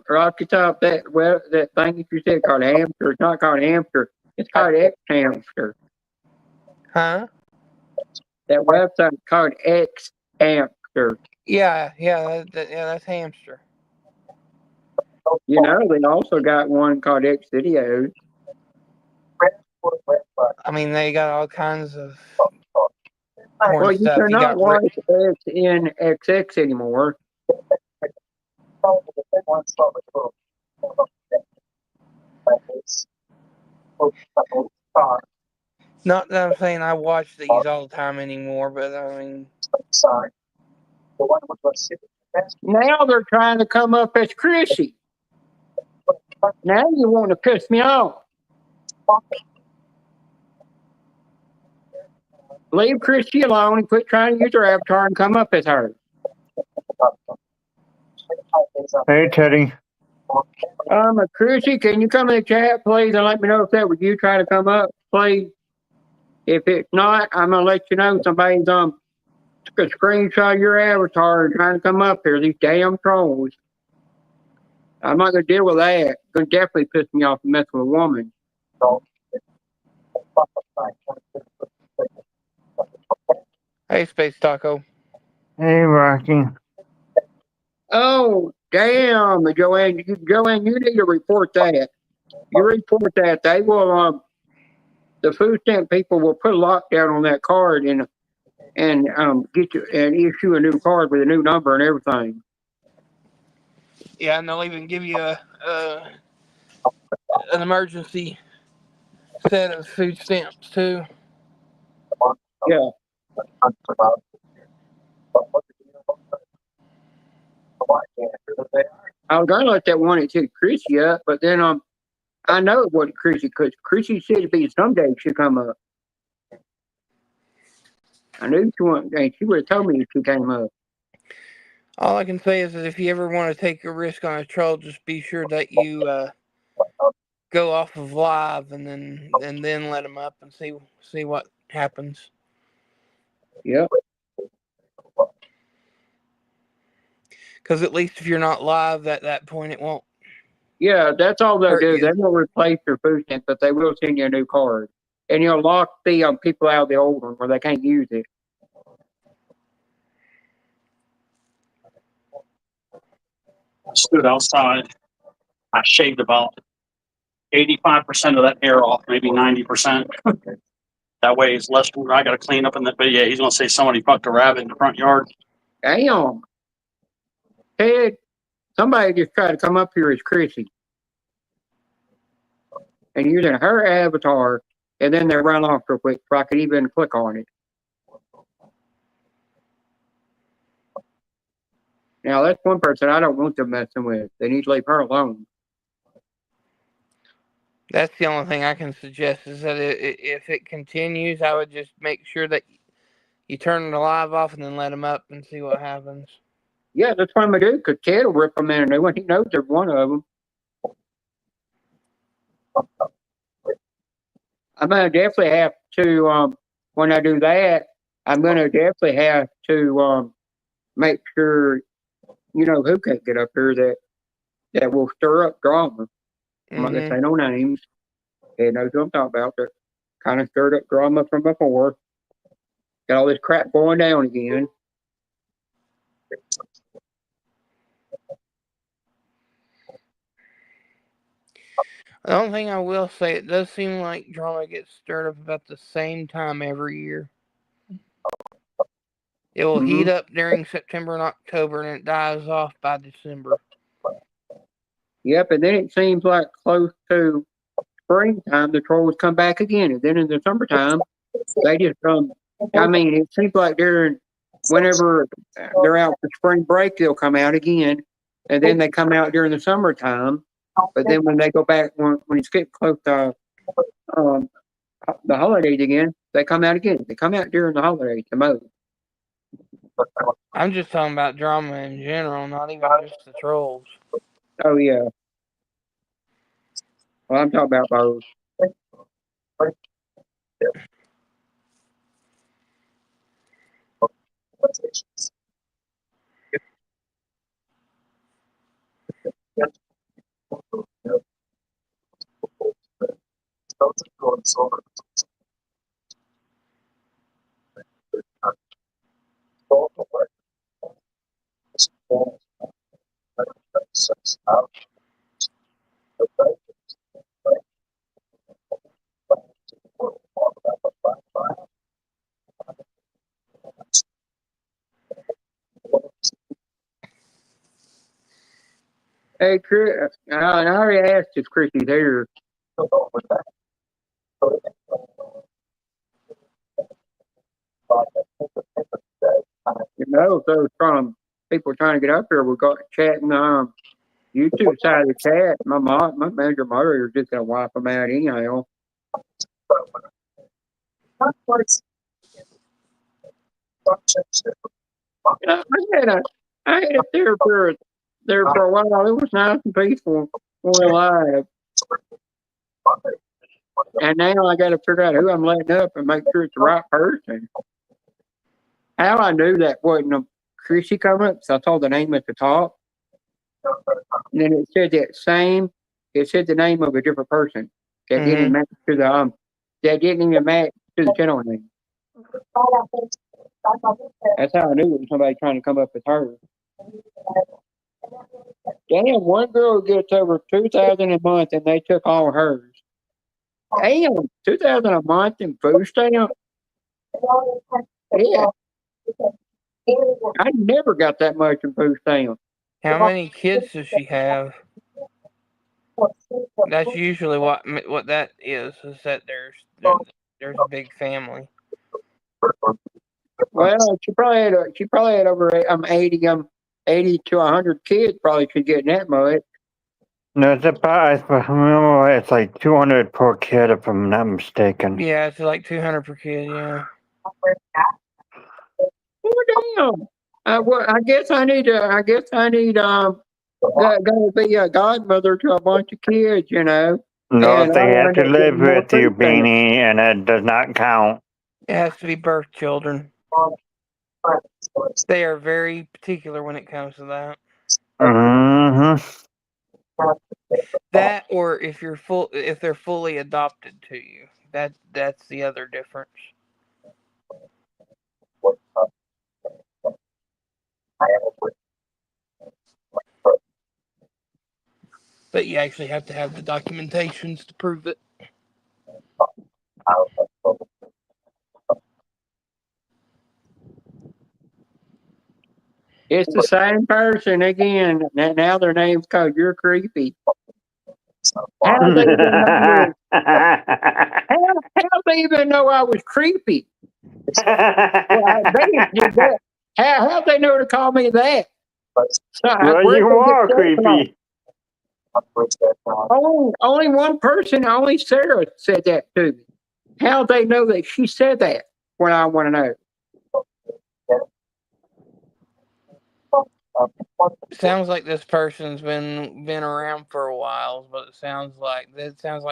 Rocky Top, that thing that you said called hamster, it's not called hamster, it's called X Hamster. Huh? That website is called X Hamster. Yeah, that's hamster. You know, they also got one called X Videos. I mean, they got all kinds of popcorn Well, you stuff. You cannot got watch XNXX anymore. not that I'm saying I watch these all the time anymore, but I mean, Now they're trying to come up as Chrissy. Now you want to piss me off. Leave Chrissy alone and quit trying to use her avatar and come up as her. Hey, Teddy. Chrissy, can you come in the chat, please, and let me know if that was you trying to come up, please? If it's not, I'm gonna let you know somebody's took a screenshot of your avatar and trying to come up here. These damn trolls. I'm not gonna deal with that. Gonna definitely piss me off to mess with a woman. hey, Space Taco. Hey, Rocky. Oh, damn, Joanne, you need to report that. You report that, they will, the food stamp people will put a lockdown on that card and get you and issue a new card with a new number and everything. Yeah, and they'll even give you an emergency set of food stamps too. Yeah. I was gonna let that one that said Chrissy up, but then I know it wasn't Chrissy because Chrissy said to be someday she'd come up. I knew she wouldn't, and she would have told me if she came up. All I can say is that if you ever want to take a risk on a troll, just be sure that you go off of live and then let them up and see what happens. Yep. Because at least if you're not live at that point, it won't. Yeah, that's all they'll Hurt do. you. They won't replace your food stamp, but they will send you a new card. And you'll lock the people out of the old one where they can't use it. I stood outside. I shaved about 85% of that hair off, maybe 90%. That way it's less. I got to clean up in that. But yeah, he's gonna say somebody fucked a rabbit in the front yard. Damn. Ted, somebody just tried to come up here as Chrissy. And using her avatar, and then they run off real quick so I could even click on it. Now, that's one person I don't want them messing with. They need to leave her alone. That's the only thing I can suggest is that if it continues, I would just make sure that you turn the live off and then let them up and see what happens. Yeah, that's what I'm going to do, because Ted will rip them in a new one. He knows there's one of them. I'm going to definitely have to, when I do that, I'm going to definitely have to make sure, you know, who can't get up here that will stir up drama. I'm not going to say no names. Ted knows what I'm talking about. That kind of stirred up drama from before. Got all this crap going down again. The only thing I will say, it does seem like drama gets stirred up about the same time every year. It will heat up during September and October, and it dies off by December. Yep, and then it seems like close to springtime, the trolls come back again. And then in the summertime, they just come. I mean, it seems like whenever they're out for spring break, they'll come out again. And then they come out during the summertime. But then when they go back, when it's getting close to the holidays again, they come out again. They come out during the holidays the most. I'm just talking about drama in general, not even just the trolls. Oh, yeah. Well, I'm talking about both. Hey, Chris, I already asked if Chrissy's here. You know, so from people trying to get up here, we got chatting YouTube side of the chat. My manager mother is just gonna wipe them out anyhow. I had it there for a while. It was nice and peaceful going live. And now I got to figure out who I'm letting up and make sure it's the right person. How I knew that wasn't a Chrissy coming up, so I told the name at the top. And then it said it said the name of a different person that didn't match to that didn't even match to the channel name. That's how I knew it was somebody trying to come up with her. Damn, one girl gets over $2,000 a month and they took all hers. Damn, $2,000 a month in food stamp? Yeah. I never got that much in food stamp. How many kids does she have? That's usually what that is that there's a big family. Well, she probably had over 80 to 100 kids. Probably should get that much. No, it's like 200 per kid, if I'm not mistaken. Yeah, it's like 200 per kid. Yeah. Oh damn! Well, I guess I need gotta be a godmother to a bunch of kids, you know. No, And they I have to end up live getting more with you, food stamps. Beanie, and it does not count. It has to be birth children. They are very particular when it comes to that. That, or if they're fully adopted to you, that's the other difference. But you actually have to have the documentations to prove it. It's the same person again. Now their name's called You're Creepy. How they even know I was creepy? How they know to call me that? Well, you are creepy. Only one person, only Sarah said that to me. How they know that she said that? What I want to know. Sounds like this person's been around for a while, but it sounds like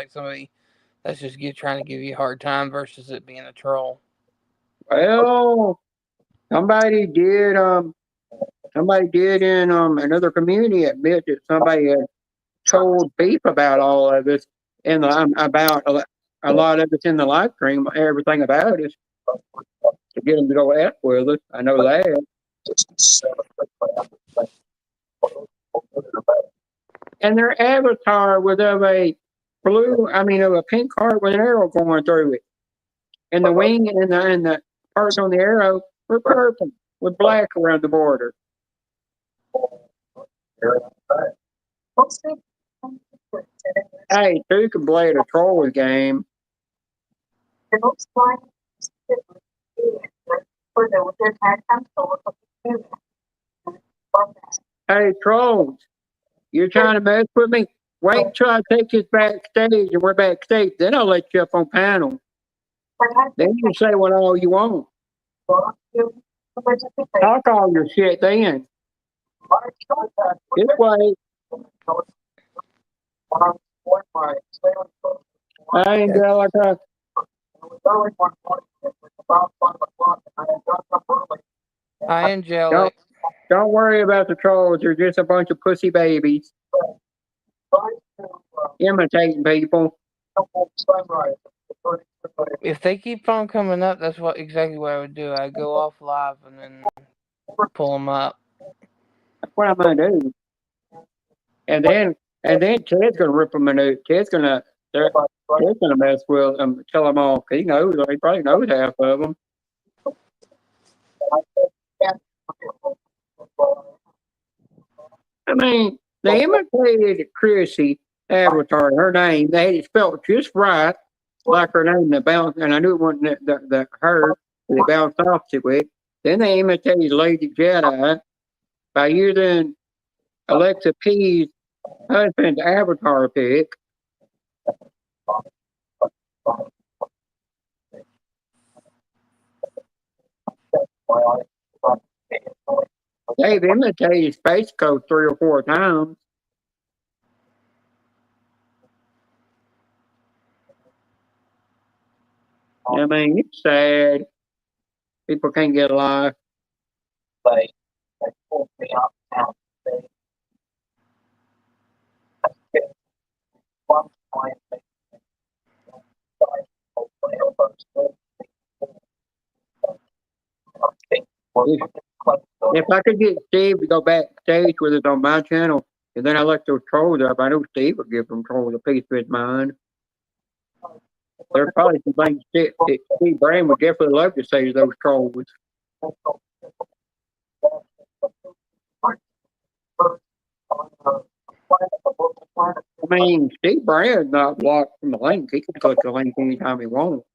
somebody that's just trying to give you a hard time versus it being a troll. Well, somebody did in another community admit that somebody had told Beef about all of this and about a lot of it's in the live stream, everything about it, to get them to go F with us. I know that. And their avatar was of a pink heart with an arrow going through it. And the wing and the parts on the arrow were purple with black around the border. Hey, two can play at a Trolls game. Hey, Trolls, you're trying to mess with me? Wait till I take this backstage and we're backstage. Then I'll let you up on panel. Then you can say what all you want. I'll call your shit then. This way. Hi, Angelica. Hi, Angelica. Don't worry about the Trolls. They're just a bunch of pussy babies imitating people. If they keep on coming up, that's exactly what I would do. I'd go off live and then pull them up. That's what I'm gonna do. And then Ted's gonna rip them a new. Ted's gonna mess with them, tell them all. He probably knows half of them. I mean, They imitated Chrissy Avatar, her name. They had it spelled just right, like her name. The bounce, and I knew it wasn't the her. They bounced off to it. Then they imitated Lady Jedi by using Alexa P's husband's avatar pic. They've imitated Space Coast 3 or 4 times. I mean, it's sad. People can't get a life. If I could get Steve to go backstage with us on my channel, and then I let those trolls up, I know Steve would give them trolls a piece of his mind. There's probably some things that Steve Brand would definitely love to say to those trolls. I mean, Steve Brand's not blocked from the link. He can click the link anytime he wants.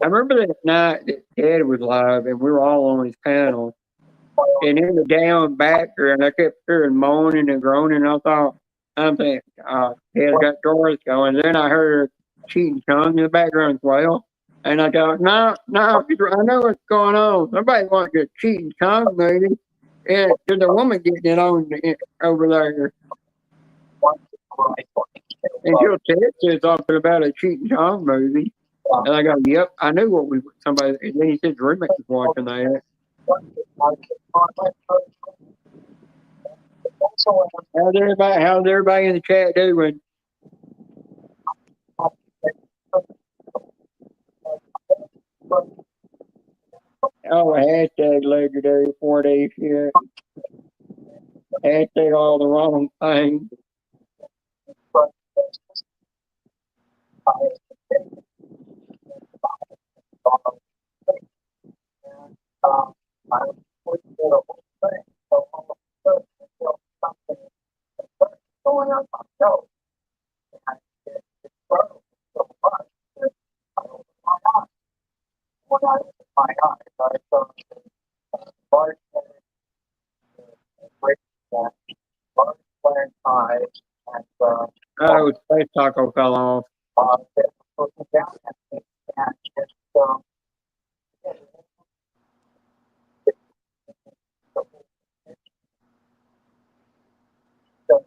I remember that night that Ted was live and we were all on his panel. And in the down background, I kept hearing moaning and groaning. I thought, I'm thinking, Ted's got drawers going. Then I heard cheating tongue in the background as well. And I thought, no, I know what's going on. Somebody wants a cheating tongue movie. And there's a woman getting it on over there. And Jill Ted said something about a cheating tongue movie. And I go, yep, I knew what somebody, and then he said Dreamer was watching that. How's everybody in the chat doing? Oh, hashtag legendary 4 days shit. Hashtag all the wrong things. Oh, Space Taco fell off.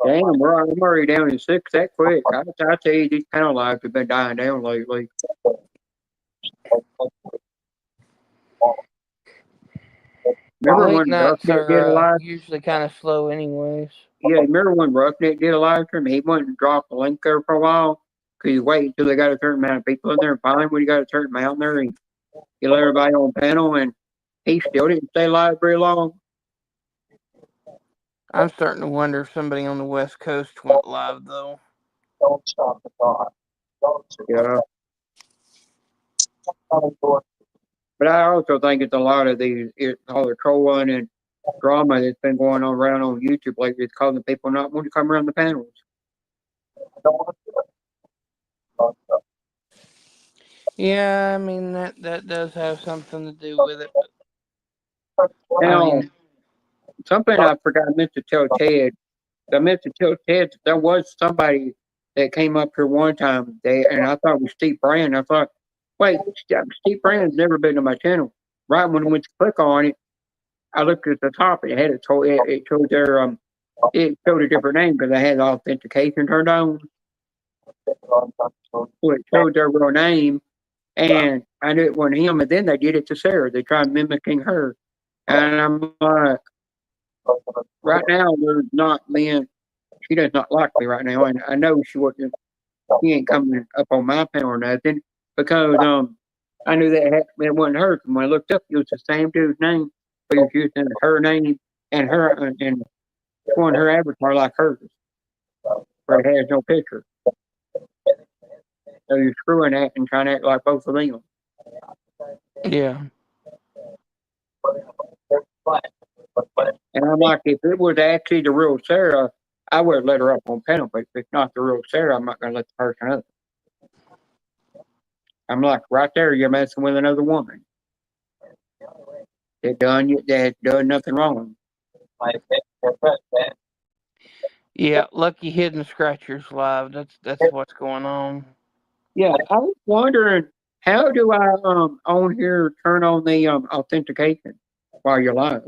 Damn, I'm already down in 6 that quick. I tell you, these panel lives have been dying down lately. Remember when Roughneck did a live? Usually kind of slow, anyways. Yeah, remember when Roughneck did a live stream? He went and dropped the link there for a while because you wait until they got a certain amount of people in there. And finally, when you got a certain amount in there, and you let everybody on panel, and he still didn't stay live very long. I'm starting to wonder if somebody on the West Coast went live, though. Don't stop the thought. Yeah. But I also think it's a lot of all the trolling and drama that's been going on around on YouTube lately. It's causing people not want to come around the panels. Yeah, I mean, that does have something to do with it. Now, something I forgot I meant to tell Ted. I meant to tell Ted that there was somebody that came up here one time, and I thought it was Steve Brand. I thought, wait, Steve Brand's never been to my channel. Right when I went to click on it, I looked at the top. It had it showed it showed a different name because I had authentication turned on. So it showed their real name, and I knew it wasn't him. And then they did it to Sarah. They tried mimicking her, and I'm like, right now, there's not being. She does not like me right now, and I know she wouldn't. he ain't coming up on my panel or nothing because I knew that it wasn't hers. And when I looked up, it was the same dude's name, but he was using her name and showing her avatar like hers, but it has no picture. So you're screwing that and trying to act like both of them. Yeah. And I'm like, if it was actually the real Sarah, I would have let her up on panel. But if it's not the real Sarah, I'm not going to let the person up. I'm like, right there, you're messing with another woman. That done nothing wrong. Yeah, Lucky Hidden Scratchers Live. That's what's going on. Yeah, I was wondering, how do I on here turn on the authentication while you're live?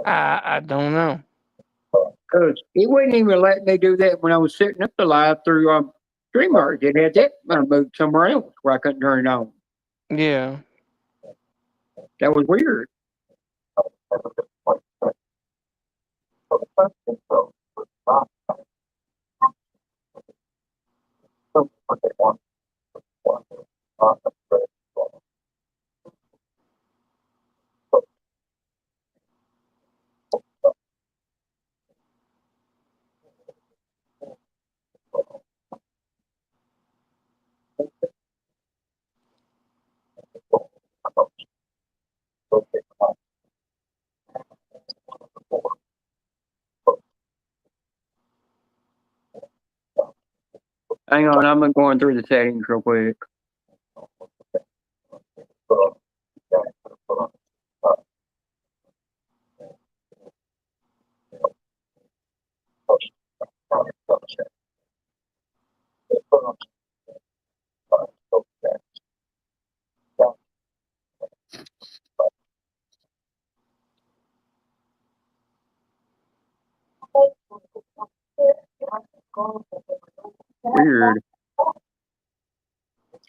I don't know. Because it wouldn't even let me do that when I was setting up the live through StreamYard. It had that moved somewhere else where I couldn't turn it on. Yeah. That was weird. Hang on, I'm going through the settings real quick. Weird.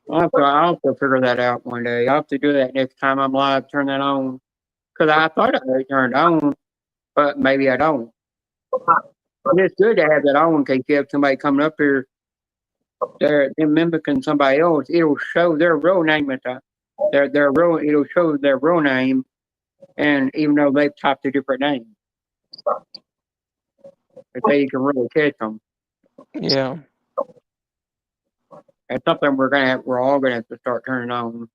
I'll have to figure that out one day. I'll have to do that next time I'm live, turn that on. Because I thought I had it turned on, but maybe I don't. And it's good to have that on in case you have somebody coming up here, they're mimicking somebody else. It'll show their real name at the it'll show their real name, and even though they've typed a different name, but they can really catch them. Yeah. It's something we're all gonna have to start turning on.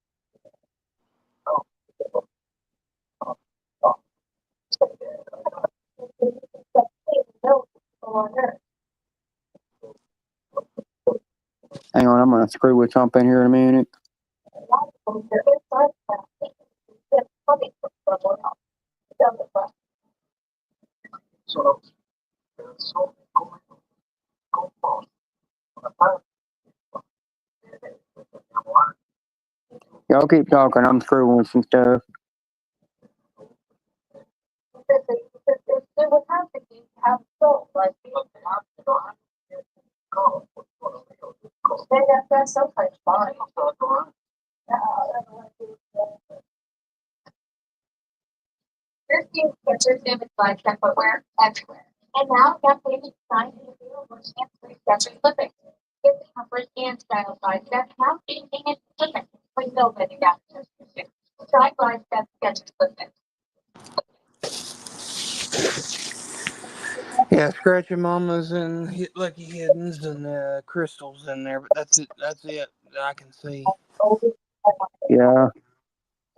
Hang on, I'm gonna screw with something here in a minute. Y'all keep talking. I'm screwing with some stuff. And now Kathleen signed in the field for hands-free sketching flipping. Give the comfort and style by Steph now painting and flipping. We know that you got this. Try by Steph sketching flipping. Yeah, Scratchy Mamas and Lucky Hiddens and Crystals in there, but that's it. That's it that I can see. Yeah.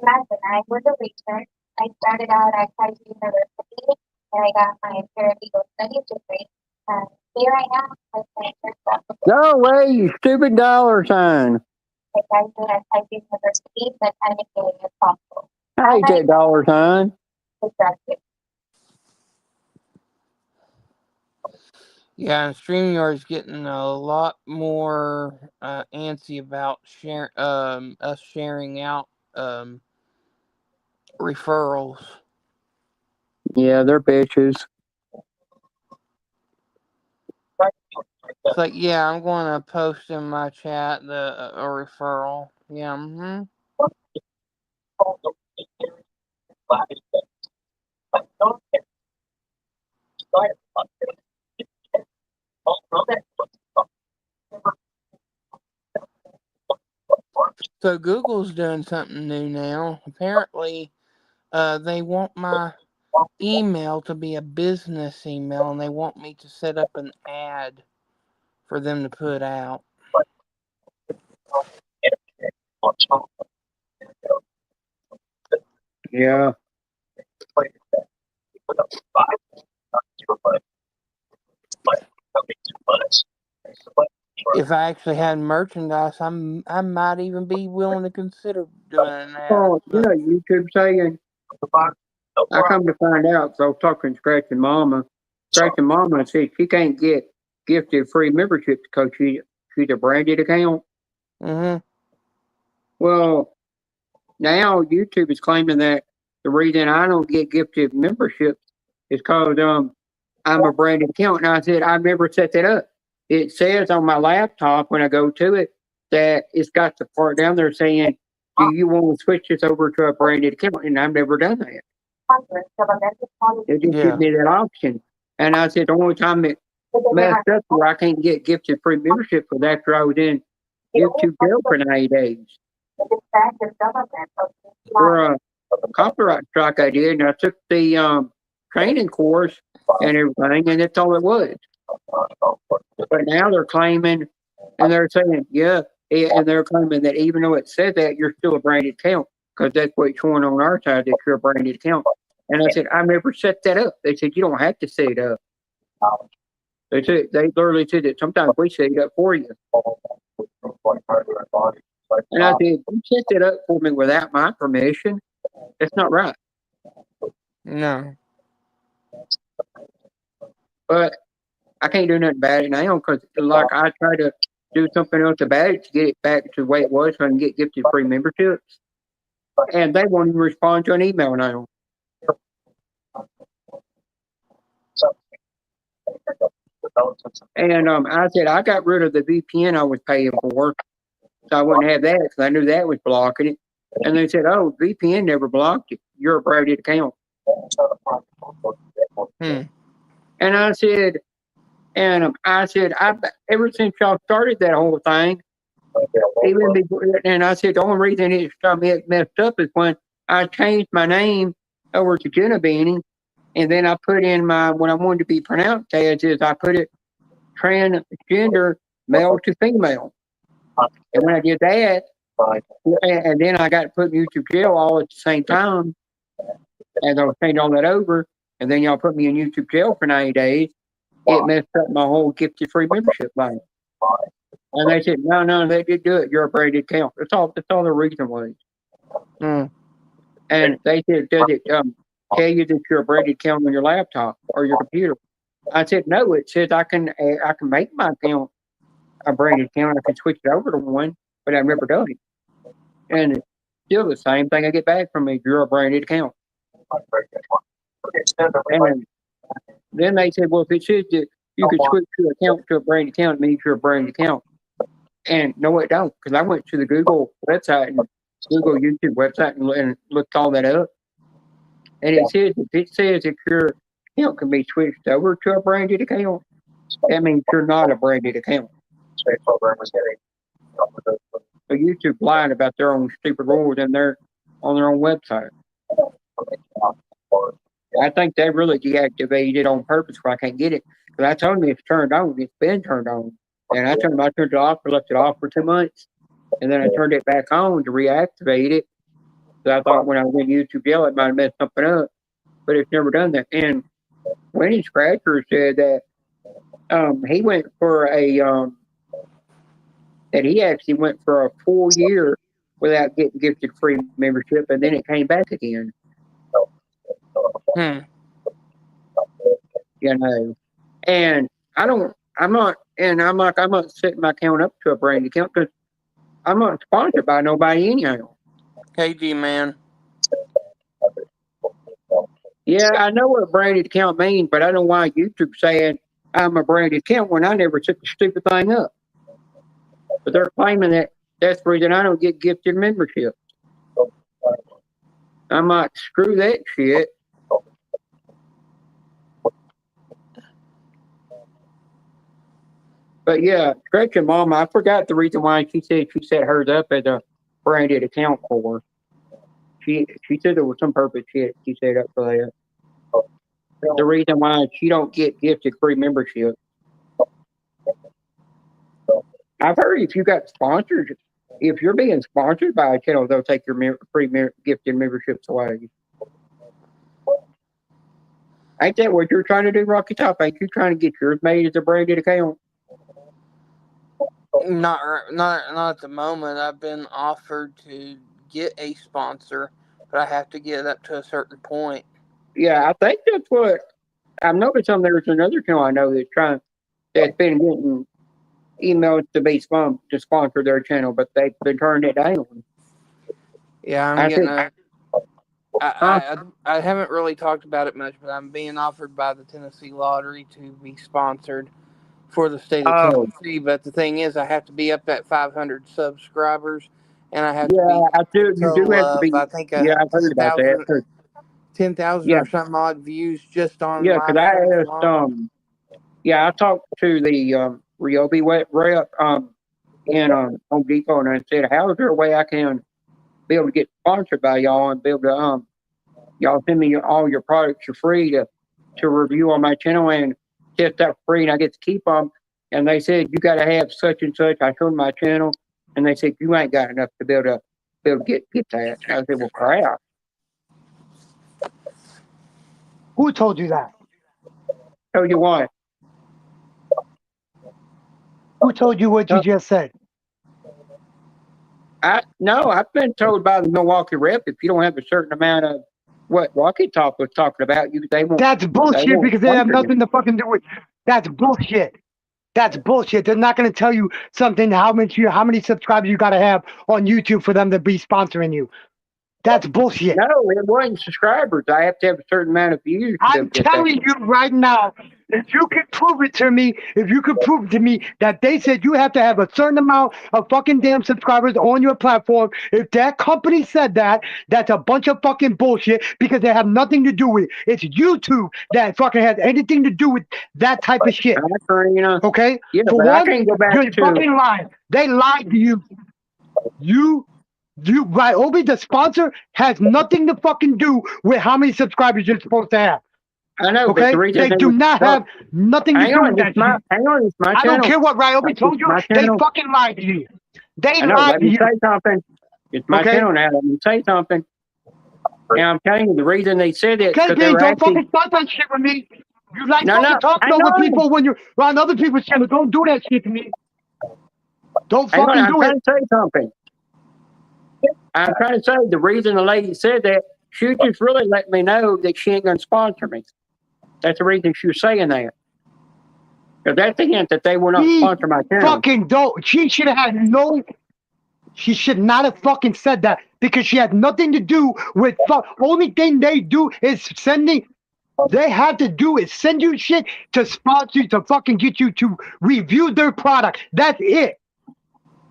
Last night was a research. I started out at Kaiser University and I got my paralegal studies degree. And here I am with my first job. Go away, you stupid dollar sign. I graduated at Kaiser University, but I'm getting as possible. I hate that dollar sign. Exactly. Yeah, and StreamYard's getting a lot more antsy about us sharing out referrals. Yeah, they're bitches. It's like, yeah, I'm going to post in my chat a referral. Yeah, So Google's doing something new now. Apparently, they want my email to be a business email, and they want me to set up an ad for them to put out. Yeah. If I actually had merchandise, I might even be willing to consider doing an ad. Oh, But yeah, YouTube saying, I come to find out, so I was talking to Scratching Mama. Scratching Mama said she can't get gifted free membership because she's a branded account. mm-hmm. Well, now YouTube is claiming that the reason I don't get gifted memberships is because I'm a branded account. And I said, I've never set that up. It says on my laptop when I go to it that it's got the part down there saying, do you want to switch this over to a branded account? And I've never done that. It just gives me that option. And I said, the only time it messed up where I can't get gifted free membership was after I was in YouTube jail for 90 days. For a copyright strike I did, and I took the training course and everything, and that's all it was. But now they're claiming, and they're saying, and they're claiming that even though it said that, you're still a branded account because that's what's showing on our side that you're a branded account. And I said, I never set that up. They said, you don't have to set it up. They literally said that sometimes we set it up for you. And I said, you set it up for me without my permission. That's not right. No. But I can't do nothing about it now because, like, I try to do something else about it to get it back to the way it was so I can get gifted free memberships. And they won't even respond to an email now. And I said, I got rid of the VPN I was paying for, so I wouldn't have that because I knew that was blocking it. And they said, oh, VPN never blocked it. You're a branded account. And I said, ever since y'all started that whole thing, even before, and I said, the only reason it messed up is when I changed my name over to Jenna Beanie, and then I put in what I wanted to be pronounced as is I put it transgender, male to female. And when I did that, and then I got put in YouTube jail all at the same time, as I was changing all that over, and then y'all put me in YouTube jail for 90 days, it messed up my whole gifted free membership line. And they said, no, they did do it. You're a branded account. That's all the reason was. And they said, does it tell you that you're a branded account on your laptop or your computer? I said, no, it says I can make my account a branded account. I can switch it over to one, but I've never done it. And it's still the same thing I get back from me. You're a branded account. And then they said, well, if it says that you could switch your account to a branded account, it means you're a branded account. And no, it don't, because I went to the Google website and Google YouTube website and looked all that up. And it says if your account can be switched over to a branded account, that means you're not a branded account. So YouTube lied about their own stupid rules on their own website. I think they really deactivated it on purpose where I can't get it. Because I told them it's turned on. It's been turned on. And I turned it off, left it off for 2 months. And then I turned it back on to reactivate it. So I thought when I was in YouTube jail, it might have messed something up. But it's never done that. And Winnie Scratcher said that he went for that he actually went for a full year without getting gifted free membership, and then it came back again. You know, and I'm not setting my account up to a brand account because I'm not sponsored by nobody anyhow. KG man. Yeah, I know what a branded account means, but I don't know why YouTube's saying I'm a branded account when I never set the stupid thing up. But they're claiming that that's the reason I don't get gifted membership. I'm like, screw that shit. But yeah, Gretchen mom, I forgot the reason why she said she set hers up as a branded account for her. She said there was some purpose she set up for that. The reason why she don't get gifted free membership. I've heard if you got sponsored, if you're being sponsored by a channel, they'll take your gifted memberships away. Ain't that what you're trying to do, Rocky Top? Ain't you trying to get yours made as a branded account? Not at the moment. I've been offered to get a sponsor, but I have to get up to a certain point. Yeah, I think that's what I've noticed. There's another channel I know that's been getting emails to sponsor their channel, but they've been turning it down. Yeah, I haven't really talked about it much, but I'm being offered by the Tennessee Lottery to be sponsored for the state of Tennessee. But the thing is, I have to be up at 500 subscribers, and I have to be. You do have to be. I think I've heard about that. 10,000 or something odd views just on. Yeah, because I asked. I talked to the Ryobi rep in Home Depot, and I said, "How is there a way I can be able to get sponsored by y'all and be able to y'all send me all your products for free to review on my channel and test out free, and I get to keep them?" And they said, "You got to have such and such." I showed them my channel, and they said, "You ain't got enough to be able to get that." I said, "Well, crap." Who told you that? Told you what? Who told you what you just said? No, I've been told by the Milwaukee rep, if you don't have a certain amount of what Rocky Top was talking about, they won't. That's bullshit because they have nothing to fucking do with. That's bullshit. That's bullshit. They're not going to tell you something how many subscribers you got to have on YouTube for them to be sponsoring you. That's bullshit. No, it wasn't subscribers. I have to have a certain amount of views. I'm telling you right now, if you could prove it to me, that they said you have to have a certain amount of fucking damn subscribers on your platform, if that company said that, that's a bunch of fucking bullshit because they have nothing to do with it. It's YouTube that fucking has anything to do with that type of shit. Okay? Yeah, for but one, I can go back you're fucking lying. They lied to you. Ryobi, the sponsor, has nothing to fucking do with how many subscribers you're supposed to have. I know, okay? but the reason they do not have nothing to do with that. Hang on, it's my channel. I don't care what Ryobi told you. They fucking lied to you. They lied to you. Say something. It's my channel now. Let me say something. And I'm telling you, the reason they said it because they don't fucking start that shit with me. You like talking over people when you're on other people's channel. Don't do that shit to me. Don't fucking do it. I'm trying to say something. I'm trying to say the reason the lady said that, she just really let me know that she ain't going to sponsor me. That's the reason she was saying that. Because that's the hint that they will not sponsor my channel. Fucking don't. She should have had she should not have fucking said that because she had nothing to do with only thing they do is they have to do is send you shit to sponsor you, to fucking get you to review their product. That's it.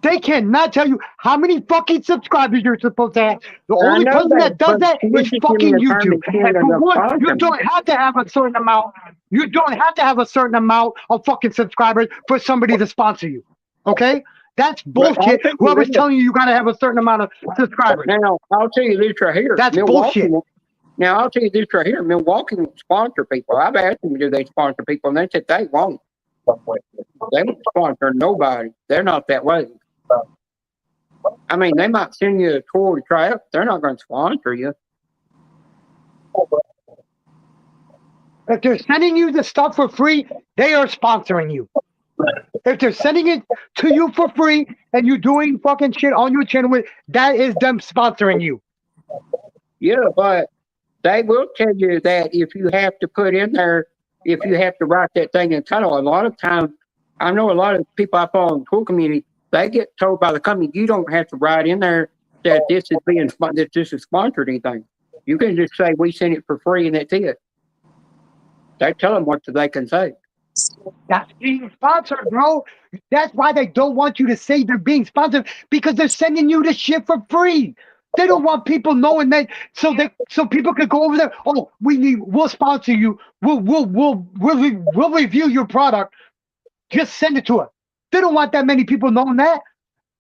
They cannot tell you how many fucking subscribers you're supposed to have. The only person that does that is fucking YouTube. And for one, you don't have to have a certain amount. You don't have to have a certain amount of fucking subscribers for somebody to sponsor you. Okay? That's bullshit. Whoever's telling you got to have a certain amount of subscribers. Now, I'll tell you this right here. That's bullshit. Now, I'll tell you this right here. Milwaukee won't sponsor people. I've asked them, do they sponsor people? And they said they won't. They won't sponsor nobody. They're not that way. I mean, they might send you a tour to try out. They're not going to sponsor you. If they're sending you the stuff for free, they are sponsoring you. If they're sending it to you for free and you're doing fucking shit on your channel, that is them sponsoring you. Yeah, but they will tell you that if you have to put in there, if you have to write that thing in the title. A lot of times, I know a lot of people I follow in the tool community, they get told by the company, you don't have to write in there that this is sponsored anything. You can just say, we send it for free and that's it. They tell them what they can say. That's being sponsored, bro. That's why they don't want you to say they're being sponsored, because they're sending you the shit for free. They don't want people knowing that, so people can go over there. Oh, we'll sponsor you. We'll review your product. Just send it to us. They don't want that many people knowing that.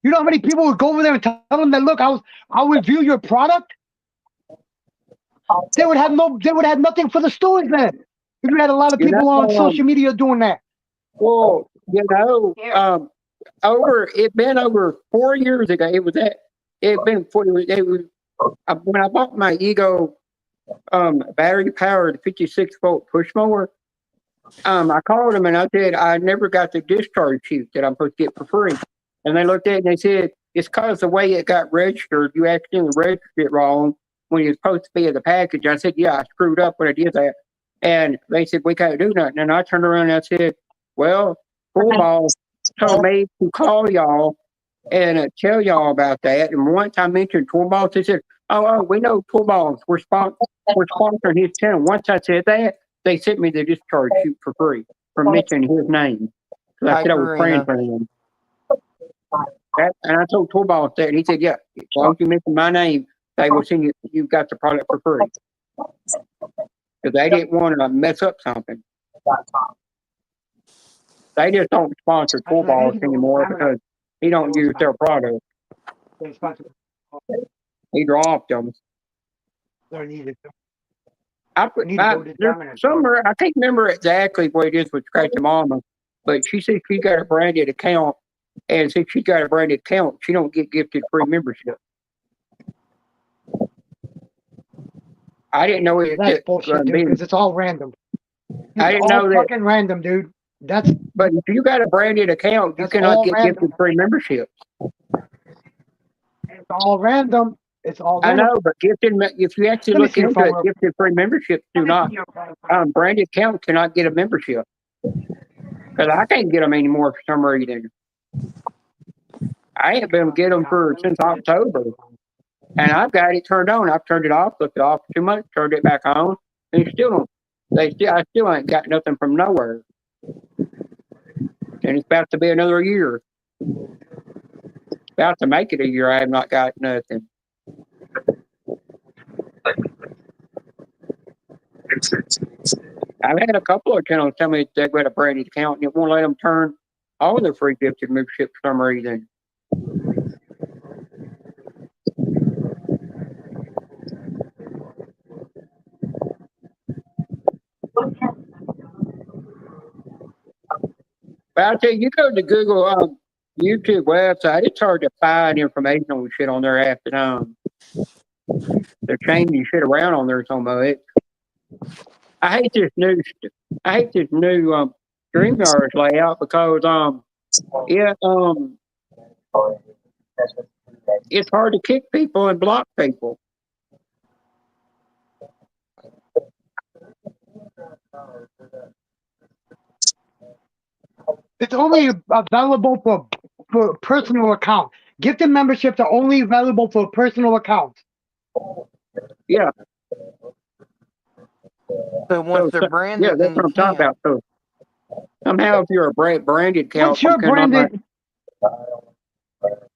You know how many people would go over there and tell them that, look, I'll review your product? They would have nothing for the stores then. If you had a lot of people on social media doing that. Well, it's been over 4 years ago. When I bought my Ego battery powered 56-volt push mower. I called them and I said I never got the discharge sheet that I'm supposed to get for free. And they looked at it and they said it's because the way it got registered, you accidentally registered it wrong when you're supposed to be in the package. I said, yeah, I screwed up when I did that. And they said, we can't do nothing. And I turned around and I said, well, Toolball told me to call y'all and tell y'all about that. And once I mentioned Toolball, they said, oh, we know Toolballs. We're sponsoring his channel. Once I said that, they sent me the discharge sheet for free for mentioning his name. Because I said I was praying for him. And I told Toolballs that, and he said, yeah, as long as you mention my name, they will send you got the product for free. Because they didn't want to mess up something. They just don't sponsor Toolballs anymore because he don't use their product. He dropped them. They're needed. I can't remember exactly what it is with Scratchy Mama, but she said she got a branded account, and since she got a branded account, she don't get gifted free membership. I didn't know it. That's bullshit, dude, because it's all random. I didn't know that. Fucking random, dude. But if you got a branded account, you cannot get gifted free membership. It's all random. It's all random. I know, but gifted, if you actually look into it, gifted free memberships do not. Branded account cannot get a membership. Because I can't get them anymore for some reason. I ain't been able to get them since October. And I've got it turned on. I've turned it off, looked it off for 2 months, turned it back on, and I still ain't got nothing from nowhere. And it's about to be another year. It's about to make it a year. I have not got nothing. I've had a couple of channels tell me they've got a branded account and it won't let them turn all their free gifted membership for some reason. But I'll tell you, you go to Google YouTube website, it's hard to find information on shit on there half the time. They're changing shit around on there so much. I hate this new StreamYard layout because it's hard to kick people and block people. It's only available for personal account. Gifted memberships are only available for personal accounts. Yeah. So once they're branded, yeah, that's what I'm talking about. So somehow, if you're a branded account, once you're branded,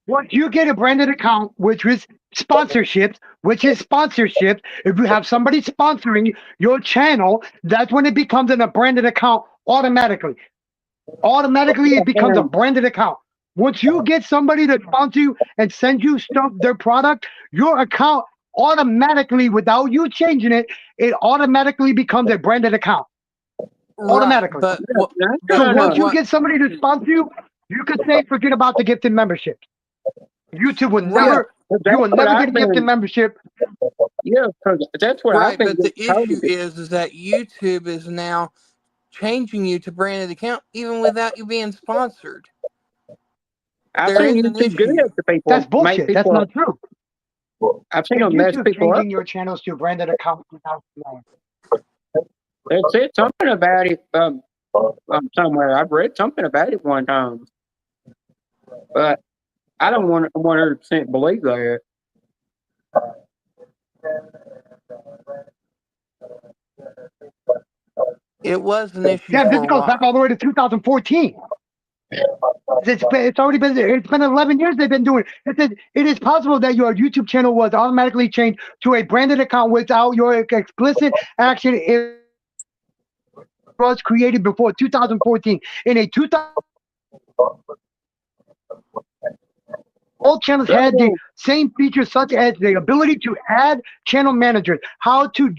once you get a branded account, which is sponsorships, if you have somebody sponsoring your channel, that's when it becomes a branded account automatically. Automatically, it becomes a branded account. Once you get somebody to sponsor you and send you their product, your account automatically, without you changing it, it automatically becomes a branded account. Automatically. But, so once you get somebody to sponsor you, you can say forget about the gifted membership. YouTube will never, you will never get a gifted membership. Yeah, because that's what right, I've been. But the issue is that YouTube is now changing you to branded account even without you being sponsored. I've seen YouTube do that to people. That's bullshit. That's not true. I've seen them mess people up. Changing your channels to branded account without knowing. That's it. Something about it somewhere. I've read something about it one time, but I don't 100% believe that. It was an issue. Yeah, this goes back all the way to 2014. It's already been 11 years they've been doing it. It is possible that your YouTube channel was automatically changed to a branded account without your explicit action. It was created before 2014. In a all channels had the same features such as the ability to add channel managers, how to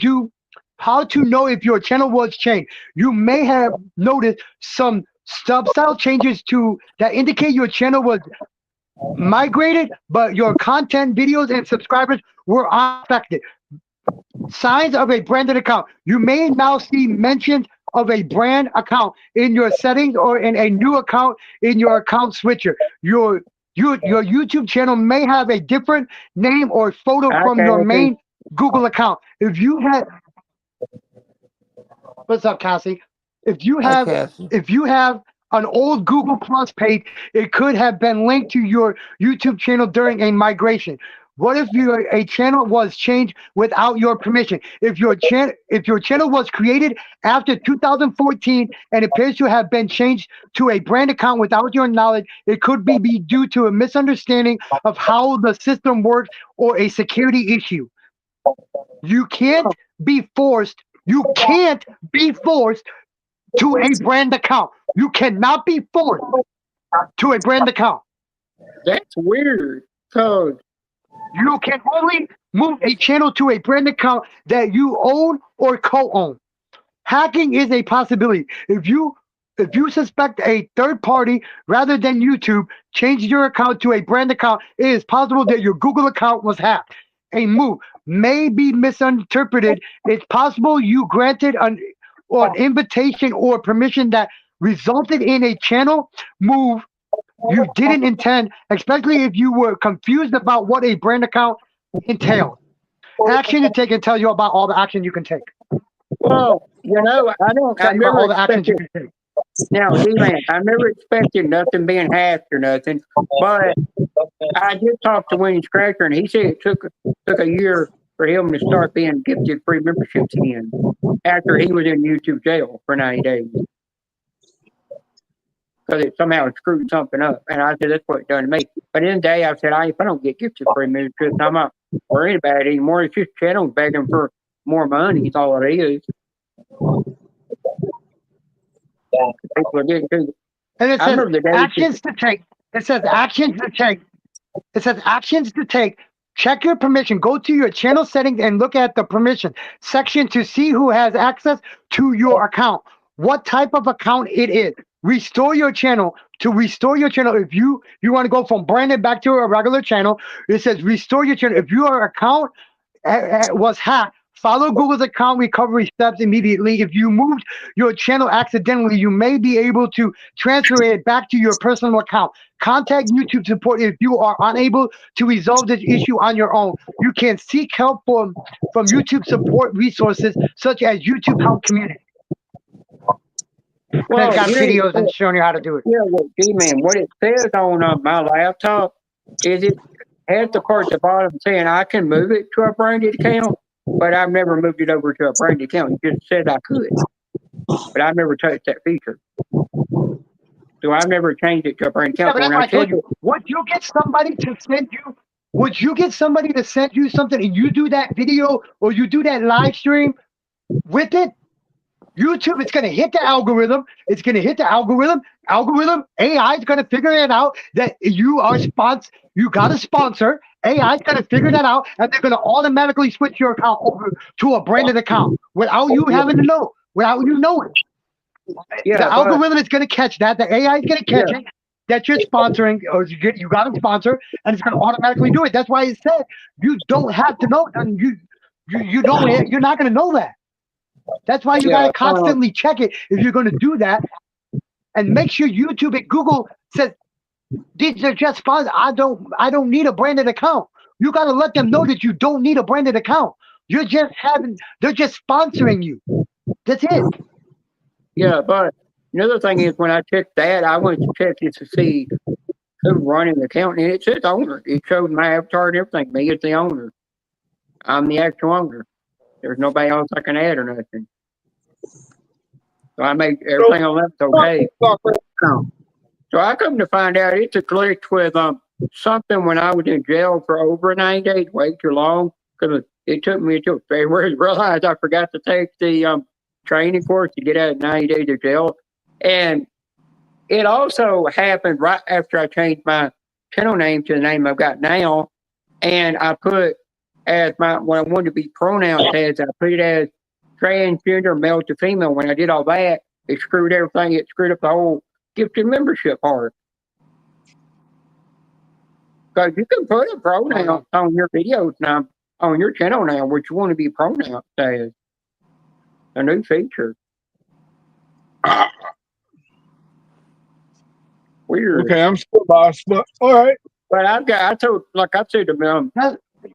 know if your channel was changed. You may have noticed some style changes that indicate your channel was migrated, but your content, videos, and subscribers were unaffected. Signs of a branded account. You may now see mentions of a brand account in your settings or in a new account in your account switcher. Your YouTube channel may have a different name or photo from your main Google account. If you had, what's up, Cassie? If you have an old Google Plus page, it could have been linked to your YouTube channel during a migration. What if a channel was changed without your permission? If your channel was created after 2014 and appears to have been changed to a brand account without your knowledge, it could be due to a misunderstanding of how the system works or a security issue. You can't be forced to a brand account. You cannot be forced to a brand account. That's weird. Cause you can only move a channel to a brand account that you own or co-own. Hacking is a possibility. If you suspect a third party rather than YouTube changed your account to a brand account, it is possible that your Google account was hacked. A move may be misinterpreted. It's possible you granted an invitation or permission that resulted in a channel move you didn't intend, especially if you were confused about what a brand account entails. Action to take and tell you about all the action you can take. Well, I never all the actions you can take. Now, D-Man, I never expected nothing being hacked or nothing, but I just talked to Winnie Scratcher, and he said it took a year for him to start being gifted free memberships again after he was in YouTube jail for 90 days. Because it somehow screwed something up. And I said, that's what it done to me. But in the day, I said, if I don't get gifted free memberships, I'm not worried about it anymore. It's just channels begging for more money. It's all it is. People are getting too. And it says actions to take. It says actions to take. It says actions to take. Check your permission. Go to your channel settings and look at the permission section to see who has access to your account. What type of account it is. Restore your channel. To restore your channel, if you want to go from branded back to a regular channel, it says restore your channel. If your account was hacked, follow Google's account recovery steps immediately. If you moved your channel accidentally, you may be able to transfer it back to your personal account. Contact YouTube support if you are unable to resolve this issue on your own. You can seek help from YouTube support resources such as YouTube Help Community. Well, they've got videos and showing you how to do it. Yeah, well, D-Man, what it says on my laptop is it has the part at the bottom saying I can move it to a branded account, but I've never moved it over to a branded account. It just said I could, but I've never touched that feature. So I've never changed it to a branded account. Would you get somebody to send you? Would you get somebody to send you something and you do that video or you do that live stream with it? YouTube, it's going to hit the algorithm. It's going to hit the algorithm. AI is going to figure it out that you are you got a sponsor. AI is going to figure that out, and they're going to automatically switch your account over to a branded account without you having to know, without you knowing. The algorithm is going to catch that. The AI is going to catch it that you're sponsoring, or you got a sponsor, and it's going to automatically do it. That's why it said you don't have to know, and you don't. You're not going to know that. That's why you gotta constantly check it if you're gonna do that, and make sure YouTube and Google says these are just sponsors. I don't need a branded account. You gotta let them know that you don't need a branded account. They're just sponsoring you. That's it. Yeah, but another thing is when I checked that, I went to check it to see who's running the account, and it says owner. It showed my avatar and everything. Me as the owner. I'm the actual owner. There's nobody else I can add or nothing. So I make everything on that's okay. So I come to find out it's a glitch with something when I was in jail for over 90 days, way too long, because it took me until February to realize I forgot to take the training course to get out of 90 days of jail. And it also happened right after I changed my channel name to the name I've got now, and I put as my what I wanted to be pronouns as I put it as transgender male to female. When I did all that, it screwed everything. It screwed up the whole gifted membership part. Because you can put a pronoun on your videos now, on your channel now, which you want to be pronounced as. A new feature. Weird. Okay, I'm still lost, but all right. But I told, like I said to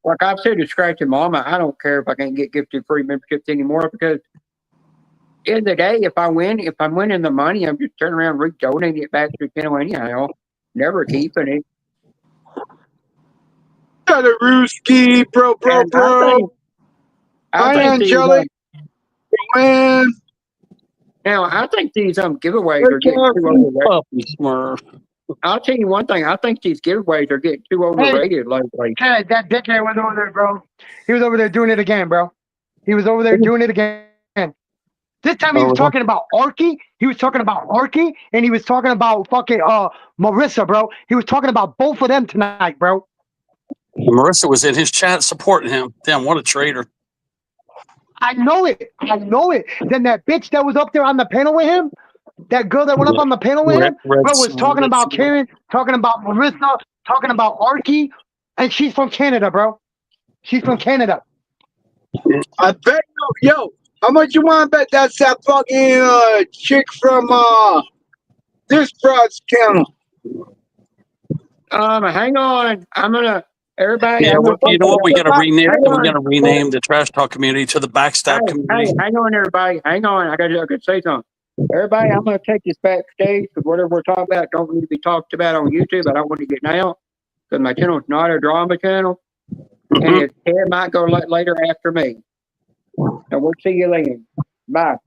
like I've said to Scratchy Mama, I don't care if I can't get gifted free memberships anymore because in the day, if I'm winning the money, I'm just turning around and donating it back to the channel anyhow. Never keeping it. Got a Rooski, bro. I Hi, think Angelic. Man. Now, I think these giveaways are getting too overrated. I'll tell you one thing. I think these giveaways are getting too overrated lately. Hey, that dickhead was over there, bro. He was over there doing it again, bro. He was over there doing it again. This time he was talking about Arky. He was talking about Arky, and he was talking about fucking Marissa, bro. He was talking about both of them tonight, bro. Marissa was in his chat supporting him. Damn, what a traitor. I know it. Then that bitch that was up there on the panel with him, that girl that went up on the panel with him, bro, was talking about Karen, talking about Marissa, talking about Arky, and she's from Canada, bro. She's from Canada. I bet yo, how much you want to bet that's that fucking chick from this broad's channel? Hang on. I'm gonna everybody. Yeah, you know what? We got to rename the Trash Talk community to the Backstab community. Hey, hang on, everybody. Hang on. I got to say something. Everybody, I'm going to take this backstage because whatever we're talking about don't need to be talked about on YouTube. I don't want to get out because my channel is not a drama channel. And Ted might go later after me. So we'll see you later. Bye.